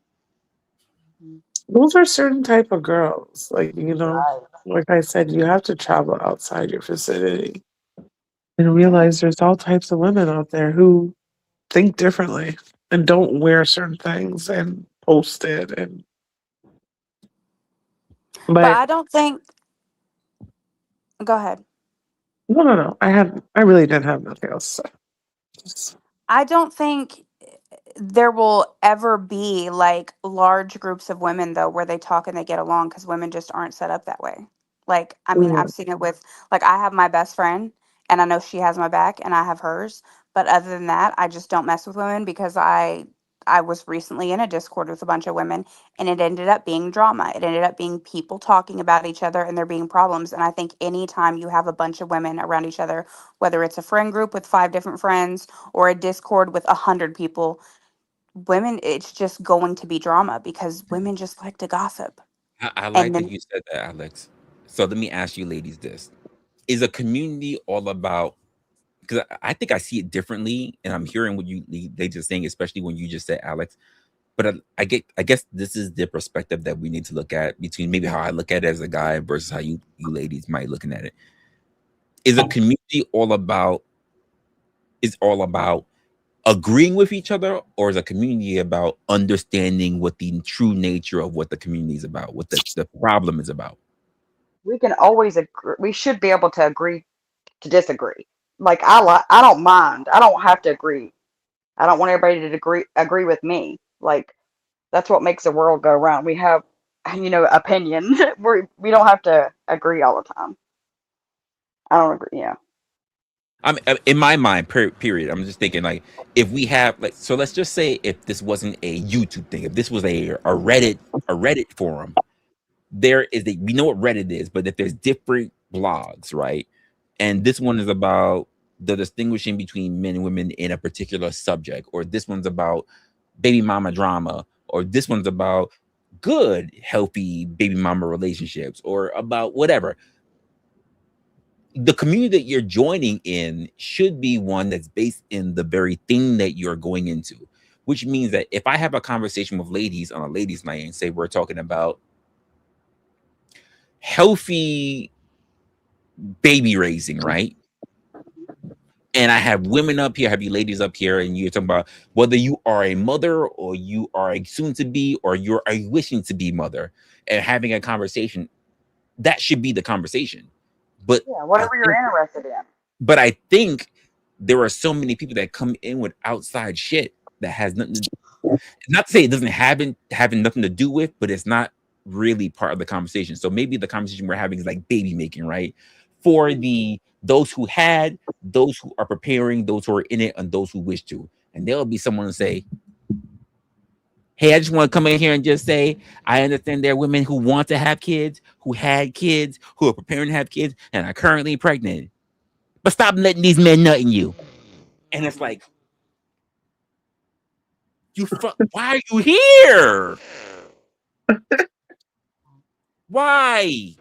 Those are certain type of girls. Like, Right. like I said, you have to travel outside your vicinity and realize there's all types of women out there who think differently and don't wear certain things and post it. And But but I don't think. Go ahead. no. I really didn't have nothing else to say. Just- I don't think there will ever be like large groups of women though where they talk and they get along because women just aren't set up that way. Like, I mean, mm, I've seen it with, like, I have my best friend and I know she has my back and I have hers, but other than that I just don't mess with women because I was recently in a Discord with a bunch of women and it ended up being drama. It ended up being people talking about each other and there being problems. And I think anytime you have a bunch of women around each other, whether it's a friend group with 5 different friends or a Discord with 100 people, women, it's just going to be drama because women just like to gossip. I And like that then you said that, Alex. So let me ask you, ladies, this: is a community all about? Because I think I see it differently, and I'm hearing what they just saying, especially when you just said Alex. But I guess this is the perspective that we need to look at between maybe how I look at it as a guy versus how you ladies might looking at it. Is a community all about agreeing with each other, or is a community about understanding what the true nature of what the community is about, what the problem is about? We can always agree. We should be able to agree to disagree. Like I don't mind. I don't have to agree. I don't want everybody to agree with me. Like that's what makes the world go round. We have, opinions. We don't have to agree all the time. I don't agree. Yeah. In my mind, period. I'm just thinking like if we have like, so let's just say if this wasn't a YouTube thing, if this was a Reddit forum, we know what Reddit is, but if there's different blogs, right? And this one is about the distinguishing between men and women in a particular subject, or this one's about baby mama drama, or this one's about good, healthy baby mama relationships, or about whatever. The community that you're joining in should be one that's based in the very thing that you're going into, which means that if I have a conversation with ladies on a ladies' night and say we're talking about healthy baby raising, right? And I have women up here, have you ladies up here, and you're talking about whether you are a mother or you are a soon to be or you're a wishing to be mother, and having a conversation, that should be the conversation. But Yeah. I Whatever you're think, interested in. I think there are so many people that come in with outside shit that has nothing to, not to say it doesn't having nothing to do with, but it's not really part of the conversation. So maybe the conversation we're having is like baby making, right? For those who had, those who are preparing, those who are in it, and those who wish to. And there'll be someone to say, hey, I just want to come in here and just say, I understand there are women who want to have kids, who had kids, who are preparing to have kids, and are currently pregnant. But stop letting these men nut in you. And it's like, why are you here? Why?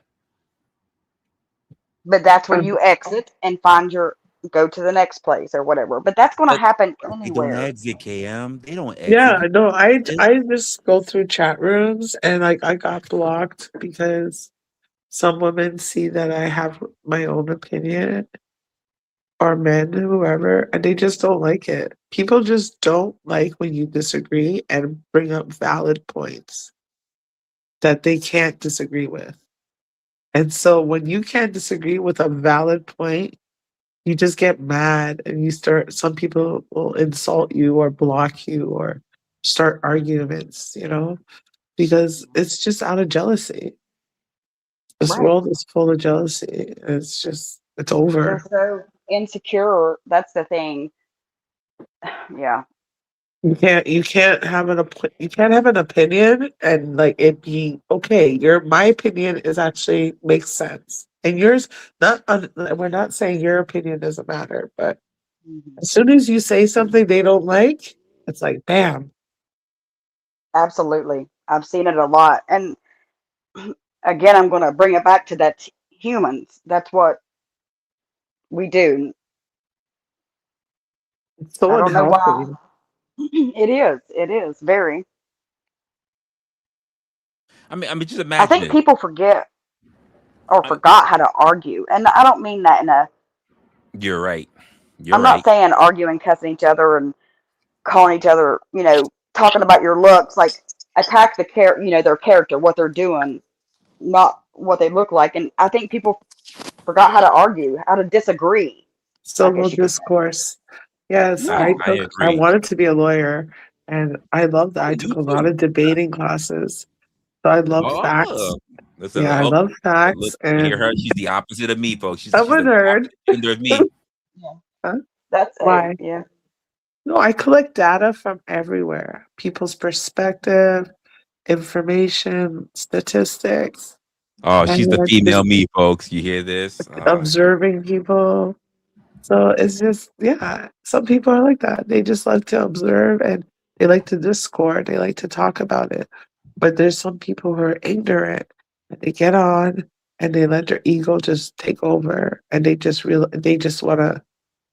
But that's when um, you exit and go to the next place or whatever. But that's going to But happen they don't anywhere. exit, KM. They don't exit. yeah, no, I just go through chat rooms and like I got blocked because some women see that I have my own opinion or men, whoever, and they just don't like it. People just don't like when you disagree and bring up valid points that they can't disagree with. And so when you can't disagree with a valid point, you just get mad and some people will insult you or block you or start arguments, because it's just out of jealousy. This Right. world is full of jealousy. It's They're over. so insecure. That's the thing. Yeah. You can't have you can't have an opinion and like it be okay. My opinion is actually makes sense, and yours not. We're not saying your opinion doesn't matter, but Mhm. as soon as you say something they don't like, it's like bam. Absolutely. I've seen it a lot. And again, I'm going to bring it back to that humans. That's what we do. It's so I don't know why. unhealthy. It is. It is very. I mean, just I imagine think it. people forget or I, forgot how to argue. And I don't mean that in a, you're right. You're I'm not right. saying arguing, cussing each other and calling each other, talking about your looks, like attack their character, what they're doing, not what they look like. And I think people forgot how to argue, how to disagree, I Civil guess you could say. discourse. Yes, I Yeah. I I agree. wanted to be a lawyer, and I love that. Oh, I me took a lot too. of debating classes. So I love facts. Oh, listen. Yeah, I Oh, love look, facts, you hear and her? She's the opposite of me, folks. I'm She's a the nerd. opposite gender of me. Yeah. Huh? That's a, Why? yeah. No, I collect data from everywhere. People's perspective, information, statistics, Oh, she's the and female just me, folks. You hear this? observing people. So it's just, yeah, some people are like that. They just like to observe and they like to discord. They like to talk about it. But there's some people who are ignorant and they get on and they let their ego just take over and they just want to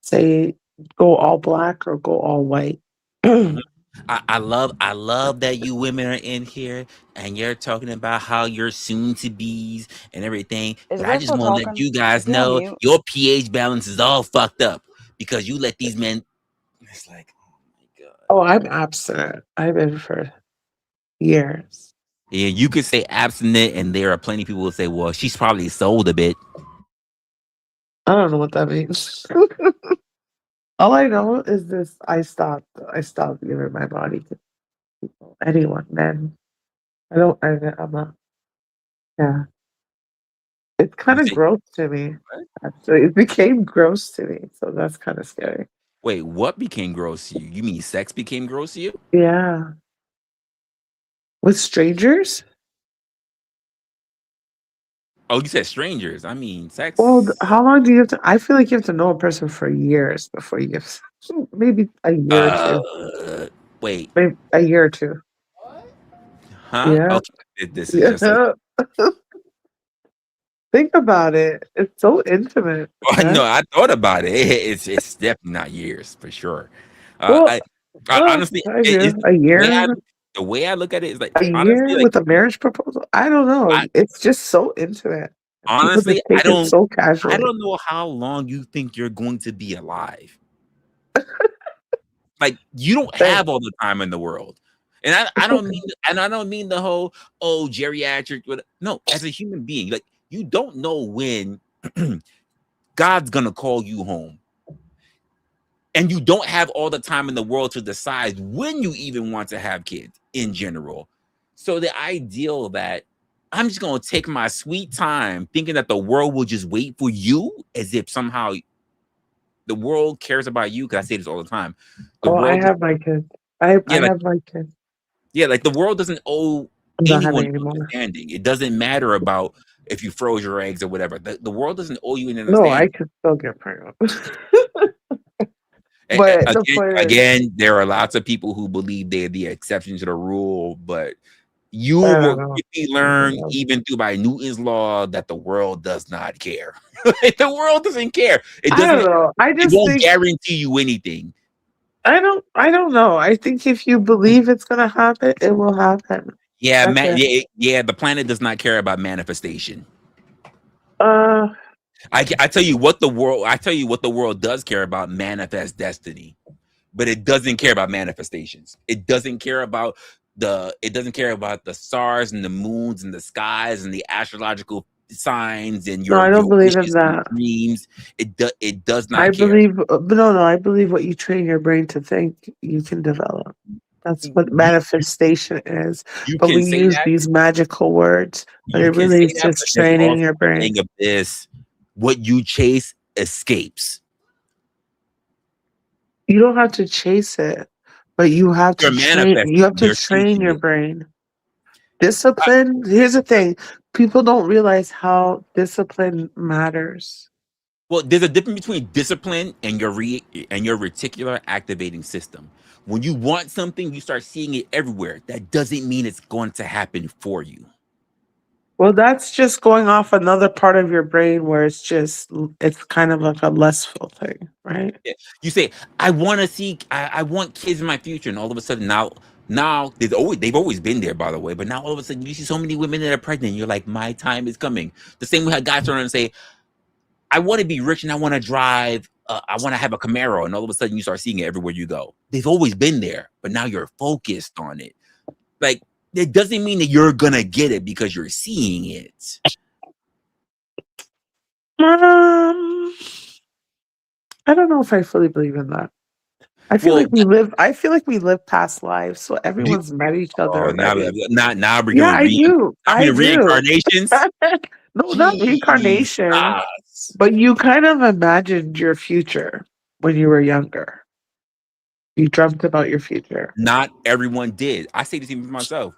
say go all black or go all white. Mhm. I love that you women are in here and you're talking about how you're soon to be's and everything. Is But I just Russell want to let talking? you Is guys he on know mute? your pH balance is all fucked up because you let these men. It's like, oh my god. Oh, I'm abstinent. I've been for years. Yeah, you could say abstinent, and there are plenty of people who say, "Well, she's probably sold a bit." I don't know what that means. All I know is this: I stopped giving my body to people, anyone, men. I don't. I'm not. Yeah, it's You kind of say gross to me. what? Actually, it became gross to me, so that's kind of scary. Wait, what became gross to you? You mean sex became gross to you? Yeah, with strangers. Oh, you said strangers. I mean Well, sex. how long do you have to? I feel like you have to know a person for years before you give. Maybe a year or Uh, two. wait, Maybe a year or two. huh? Yeah, Okay, this is just a. yeah. Think about it. It's so intimate, No, man. I thought about it. It's definitely not years for sure. Uh, Well, I, I honestly, I it's do. A the way I year, the way I look at it is like a honestly, year like with a marriage proposal? I don't know. I It's just so intimate. People just honestly, I take it don't, so I casually. don't know how long you think you're going to be alive. Like you don't Thanks. have all the time in the world. And I don't mean the whole geriatric. No, as a human being, like you don't know when God's gonna call you home, and you don't have all the time in the world to decide when you even want to have kids in general. So the ideal that I'm just gonna take my sweet time, thinking that the world will just wait for you, as if somehow the world cares about you. Because I say this all the time, the Oh, I world, have my kids. I yeah, like have my kids. yeah, like the world doesn't owe I'm not anyone having any more. understanding. It doesn't matter about if you froze your eggs or whatever. The world doesn't owe you an No, I understanding. could still get pregnant. But the Again, point is, again, there are lots of people who believe they're the exception to the rule, but you I don't will know. quickly I learn, don't know. even through by Newton's law, that the world does not care. The world doesn't care. It I doesn't. don't know. I It just won't think guarantee you anything. I don't know. I think if you believe it's gonna happen, it will happen. Yeah, That's it. yeah. The planet does not care about manifestation. Uh, I tell you what the world. I tell you what the world does care about: manifest destiny. But it doesn't care about manifestations. It doesn't care about it doesn't care about the stars and the moons and the skies and the astrological signs and no, I your don't believe in wishes and your that. dreams. It does I not care. believe, but no, I believe what you train your brain to think, you can develop. That's what You manifestation is. you But can we say use that. these magical words, but You it can really say is that, just but there's training also your a brain. thing of this. What you chase escapes. You don't have to chase it. But you have You're to train. You manifesting. have to You're train thinking your it. brain. Discipline. Here's the thing: people don't realize how discipline matters. Well, there's a difference between discipline and your reticular activating system. When you want something, you start seeing it everywhere. That doesn't mean it's going to happen for you. Well, that's just going off another part of your brain where it's kind of like a lessful thing, right? Yeah. You say, I want to see, I want kids in my future, and all of a sudden now they've always been there, by the way, but now all of a sudden you see so many women that are pregnant. And you're like, my time is coming. The same way how guys turn around and say, I want to be rich and I want to drive. I want to have a Camaro, and all of a sudden you start seeing it everywhere you go. They've always been there, but now you're focused on it. Like, it doesn't mean that you're gonna get it because you're seeing it. Um, I don't know if I fully believe in that. Well, I feel like we live past lives, so you, everyone's met each other oh, already. now we're Yeah, doing I do. I I mean do. reincarnations. No, not Jesus. reincarnation, but you kind of imagined your future when you were younger. You dreamt about your future. Not everyone did. I say this even for myself.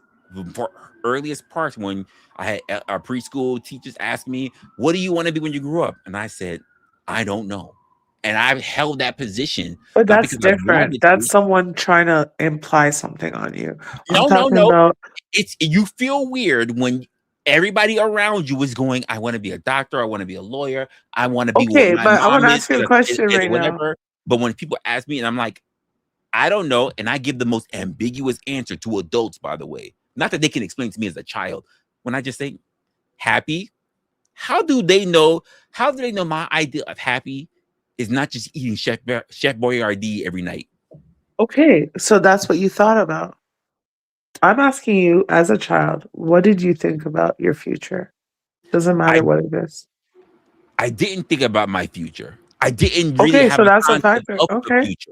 For earliest parts when I had our preschool teachers ask me, "What do you want to be when you grow up?" And I said, "I don't know." And I've held that position But not that's because I different. wanted That's to. someone trying to imply something on you. I'm No, no, talking no. about, It's you feel weird when everybody around you is going, I want to be a doctor, I want to be a lawyer, I want to be what okay, my but I want mom to is, ask you a question right now. whatever. But when people ask me and I'm like, I don't know, and I give the most ambiguous answer to adults, by the way. Not that they can explain to me as a child. When I just say happy, how do they know? How do they know my idea of happy is not just eating Chef Boyardee every night? Okay, so that's what you thought about. I'm asking you as a child, what did you think about your future? Doesn't I matter what it is. I didn't think about my future. I didn't really Okay, have so a that's a concept factor. of the Okay, future.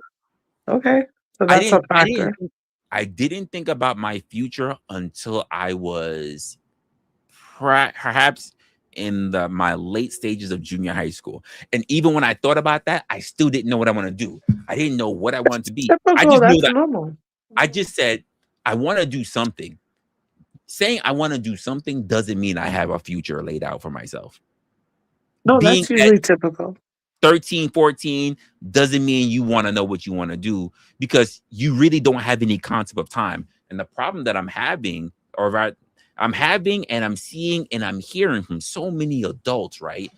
okay, so I that's a didn't I didn't factor. think I didn't think about my future until I was perhaps in my late stages of junior high school. And even when I thought about that, I still didn't know what I want to do. I didn't know what I wanted to be. I Typical, just knew that's that normal. I just said I want to do something. Saying I want to do something doesn't mean I have a future laid out for myself. No, Being that's usually typical. 13, 14 doesn't mean you want to know what you want to do because you really don't have any concept of time. And the problem that I'm having, or right, I'm having and I'm seeing and I'm hearing from so many adults, right,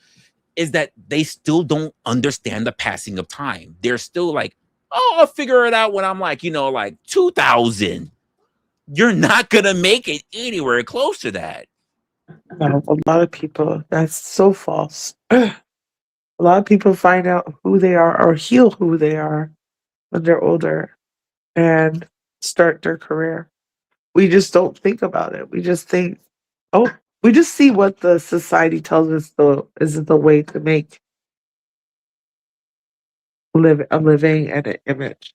is that they still don't understand the passing of time. They're still like, oh, I'll figure it out when I'm like, like 2000. You're not going to make it anywhere close to that. No, a lot of people, that's so false. A lot of people find out who they are or heal who they are when they're older and start their career. We just don't think about it. We just think, oh, we just see what the society tells us is the way to make live a living and an image.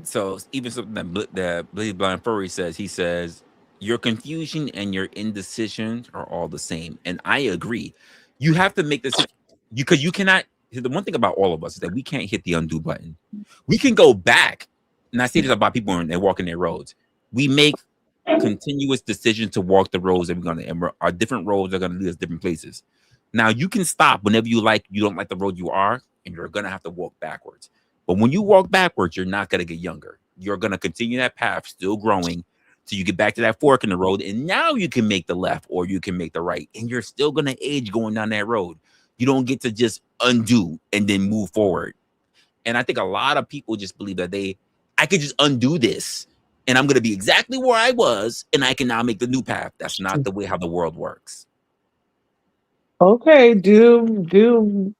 So even something that Blaze Blind Furry says, he says, your confusion and your indecision are all the same. And I agree. You have to make this because you cannot. The one thing about all of us is that we can't hit the undo button. We can go back, and I say this about people when they're walking their roads. We make continuous decisions to walk the roads that we're gonna, and our different roads are gonna lead us different places. Now you can stop whenever you don't like the road you are, and you're gonna have to walk backwards. But when you walk backwards, you're not going to get younger. You're going to continue that path, still growing, till you get back to that fork in the road. And now you can make the left or you can make the right. And you're still going to age going down that road. You don't get to just undo and then move forward. And I think a lot of people just believe that I could just undo this and I'm going to be exactly where I was and I can now make the new path. That's not the way how the world works. Okay, doomsday.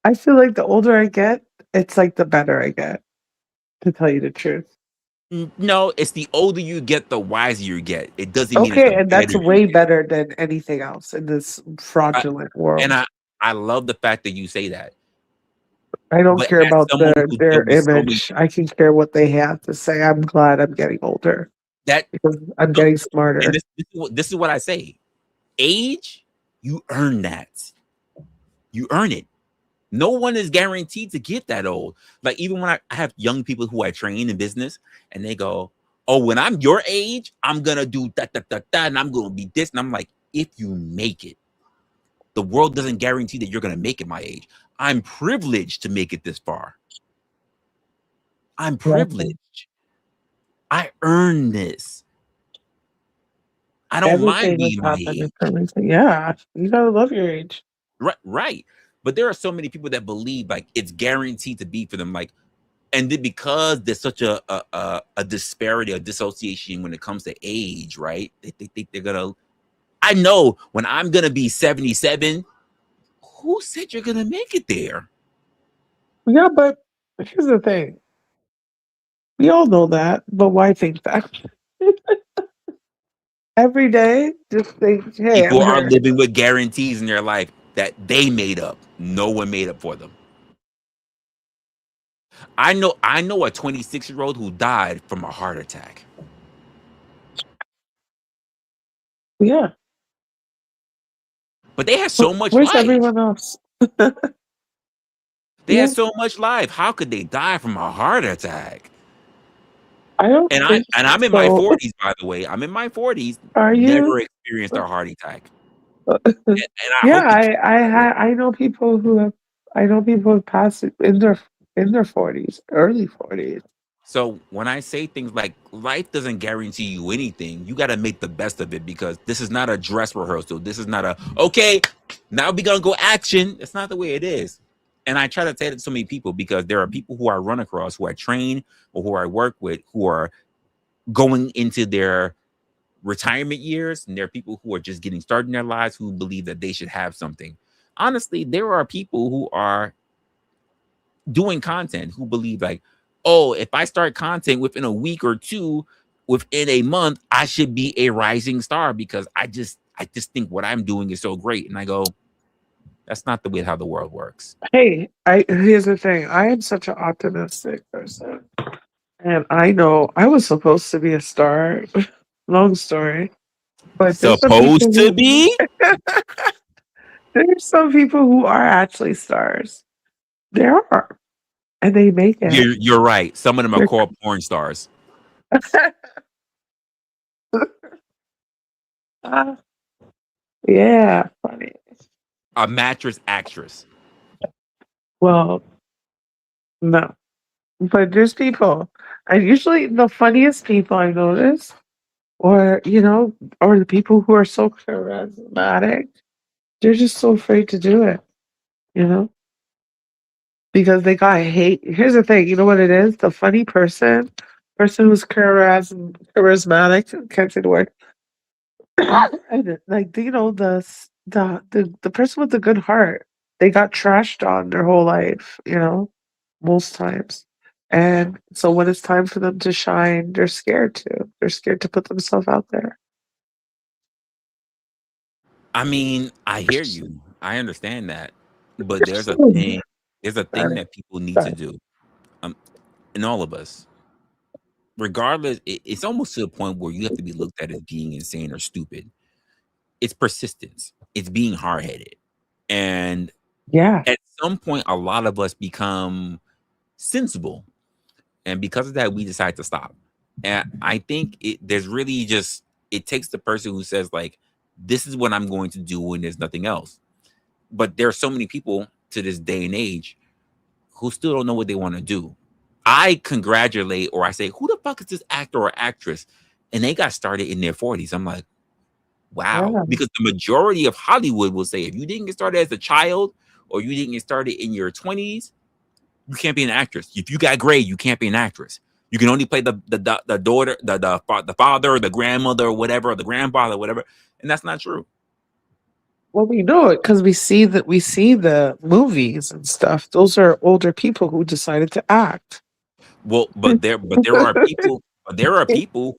I feel like the older I get, it's like the better I get, to tell you the truth. No, it's the older you get, the wiser you get. It doesn't mean it's the Okay, and that's better you way get. better than anything else in this fraudulent And world. I love the fact that you say that. I don't But care as about someone who's their dealt with so many image. I can care what they have to say. I'm glad I'm getting older that because I'm getting smarter. and this is what I say. Age, you earn that. You earn it. No one is guaranteed to get that old. Like even when I have young people who I train in business, and they go, "Oh, when I'm your age, I'm gonna do that, that, that, that, and I'm gonna be this." And I'm like, if you make it, the world doesn't guarantee that you're gonna make it my age. I'm privileged to make it this far. I'm Exactly. privileged. I earned this. I don't mind Everything has being my happened in age. permanency. Yeah, you gotta love your age. Right, right. But there are so many people that believe like it's guaranteed to be for them. Like, and then because there's such a disparity, a dissociation when it comes to age, right? They think they're gonna. I know when I'm gonna be 77. Who said you're gonna make it there? Yeah, but here's the thing. We all know that, but why think that? Every day, just think, hey, I'm People are here. living with guarantees in their life that they made up. No one made up for them. I know a 26-year-old who died from a heart attack. Yeah. But they had so much Where's life. everyone else? They had Yeah, so much life. How could they die from a heart attack? I don't And think I'm in my so. 40s, by the way. I'm in my 40s, Are you? never experienced a heart attack. And I Yeah, hope to keep I know people who have I know people who passed it in their 40s, early 40s. So when I say things like life doesn't guarantee you anything, you got to make the best of it because this is not a dress rehearsal. This is not a okay. Now we gonna go action. It's not the way it is. And I try to say that to so many people because there are people who I run across, who I train or who I work with, who are going into their retirement years, and there are people who are just getting started in their lives who believe that they should have something. Honestly, there are people who are doing content who believe like, oh, if I start content within a week or two, within a month, I should be a rising star because I just think what I'm doing is so great. And I go, that's not the way how the world works. Hey, I here's the thing. I am such an optimistic person. And I know I was supposed to be a star. Long story. But Supposed to be? there's some people who are actually stars. There are. And they make it. You're right. Some of them are They're called porn stars. Ah, yeah, funny. A mattress actress. Well, no. But there's people. And usually the funniest people I notice, or or the people who are so charismatic, they're just so afraid to do it, you know? Because they got hate. Here's the thing, you know what it is? The funny person who's charismatic, can't say the word. And like the person with the good heart, they got trashed on their whole life, most times. And so when it's time for them to shine, they're scared to. They're scared to put themselves out there. I mean, I hear you. I understand that. But there's a thing Sorry, that people need to sorry. do. Um, and all of us, regardless, it's almost to the point where you have to be looked at as being insane or stupid. It's persistence. It's being hard headed. And Yeah, at some point, a lot of us become sensible. And because of that, we decide to stop. And I think there's really just, it takes the person who says, like, this is what I'm going to do and there's nothing else. But there are so many people to this day and age who still don't know what they want to do. I congratulate or I say, who the fuck is this actor or actress? And they got started in their 40s. I'm like, wow. yeah. Because the majority of Hollywood will say if you didn't get started as a child or you didn't get started in your 20s, you can't be an actress. If you got grade, you can't be an actress. You can only play the daughter, the father, or the grandmother, or whatever, or the grandfather, or whatever. And that's not true. Well, we know it because we see the movies and stuff. Those are older people who decided to act. Well, but there are people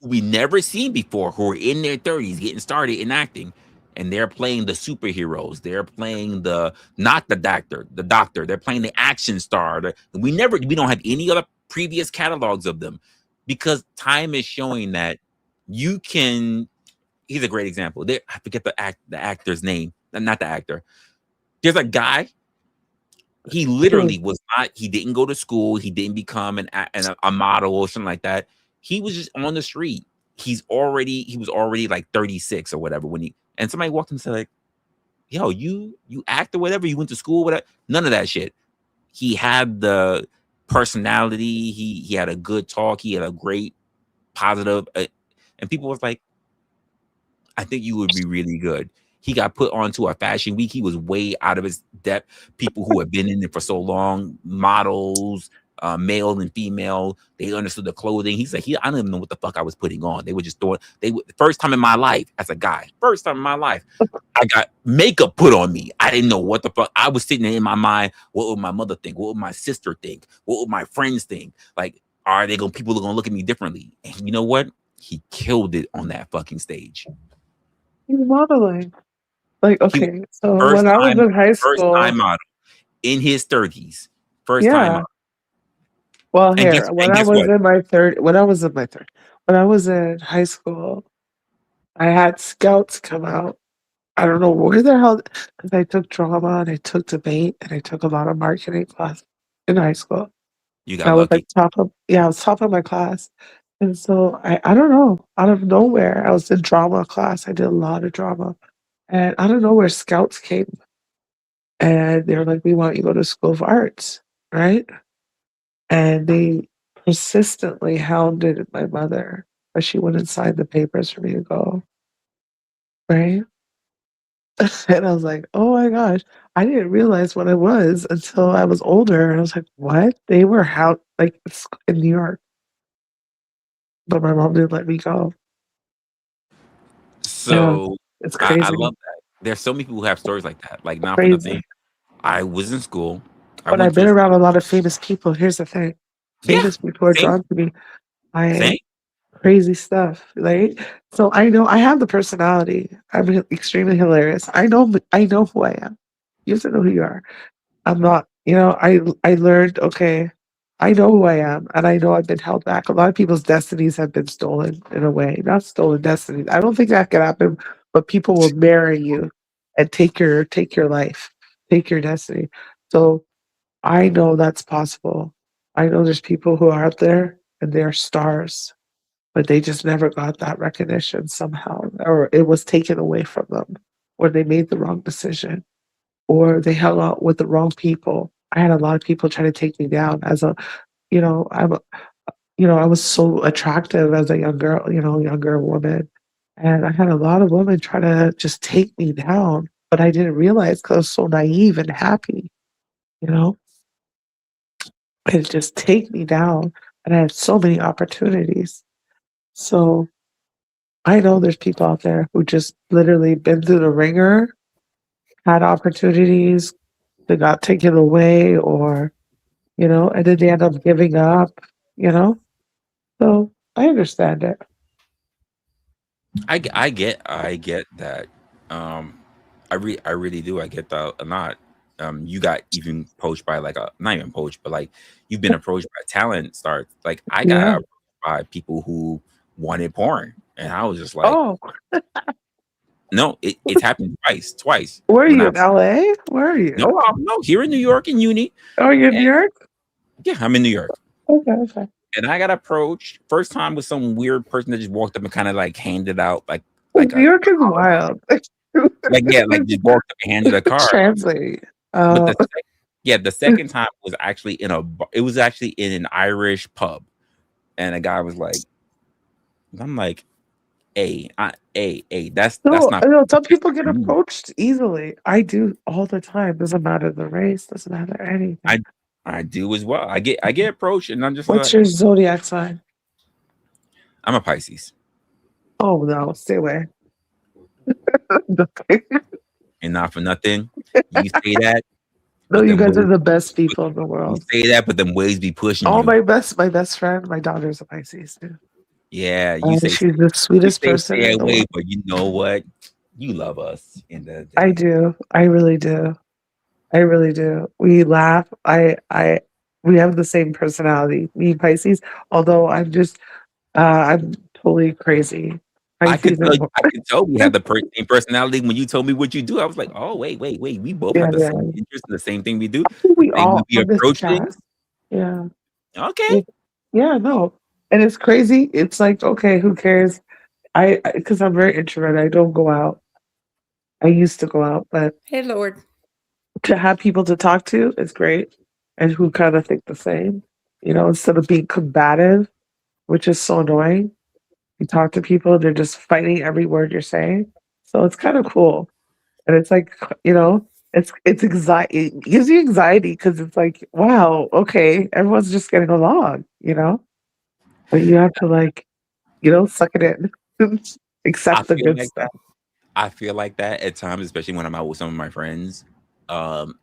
who we never seen before who are in their 30s getting started in acting, and they're playing the superheroes. They're playing the not the doctor. They're playing the action star. We don't have any other previous catalogs of them because time is showing that you can. He's a great example. I forget the actor's name, not the actor. There's a guy He True. literally was not. He didn't go to school. He didn't become a model or something like that. He was just on the street. He was already like 36 or whatever when he and somebody walked him and said like, "Yo, you act or whatever. You went to school, whatever." None of that shit. He had the personality. He had a good talk. He had a great positive, and people was like, I think you would be really good. He got put onto a fashion week. He was way out of his depth. People who had been in it for so long, models, male and female, they understood the clothing. He's like, I don't even know what the fuck I was putting on. They were just throwing. First time in my life as a guy, first time in my life, I got makeup put on me. I didn't know what the fuck. I was sitting there in my mind. What would my mother think? What would my sister think? What would my friends think? Like, people are gonna look at me differently? And you know what? He killed it on that fucking stage. He's modeling. Like, He was okay, so first when I was time, in high first time school, model in his 30s. First time yeah. model. Well, And here, when and I guess was what? in my third, when I was in my third, when I was in high school, I had scouts come out. I don't know where the hell, because I took drama and I took debate and I took a lot of marketing class in high school. You I got was like lucky. I was top of my class. And so I don't know, out of nowhere, I was in drama class. I did a lot of drama. And out of nowhere, scouts came and they were like, we want you to go to School of Arts, right? And they persistently hounded my mother, but she wouldn't sign the papers for me to go, right? And I was like, oh my gosh, I didn't realize what it was until I was older. And I was like, what? They were like in New York, but my mom didn't let me go. Yeah, So it's I crazy, love that. There's so many people who have stories like that. Like, not for nothing. crazy. I was in school. I But went I've to been a around a lot of famous people. Here's the thing, yeah, famous people are same, drawn to me. same. I crazy stuff, right? So I know I have the personality. I'm extremely hilarious. I know who I am. You have to know who you are. I'm not, I learned, okay, I know who I am and I know I've been held back. A lot of people's destinies have been stolen in a way. Not stolen destinies. I don't think that can happen, but people will marry you and take your life, take your destiny. So I know that's possible. I know there's people who are out there and they're stars, but they just never got that recognition somehow, or it was taken away from them, or they made the wrong decision, or they hung out with the wrong people. I had a lot of people try to take me down as a, you know, I'm, a- I was so attractive as a young girl, younger woman, and I had a lot of women try to just take me down, but I didn't realize because I was so naive and happy, you know, and just take me down, and I had so many opportunities. So I know there's people out there who just literally been through the ringer, had opportunities that got taken away, or, and then they end up giving up, you know? So I understand it. I get that. Um, I really do. I get that a lot. You got even approached by like not even approached, but like you've been approached by talent stars. Like I Yeah. got approached by people who wanted porn, and I was just like, Oh, no, it's happened twice. where are When you I in LA? Where are you? no here in New York in uni, Oh, you're in New and York? yeah, I'm in New York. Okay, okay. And I got approached first time with some weird person that just walked up and kind of like handed out like New a York is wild. like yeah, like just walked up and handed a card. Translate. But the second time was actually it was actually in an Irish pub, and a guy was like, I'm like, hey, that's No, not some that's people not get for me. approached easily. I do all the time. Doesn't matter the race, doesn't matter I anything. I do as well. I get approached, and I'm just What's like, your zodiac sign? I'm a Pisces, Oh no, stay away. and not for nothing. You say that, No, but you then guys are ways the best but people in the you world. say that, but then ways be pushing Oh, you. my best friend, my daughter's a Pisces too. Yeah, you And say she's the you sweetest say person stay in the away, world. but you know what? You love us in the I day. do. I really do. I really do. We laugh. We have the same personality, me and Pisces. Although I'm totally crazy. I see them. I can tell we have the same personality. When you told me what you do, I was like, oh wait. We both Yeah, have the yeah. same interest in the same thing we do. I think we The same way all we on this approach chat. things. Yeah. Okay. Yeah, yeah, no. And it's crazy. It's like, okay, who cares? Because I'm very introverted. I don't go out. I used to go out, but Hey, Lord. to have people to talk to is great and who kind of think the same, instead of being combative, which is so annoying. You talk to people, they're just fighting every word you're saying. So it's kind of cool. And it's like, it's anxiety. It gives you anxiety because it's like, wow, okay, everyone's just getting along. But you have to like, suck it in, I accept the feel good like that. stuff. I feel like that at times, especially when I'm out with some of my friends. Um,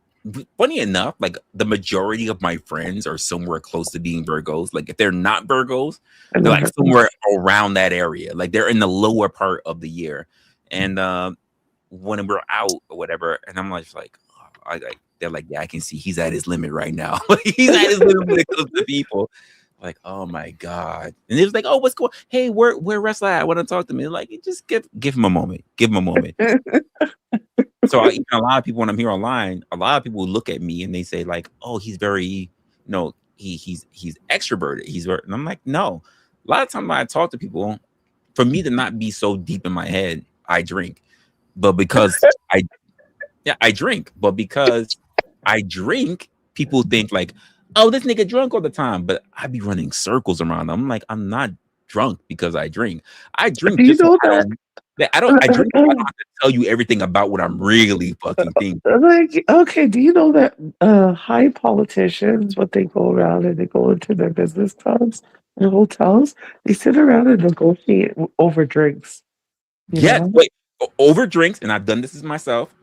Funny enough, like the majority of my friends are somewhere close to being Virgos. Like if they're not Virgos, I they're love like it. somewhere around that area. Like they're in the lower part of the year. And when we're out or whatever, and I'm like, oh, they're like, yeah, I can see he's at his limit right now. Like he's at his limit when it comes to people. Like, oh my god! And it was like, oh, what's going? Hey, where wrestler at? I want to talk to me. Like, just give him a moment. Give him a moment. So even a lot of people when I'm here online, a lot of people look at me and they say like, oh, he's very, he's extroverted. And I'm like, no. A lot of times when I talk to people, for me to not be so deep in my head, I drink. But because I drink. But because I drink, people think like, oh, this nigga drunk all the time. But I be running circles around them. I'm like, I'm not drunk because I drink. I drink Do you just so know I that? don't. I drink so I don't have to tell you everything about what I'm really fucking thinking. Like, okay, do you know that high politicians, what they go around and they go into their business clubs and hotels, they sit around and negotiate over drinks, you Yes, know? wait, over drinks, and I've done this myself.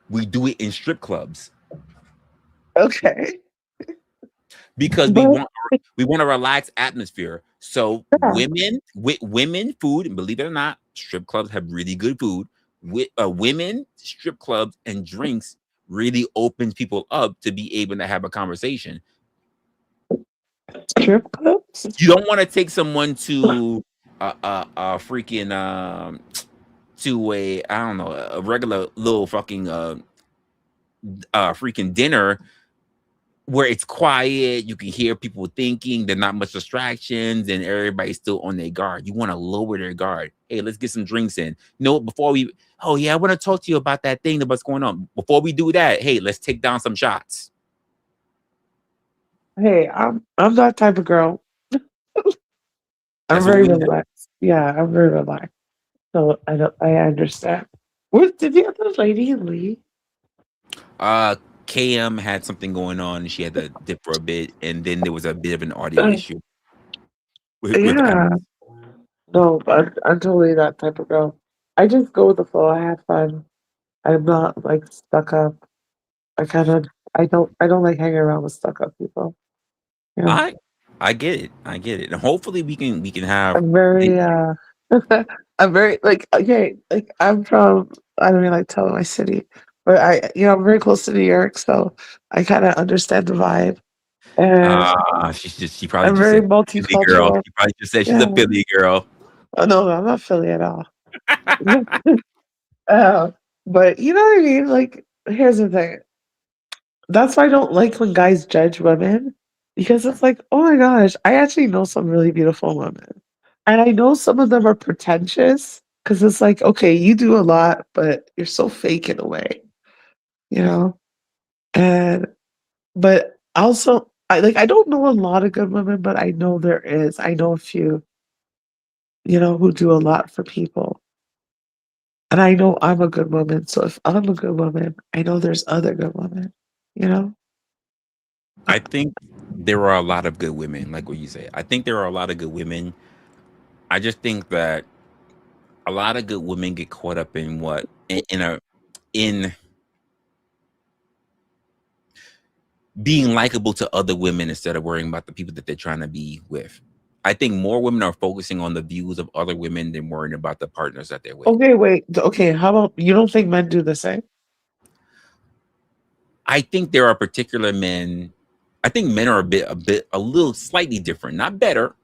We do it in strip clubs Okay. because But we want a relaxed atmosphere. So yeah, women food, and believe it or not, strip clubs have really good food. With women strip clubs and drinks really opens people up to be able to have a conversation. strip clubs? You don't want to take someone to freaking to a I don't know a regular little fucking freaking dinner where it's quiet, you can hear people thinking, there's not much distractions, and everybody's still on their guard. You want to lower their guard. Hey, let's get some drinks in. Before we, oh yeah, I want to talk to you about that thing that what's going on. Before we do that, hey, let's take down some shots. Hey, I'm that type of girl. I'm That's what very we do. relaxed. Yeah, I'm very relaxed. So I understand. Where did the other lady leave? Uh, KM had something going on, and she had to dip for a bit, and then there was a bit of an audio issue with Yeah. No, but I'm totally that type of girl. I just go with the flow. I have fun. I'm not like stuck up. I kind of I don't like hanging around with stuck up people. Yeah. I I get it. I get it. And hopefully we can have I'm the very I'm very like okay, like I'm from I don't really like telling my city, but I'm very close to New York, so I kind of understand the vibe. And she probably I'm just very said Philly girl. multicultural. She probably just said she's a Yeah. Philly girl. Oh no, I'm not Philly at all. uh, but you know what I mean? Like, here's the thing. That's why I don't like when guys judge women because it's like, oh my gosh, I actually know some really beautiful women. And I know some of them are pretentious because it's like, okay, you do a lot, but you're so fake in a way, you know? And, but also, I don't know a lot of good women, but I know there is. I know a few, who do a lot for people. And I know I'm a good woman. So if I'm a good woman, I know there's other good women, you know? I think there are a lot of good women, like what you say. I think there are a lot of good women. I just think that a lot of good women get caught up in what in being likable to other women instead of worrying about the people that they're trying to be with. I think more women are focusing on the views of other women than worrying about the partners that they're with. Okay, wait. Okay, how about you don't think men do the same? I think there are particular men. I think men are a little slightly different, not better,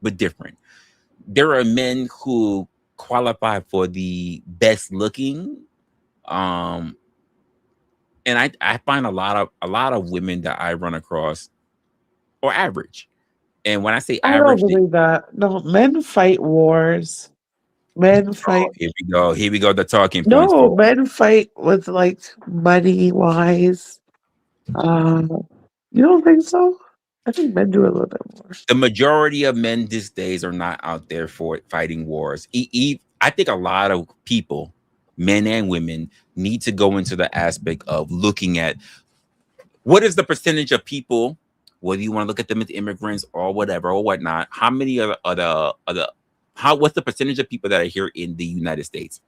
but different. There are men who qualify for the best looking. Um, and I find a lot of women that I run across are average. And when I say I don't average, believe that. No, men fight wars. Men oh, fight. here we go. Here we go. The talking points No, for men fight with like money wise. You don't think so? I think men do a little bit more. the majority of men these days are not out there for fighting wars. I think a lot of people, men and women, need to go into the aspect of looking at what is the percentage of people, whether you want to look at them as immigrants or whatever or whatnot. How many what's the percentage of people that are here in the United States?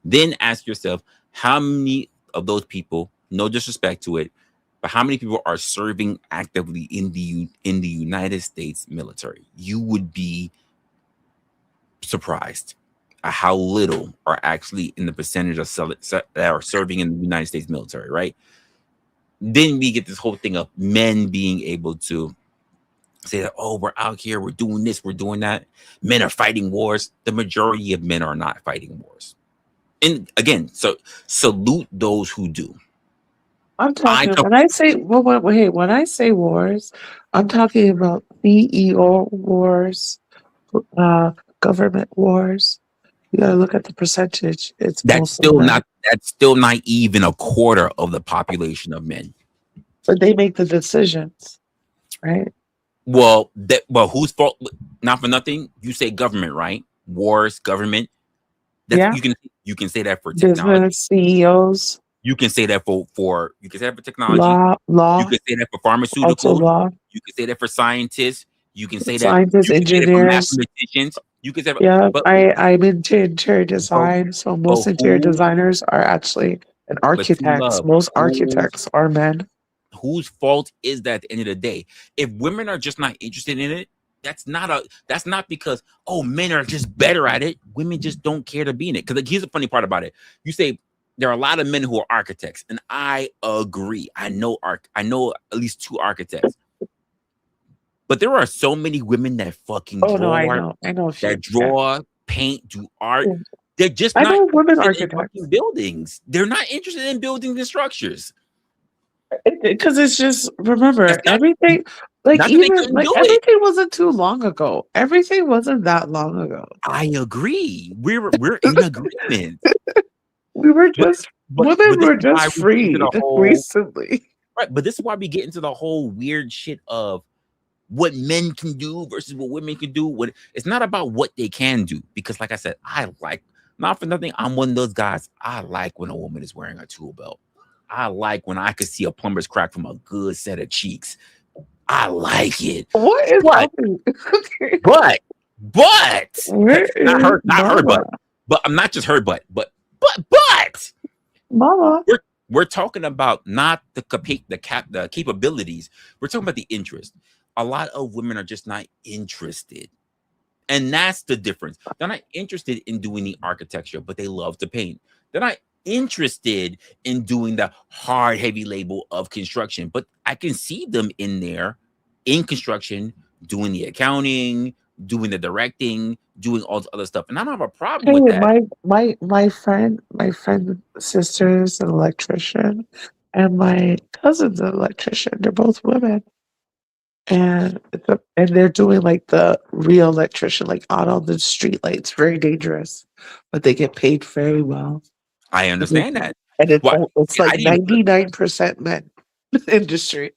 Then ask yourself, how many of those people, no disrespect to it, but how many people are serving actively in the United States military? You would be surprised at how little are actually in the percentage of that are serving in the United States military, right? Then we get this whole thing of men being able to say that, oh, we're out here, we're doing this, we're doing that. Men are fighting wars. The majority of men are not fighting wars. And again, so salute those who do. I'm I talking come, when I say hey, when I say wars, I'm talking about CEO wars, uh, government wars. You gotta look at the percentage. It's mostly men. that's still not even a quarter of the population of men. But they make the decisions, right? Well, whose fault? Not for nothing. You say government, right? Wars, government. That's Yeah. you can say that for technology. Business CEOs, You can say that for you can say that for technology. You law, can say that for also pharmaceuticals. law, You can say that for scientists. You can say that scientists, you can say that for engineers. mathematicians. You can say, Yeah, but I'm into interior but, design, so but most interior who? designers are actually and But true architects. love. Most architects are men. Whose fault is that at the end of the day? If women are just not interested in it, that's not because, oh, men are just better at it. Women just don't care to be in it. Because here's the funny part about it. You say there are a lot of men who are architects, and I agree. I know at least 2 architects. But there are so many women that fucking Oh no, draw, I know a that few. Yeah. draw, paint, do art. Yeah. They're just I not know women interested in architects fucking buildings. They're not interested in buildings and structures. because it's just remember That's everything. Like not that they even couldn't like do it. everything wasn't too long ago. Everything wasn't that long ago. I agree. We're in agreement. We were But just women this were is why just we get into the freed whole recently. right. But this is why we get into the whole weird shit of what men can do versus what women can do. What it's not about what they can do, because like I said, I like, not for nothing, I'm one of those guys. I like when a woman is wearing a tool belt. I like when I could see a plumber's crack from a good set of cheeks. I like it. What is But happening? but Where not is her, Mama? but I'm not just her, but Mama. we're talking about not the capabilities. We're talking about the interest. A lot of women are just not interested. And that's the difference. They're not interested in doing the architecture, but they love to paint. They're not interested in doing the hard, heavy label of construction, but I can see them in there in construction, doing the accounting, doing the directing, doing all the other stuff. And I don't have a problem Hey, with that. my friend sister's an electrician, and my cousin's an electrician. They're both women, and and they're doing like the real electrician, like out on the street lights. Very dangerous, but they get paid very well. I Mhm. understand that. And What it's I like didn't 99% men industry,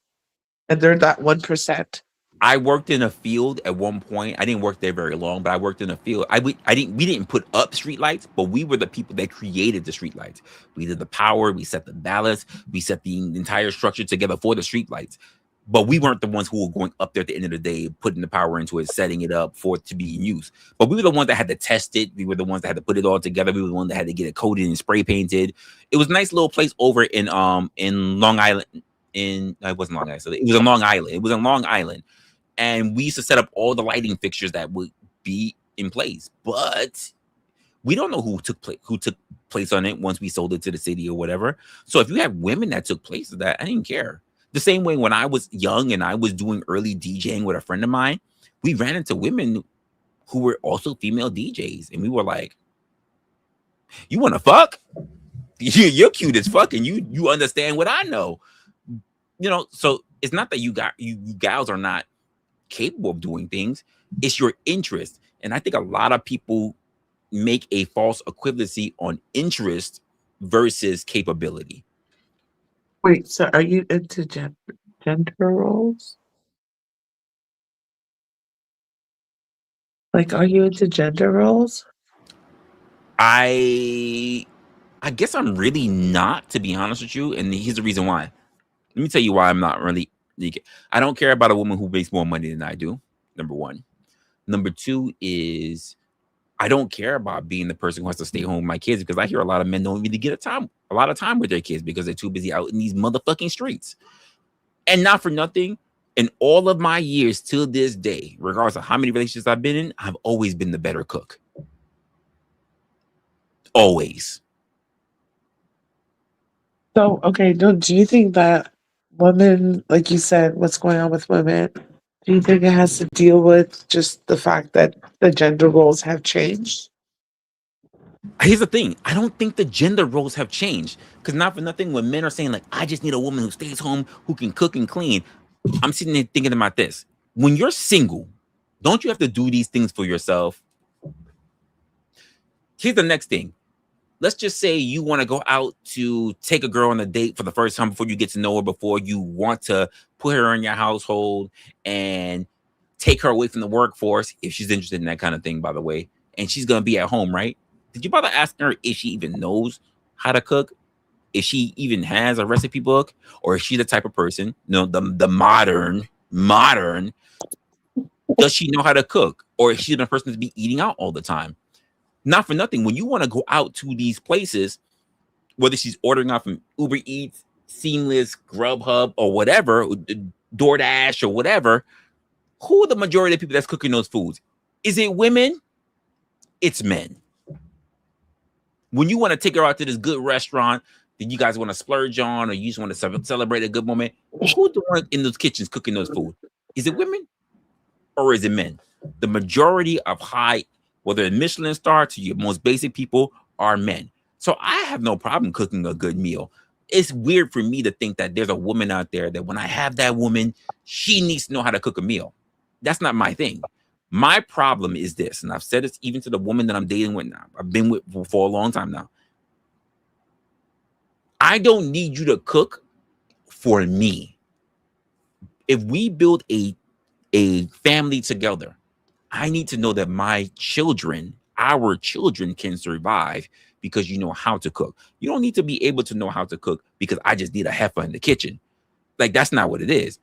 and they're that 1%. I worked in a field at one point. I didn't work there very long, but I worked in a field. We didn't put up streetlights, but we were the people that created the streetlights. We did the power, we set the ballast, we set the entire structure together for the streetlights. But we weren't the ones who were going up there at the end of the day, putting the power into it, setting it up for it to be in use. But we were the ones that had to test it. We were the ones that had to put it all together. We were the ones that had to get it coated and spray painted. It was a nice little place over in Long Island. No, it wasn't Long Island. It was in Long Island. It was in Long Island. And we used to set up all the lighting fixtures that would be in place. But we don't know who took place on it once we sold it to the city or whatever. So if you have women that took place of that, I didn't care. The same way when I was young and I was doing early DJing with a friend of mine, we ran into women who were also female DJs, and we were like, You want to fuck? You're cute as fuck, and you understand what I know. So it's not that you gals are not capable of doing things. It's your interest, and I think a lot of people make a false equivalency on interest versus capability. Wait, so are you into gender roles? Like, are you into gender roles? I guess I'm really not, to be honest with you, and here's the reason why. Let me tell you why I'm not really. I don't care about a woman who makes more money than I do. Number one. Number two is I don't care about being the person who has to stay home with my kids, because I hear a lot of men don't really get a lot of time with their kids because they're too busy out in these motherfucking streets. And not for nothing, in all of my years till this day, regardless of how many relationships I've been in, I've always been the better cook. Always. So, okay, do you think that women, like you said, what's going on with women, do you think it has to deal with just the fact that the gender roles have changed? Here's the thing. I don't think the gender roles have changed. Because not for nothing, when men are saying, like, I just need a woman who stays home, who can cook and clean, I'm sitting there thinking about this. When you're single, don't you have to do these things for yourself? Here's the next thing. Let's just say you want to go out to take a girl on a date for the first time before you get to know her, before you want to put her in your household and take her away from the workforce, if she's interested in that kind of thing, by the way, and she's going to be at home, right? Did you bother asking her if she even knows how to cook? If she even has a recipe book? Or is she the type of person, the modern, does she know how to cook? Or is she the person to be eating out all the time? Not for nothing. When you want to go out to these places, whether she's ordering out from Uber Eats, Seamless, Grubhub, or whatever, DoorDash or whatever, who are the majority of people that's cooking those foods? Is it women? It's men. When you want to take her out to this good restaurant that you guys want to splurge on, or you just want to celebrate a good moment, who's the one in those kitchens cooking those food? Is it women or is it men? The majority of whether it's Michelin star to your most basic people, are men. So I have no problem cooking a good meal. It's weird for me to think that there's a woman out there that when I have that woman, she needs to know how to cook a meal. That's not my thing. My problem is this, and I've said this even to the woman that I'm dating with now. I've been with for a long time now. I don't need you to cook for me. If we build a family together, I need to know that our children can survive because you know how to cook. You don't need to be able to know how to cook because I just need a heifer in the kitchen. Like, that's not what it is.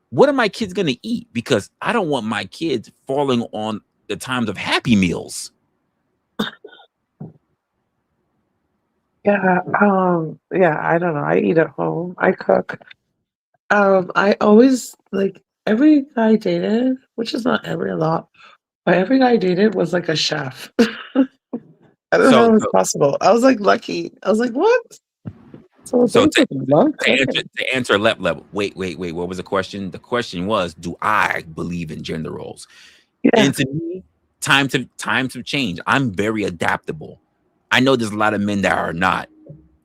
What are my kids going to eat? Because I don't want my kids falling on the times of Happy Meals. Yeah, I don't know. I eat at home. I cook. I always like every guy I dated, which is not every a lot, but every guy I dated was like a chef. I don't know how So, it was possible. I was like lucky. I was like, what? So so those to, love to answer cooking. to answer level. Wait. What was the question? The question was, do I believe in gender roles? Yeah. And to me, times have changed. I'm very adaptable. I know there's a lot of men that are not.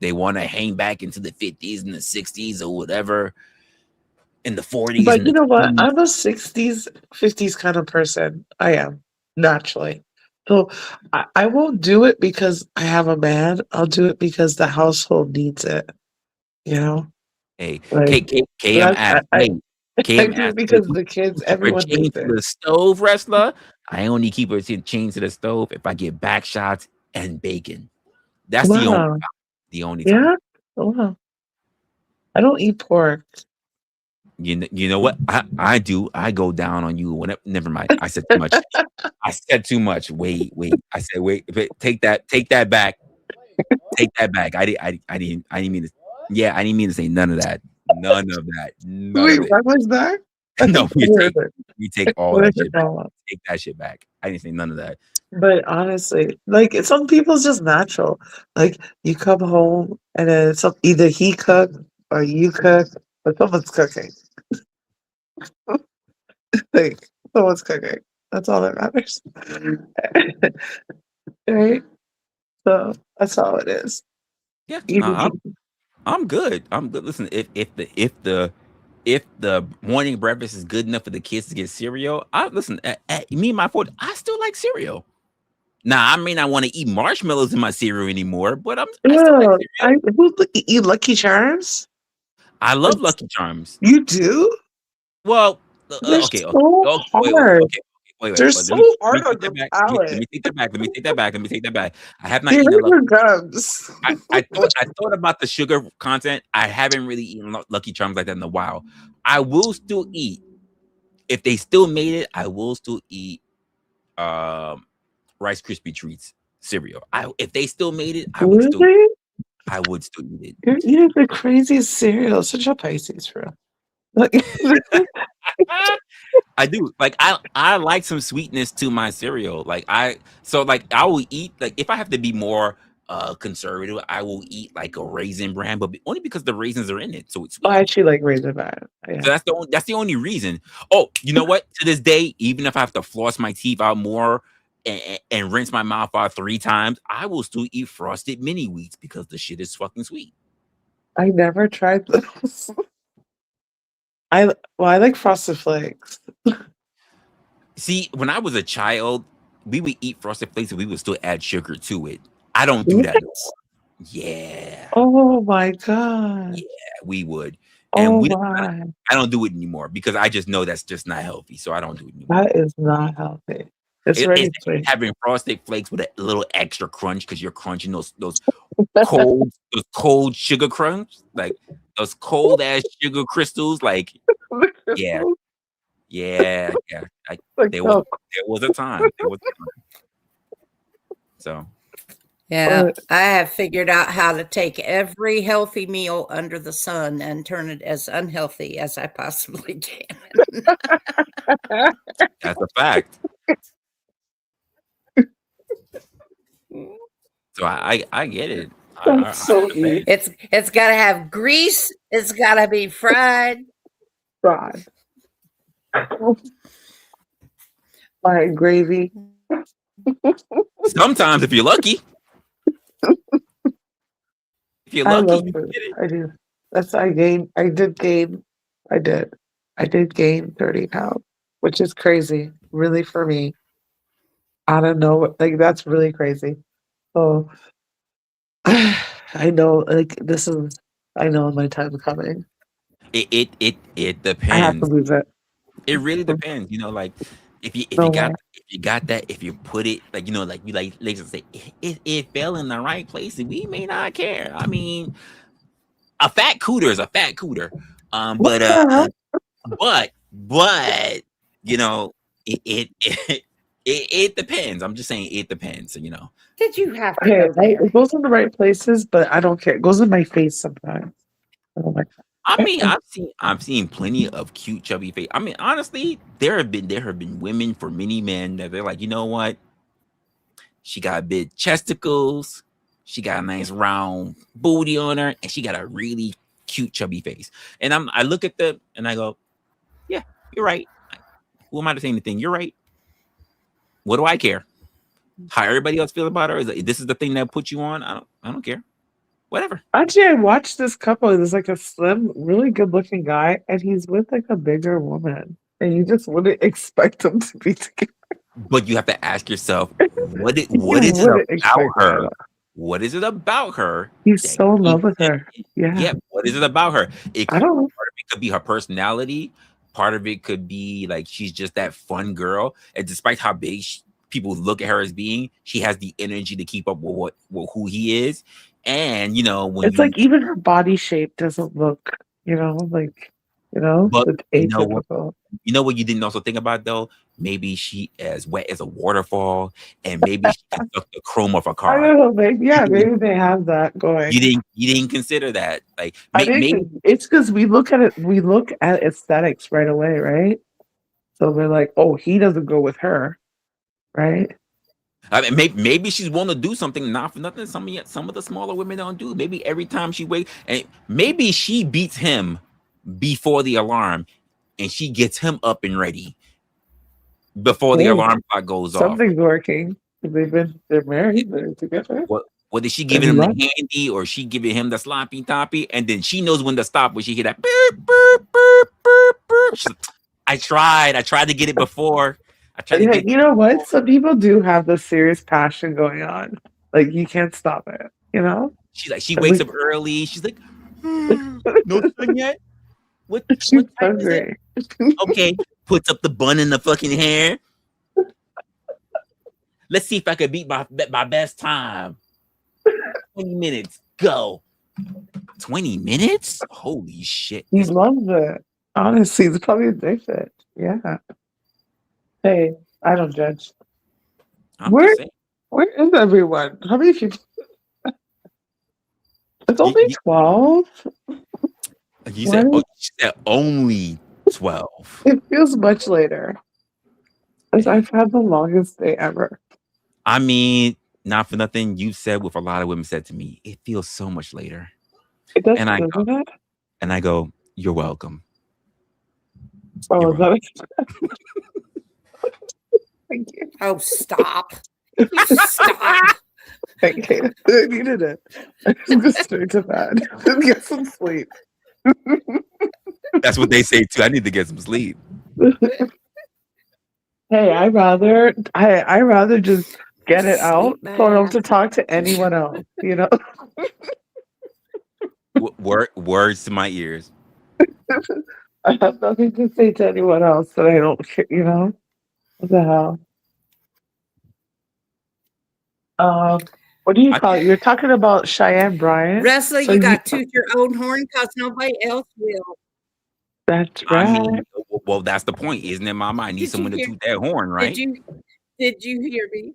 They want to hang back into the 50s and the 60s or whatever, in the 40s But and you the know what? 20s. I'm a 60s, 50s kind of person. I am, naturally. So I won't do it because I have a man. I'll do it because the household needs it. You know? Hey, Like KM that asked, I wait, I KM do it asked, wait, because the kids, you keep her everyone chained needs to it. the stove, wrestler? I only keep her chained to the stove if I get back shots and bacon. That's Wow. the only time. Yeah? Oh, wow. I don't eat pork. You know what? I do. I go down on you whenever. Never mind. I said too much. I said too much. Wait. I said wait. Take that back. Take that back. I didn't mean to. Yeah, I didn't mean to say none of that. None of that. None Wait, of it. what was that? No, What is it? we take all What is that it shit back. called? Take that shit back. I didn't say none of that. But honestly, like some people's just natural. Like you come home and then either he cook or you cook, but someone's cooking. Like someone's cooking. That's all that matters. Right? So that's all it is. Yeah, Easy no, peasy. I'm good. I'm good. Listen, if the morning breakfast is good enough for the kids to get cereal, I listen. At me and my 40, I still like cereal. Now, I may not want to eat marshmallows in my cereal anymore, but I still like Ew, cereal. who eat Lucky Charms? I love Lucky Charms. You do? Well, They're okay, so hard. okay. Wait. They're Let so me hard on take the that back. Let palate. me take that back. Let me take that back. Let me take that back. I have not They eaten a hurt Lucky. your gums. I thought about the sugar content. I haven't really eaten Lucky Charms like that in a while. I will still eat if they still made it. I will still eat um, Rice Krispie treats cereal. If they still made it, Really? I would still eat it. You're eating the craziest cereal. Such a Pisces, bro. Like, I do. Like I like some sweetness to my cereal. I will eat, like, if I have to be more conservative, I will eat like a raisin bran, but only because the raisins are in it, so it's sweet. I actually like Raisin Bran. So Yeah. that's the only reason. Oh, you know what? To this day, even if I have to floss my teeth out more and rinse my mouth out 3 times, I will still eat frosted mini wheats because the shit is fucking sweet. I never tried those. I like Frosted Flakes. See, when I was a child, we would eat frosted flakes and we would still add sugar to it. I don't do that no What? more. Yeah. Oh my god. Yeah, we would. And Oh my. I don't do it anymore because I just know that's just not healthy. So I don't do it anymore. That is not healthy. It's It's already like sweet. having frosted flakes with a little extra crunch because you're crunching those cold sugar crumbs, like those cold ass sugar crystals. Like, The yeah, crystals, yeah. like There was milk. there was a time. There was a time. So Yeah, But I have figured out how to take every healthy meal under the sun and turn it as unhealthy as I possibly can. that's a fact. So I get it. that's I so understand. easy. It's got to have grease. It's got to be fried. God. My gravy. Sometimes if you're lucky, I you love get food. it. I do. I did gain. I did. I did gain 30 pounds, which is crazy, really, for me. I don't know. Like, that's really crazy. So I know, like, I know my time's coming. It I have to depends. lose it. It really depends. Like, No way. if you got that, if you put it, like, like you like to say it fell in the right place, and we may not care. I mean, a fat cooter is a fat cooter. What the hell? But you know, it depends. I'm just saying it depends. Did you have to Okay, go there? it goes in the right places, but I don't care. It goes in my face sometimes. I don't like I that. mean, I've seen plenty of cute chubby face. I mean, honestly, there have been women for many men that they're like, you know what? She got big chesticles, she got a nice round booty on her, and she got a really cute chubby face. And I look at them and I go, yeah, you're right. Who am I to say anything? You're right. What do I care? How everybody else feel about her? This is the thing that put you on? I don't care. Whatever. Actually, I watched this couple. There's like a slim, really good looking guy, and he's with like a bigger woman. And you just wouldn't expect them to be together. But you have to ask yourself, what You is it wouldn't about expect her? that. What is it about her He's that so in love keeps with her. Yeah. yeah, what is it about her? I don't know. Part of it could be her personality. Part of it could be like she's just that fun girl. And despite how big people look at her as being, she has the energy to keep up with who he is. And when It's like even her body shape doesn't look, but it's you know what? atypical. You know what you didn't also think about though? Maybe she as wet as a waterfall, and maybe she can suck the chrome off a I car. don't know. Maybe they have that going. You didn't consider that. Like I maybe think it's because we look at it. We look at aesthetics right away, right? So we're like, oh, he doesn't go with her, right? I mean, maybe she's willing to do something not for nothing. Some of the smaller women don't do. Maybe every time she wakes, and maybe she beats him before the alarm, and she gets him up and ready before the Hey, alarm clock goes off. something's working. They're married. They're together. Whether she I giving him love the handy or she giving him the sloppy toppy, and then she knows when to stop when she hear that burp, burp, burp, burp, burp. I tried to get it before. I tried to Yeah, get it you know before. what? Some people do have this serious passion going on. Like you can't stop it, you know? She And wakes up early. She's like, no done yet? What she's time is it? hungry. Okay, puts up the bun in the fucking hair. Let's see if I can beat my best time. 20 minutes, go. 20 minutes? Holy shit. He This loves it. Honestly, it's probably addicted. Yeah. Hey, I don't judge. I'm Where just saying. where is everyone? How many people? It's You, only you, 12. you Why? she said only 12. It feels much later. Because I've had the longest day ever. I mean, not for nothing, you said what a lot of women said to me. It feels so much later. It does, And I go, doesn't it? you're welcome. Oh, You're is welcome. that Thank you. Oh, stop. Stop. Thank you. I needed it. I just go straight to bed and get some sleep. That's what they say too. I need to get some sleep. Hey, I rather just get it out Sleep so I don't have bath. to talk to anyone else, you know? Words to my ears. I have nothing to say to anyone else that I don't care, you know? What the hell? What do you I, call it? You're talking about Cheyenne Bryant. Resla, So you got to toot your own horn because nobody else will. that's I right. mean, well, that's the point, isn't it, Mama? I need Did you someone to hear? toot that horn, right? Did you hear me?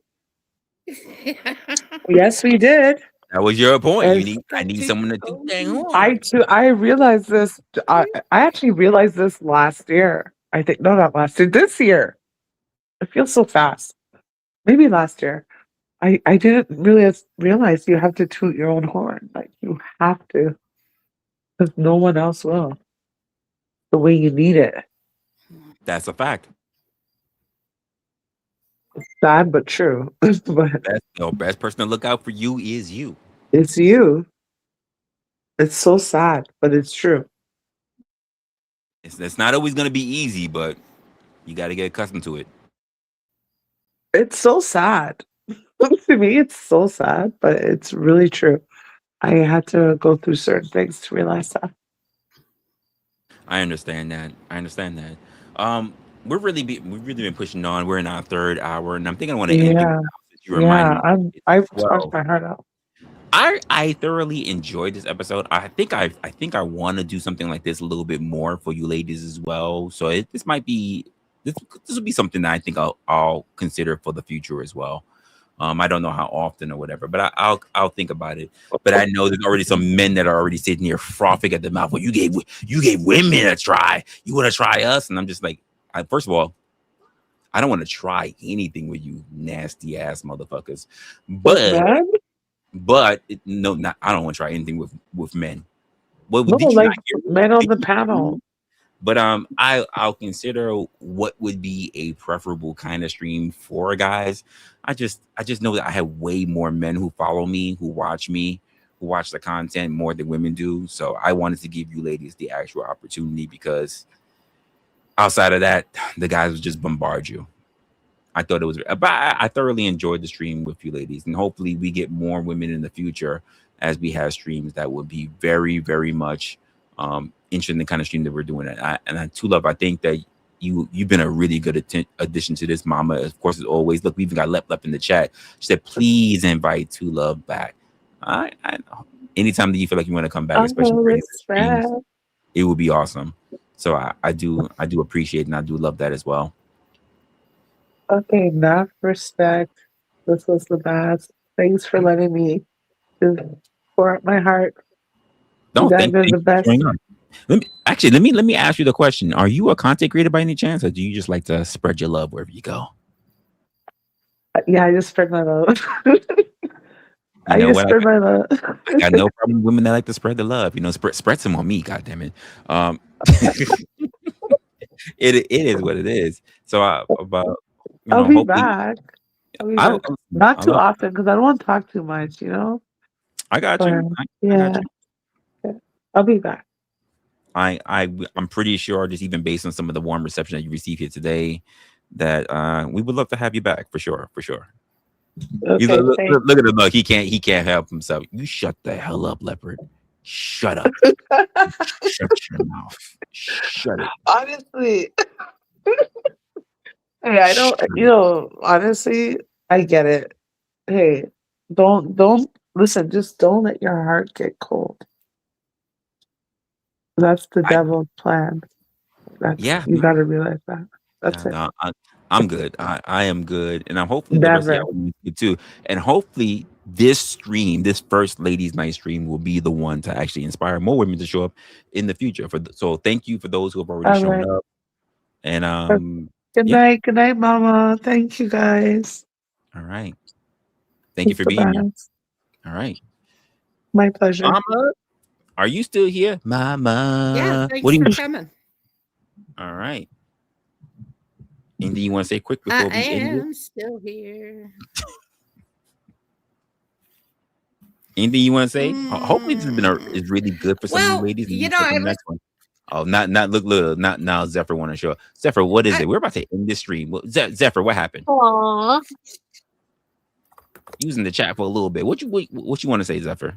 Yes, we did. That was your point. And I need someone to toot that horn. I realized this. I actually realized this last year. I think no, not last year. This year. It feels so fast. Maybe last year. I didn't really realize you have to toot your own horn. Like you have to, because no one else will. The way you need it. That's a fact. Sad but true. But The best person to look out for you is you. it's you. It's so sad, but it's true. It's not always going to be easy, but you got to get accustomed to it. It's so sad. To me, it's so sad, but it's really true. I had to go through certain things to realize that. I understand that. We've really been pushing on. We're in our third hour, and I'm thinking I want to end things Yeah, now since you reminded yeah. me. I've It's talked 12. my heart out. I thoroughly enjoyed this episode. I think I want to do something like this a little bit more for you ladies as well. So this might be this will be something that I think I'll consider for the future as well. I don't know how often or whatever, but I'll think about it. But I know there's already some men that are already sitting here frothing at the mouth. Well, you gave women a try. You want to try us? And I'm just like, first of all, I don't want to try anything with you nasty ass motherfuckers. But no, I don't want to try anything with men. Well, No, did you not like hear me? men on Did the you hear me? panel. But I'll consider what would be a preferable kind of stream for guys. I just know that I have way more men who follow me, who watch the content more than women do. So I wanted to give you ladies the actual opportunity, because outside of that, the guys would just bombard you. I thought it was, but I thoroughly enjoyed the stream with you ladies, and hopefully we get more women in the future as we have streams that would be very, very much interested in the kind of stream that we're doing. And Two Love, I think that you've been a really good addition to this, Mama. Of course, as always, look, we even got Lep in the chat. She said, please invite Two Love back. Anytime that you feel like you want to come back, especially for his streams, it would be awesome. So I do appreciate it, and I do love that as well. Okay, enough respect. This was the best. Thanks for letting me just pour out my heart. No, You guys thank are you the for best. joining on. Let me ask you the question. Are you a content creator by any chance, or do you just like to spread your love wherever you go? Yeah, I just spread my love. You know what? Spread my love. I got no problem with women that like to spread the love. Spread some on me, goddammit. It is what it is. So I'll be back. I'll be I back. Not I too love. often because I don't want to talk too much, you know. I got But you. I got yeah, you. yeah, I'll be back. I'm pretty sure, just even based on some of the warm reception that you received here today, that we would love to have you back for sure, for sure. You Okay, thanks. look at him, look. He can't help himself. You shut the hell up, leopard. Shut up. Shut your mouth. Shut it. Honestly, hey, I don't. Shut You it. know, honestly, I get it. Hey, don't listen. Just don't let your heart get cold. That's the I devil's plan. That's yeah. you got to realize that. That's Yeah, it. no, I'm good. I am good, and I'm hopefully the rest of Never. y'all will be good too. And hopefully this stream, this first ladies' night stream, will be the one to actually inspire more women to show up in the future. So thank you for those who have already All shown right. up. And Good yeah, night. Good night, Mama. Thank you guys. all right. Thank you Keep for the being here. balance. All right, My pleasure. Mama, are you still here, Yeah, Mama? What thanks do for you? coming. All right. Anything you want to say quick I before we end it? am still here. Anything you want to say? Hopefully this has been Mm, is really good for some of you well, ladies, and you you know, for the I was next one. Oh, not look, not now. Zephyr want to show up. Zephyr, what is I it? We're about to end this stream. Zephyr, what happened? Aw. You was in the chat for a little bit. What you want to say, Zephyr?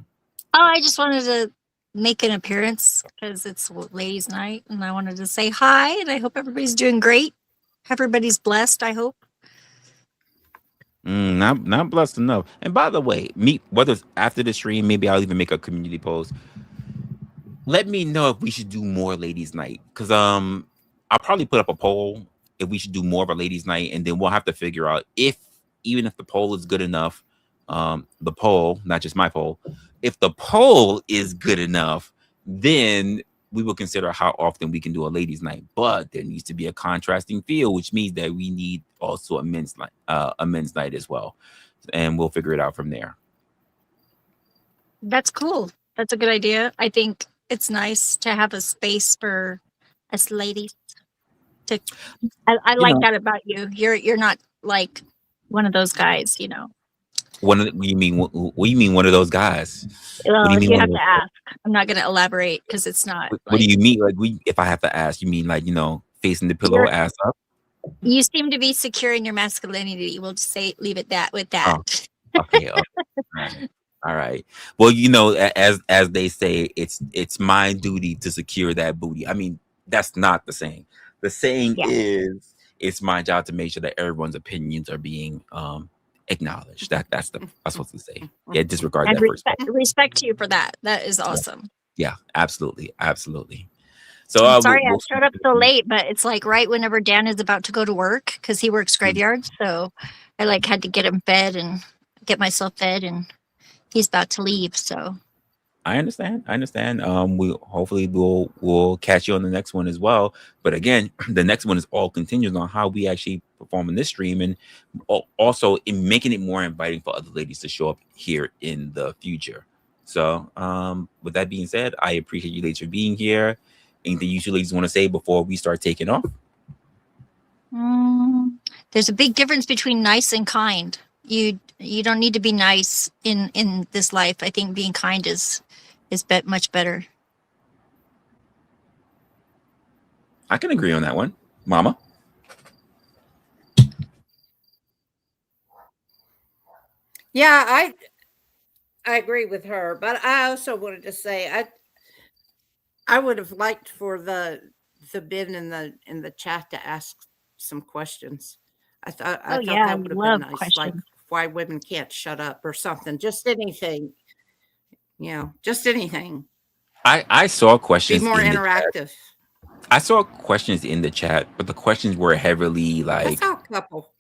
Oh, I just wanted to make an appearance because it's ladies' night, and I wanted to say hi, and I hope everybody's doing great. Everybody's blessed, I hope. Not blessed enough. And by the way, whether it's after the stream, maybe I'll even make a community post. Let me know if we should do more ladies' night, because I'll probably put up a poll if we should do more of a ladies' night, and then we'll have to figure out if, even if the poll is good enough, the poll, not just my poll, if the poll is good enough, then we will consider how often we can do a ladies' night. But there needs to be a contrasting field, which means that we need also a men's night as well, and we'll figure it out from there. That's cool. That's a good idea. I think it's nice to have a space for us ladies. I You like know, that about you. You're not like one of those guys, you know. you mean what do you mean one of those guys? What do Well, you mean you one of have to those? ask. I'm not going to elaborate because it's not What do like you mean? Like if I have to ask, you mean like facing the pillow, you're. ass up? You seem to be secure in your masculinity. We'll just leave it that with that. Oh, okay. All right. Well, as they say, it's my duty to secure that booty. I mean, that's not the saying. The saying Yeah. is it's my job to make sure that everyone's opinions are being acknowledged. That's what I'm supposed to say. Yeah, disregard And that first part. respect to you for that. That is awesome. Yeah, absolutely, absolutely. So I'm sorry I we'll showed up so late, but it's like right whenever Dan is about to go to work because he works graveyards. So I like had to get him fed and get myself fed, and he's about to leave. So I understand. We'll catch you on the next one as well. But again, the next one is all contingent on how we actually perform in this stream, and also in making it more inviting for other ladies to show up here in the future. So, with that being said, I appreciate you ladies for being here. Anything you two ladies want to say before we start taking off? there's a big difference between nice and kind. You don't need to be nice in this life. I think being kind is much better. I can agree on that one, Mama. Yeah, I agree with her, but I also wanted to say I would have liked for the Ben in the chat to ask some questions. I Oh thought yeah, I that would have been love nice, like questions. why women can't shut up or something. Just anything, just anything. I saw Be questions more in the chat. interactive. I saw questions in the chat, but the questions were heavily I like, saw a couple.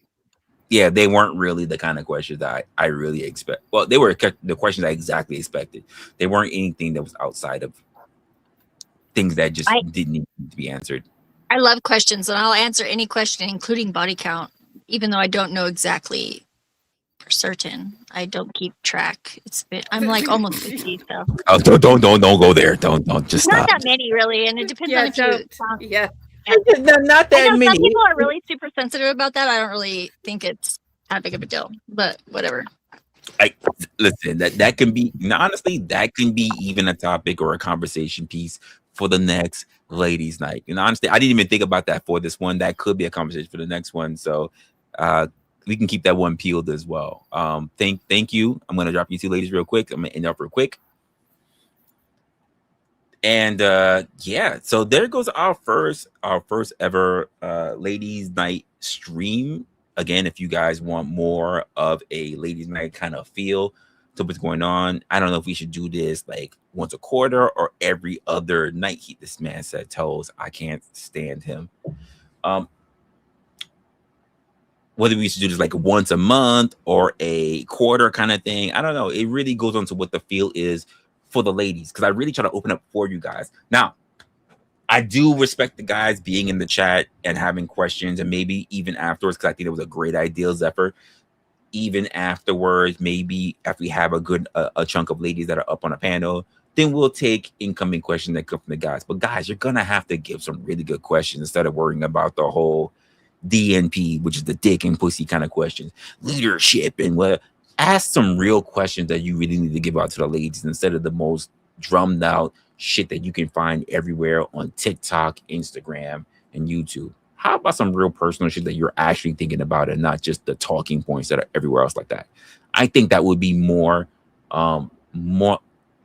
yeah, they weren't really the kind of questions that I really expect. Well, they were the questions I exactly expected. They weren't anything that was outside of things that just I didn't need to be answered. I love questions, and I'll answer any question, including body count, even though I don't know exactly for certain. I don't keep track. I'm like almost 50, so Oh, don't go there. Don't just not stop. that many really, and it depends on Yeah, if you. don't. Yeah. Not I that know many. some people are really super sensitive about that. I don't really think it's that big of a deal, but whatever. Like, listen, that can be honestly, that can be even a topic or a conversation piece for the next ladies' night. And honestly, I didn't even think about that for this one. That could be a conversation for the next one. So uh we can keep that one peeled as well. Thank you. I'm gonna drop you two ladies real quick. I'm gonna end up real quick. And yeah, so there goes our first ever ladies night stream. Again, if you guys want more of a ladies night kind of feel to what's going on, I don't know if we should do this like once a quarter or every other night. This man said toes. I can't stand him. Whether we should do this like once a month or a quarter kind of thing, I don't know. It really goes on to what the feel is for the ladies, because I really try to open up for you guys. Now, I do respect the guys being in the chat and having questions, and maybe even afterwards, because I think it was a great idea, Zephyr. Even afterwards, maybe after we have a good a chunk of ladies that are up on a panel, then we'll take incoming questions that come from the guys. But guys, you're gonna have to give some really good questions instead of worrying about the whole DNP, which is the dick and pussy kind of questions, leadership, and what. Ask some real questions that you really need to give out to the ladies instead of the most drummed out shit that you can find everywhere on TikTok, Instagram, and YouTube. How about some real personal shit that you're actually thinking about and not just the talking points that are everywhere else like that? I think that would be more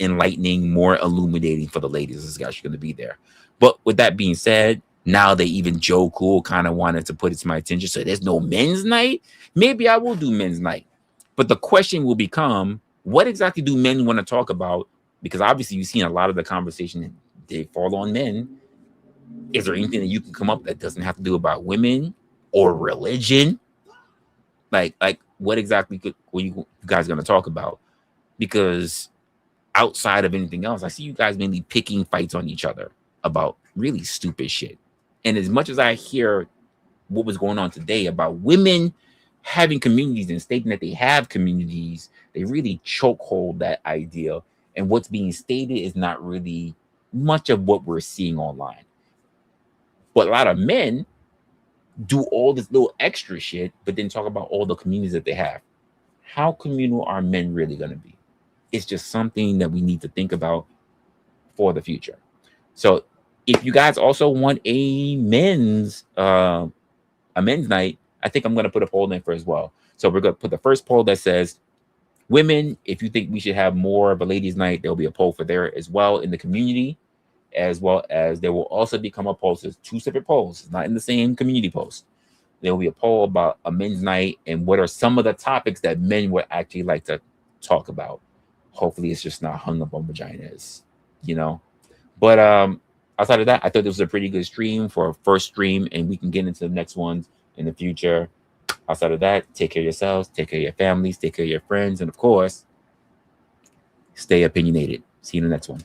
enlightening, more illuminating for the ladies. This guy's going to be there. But with that being said, now that even Joe Cool kind of wanted to put it to my attention, so there's no men's night, maybe I will do men's night. But the question will become, what exactly do men want to talk about? Because obviously you've seen a lot of the conversation, they fall on men. Is there anything that you can come up that doesn't have to do about women or religion? Like what exactly what you guys going to talk about? Because outside of anything else, I see you guys mainly picking fights on each other about really stupid shit. And as much as I hear what was going on today about women having communities and stating that they have communities, they really chokehold that idea. And what's being stated is not really much of what we're seeing online. But a lot of men do all this little extra shit, but then talk about all the communities that they have. How communal are men really going to be? It's just something that we need to think about for the future. So if you guys also want a men's night, I think I'm going to put a poll in for as well. So we're going to put the first poll that says, women, if you think we should have more of a ladies' night, there'll be a poll for there as well in the community, as well as there will also become a poll. So it's two separate polls, not in the same community post. There will be a poll about a men's night and what are some of the topics that men would actually like to talk about. Hopefully it's just not hung up on vaginas, you know. But outside of that, I thought this was a pretty good stream for a first stream, and we can get into the next ones in the future. Outside of that, take care of yourselves, take care of your families, take care of your friends, and of course, stay opinionated. See you in the next one.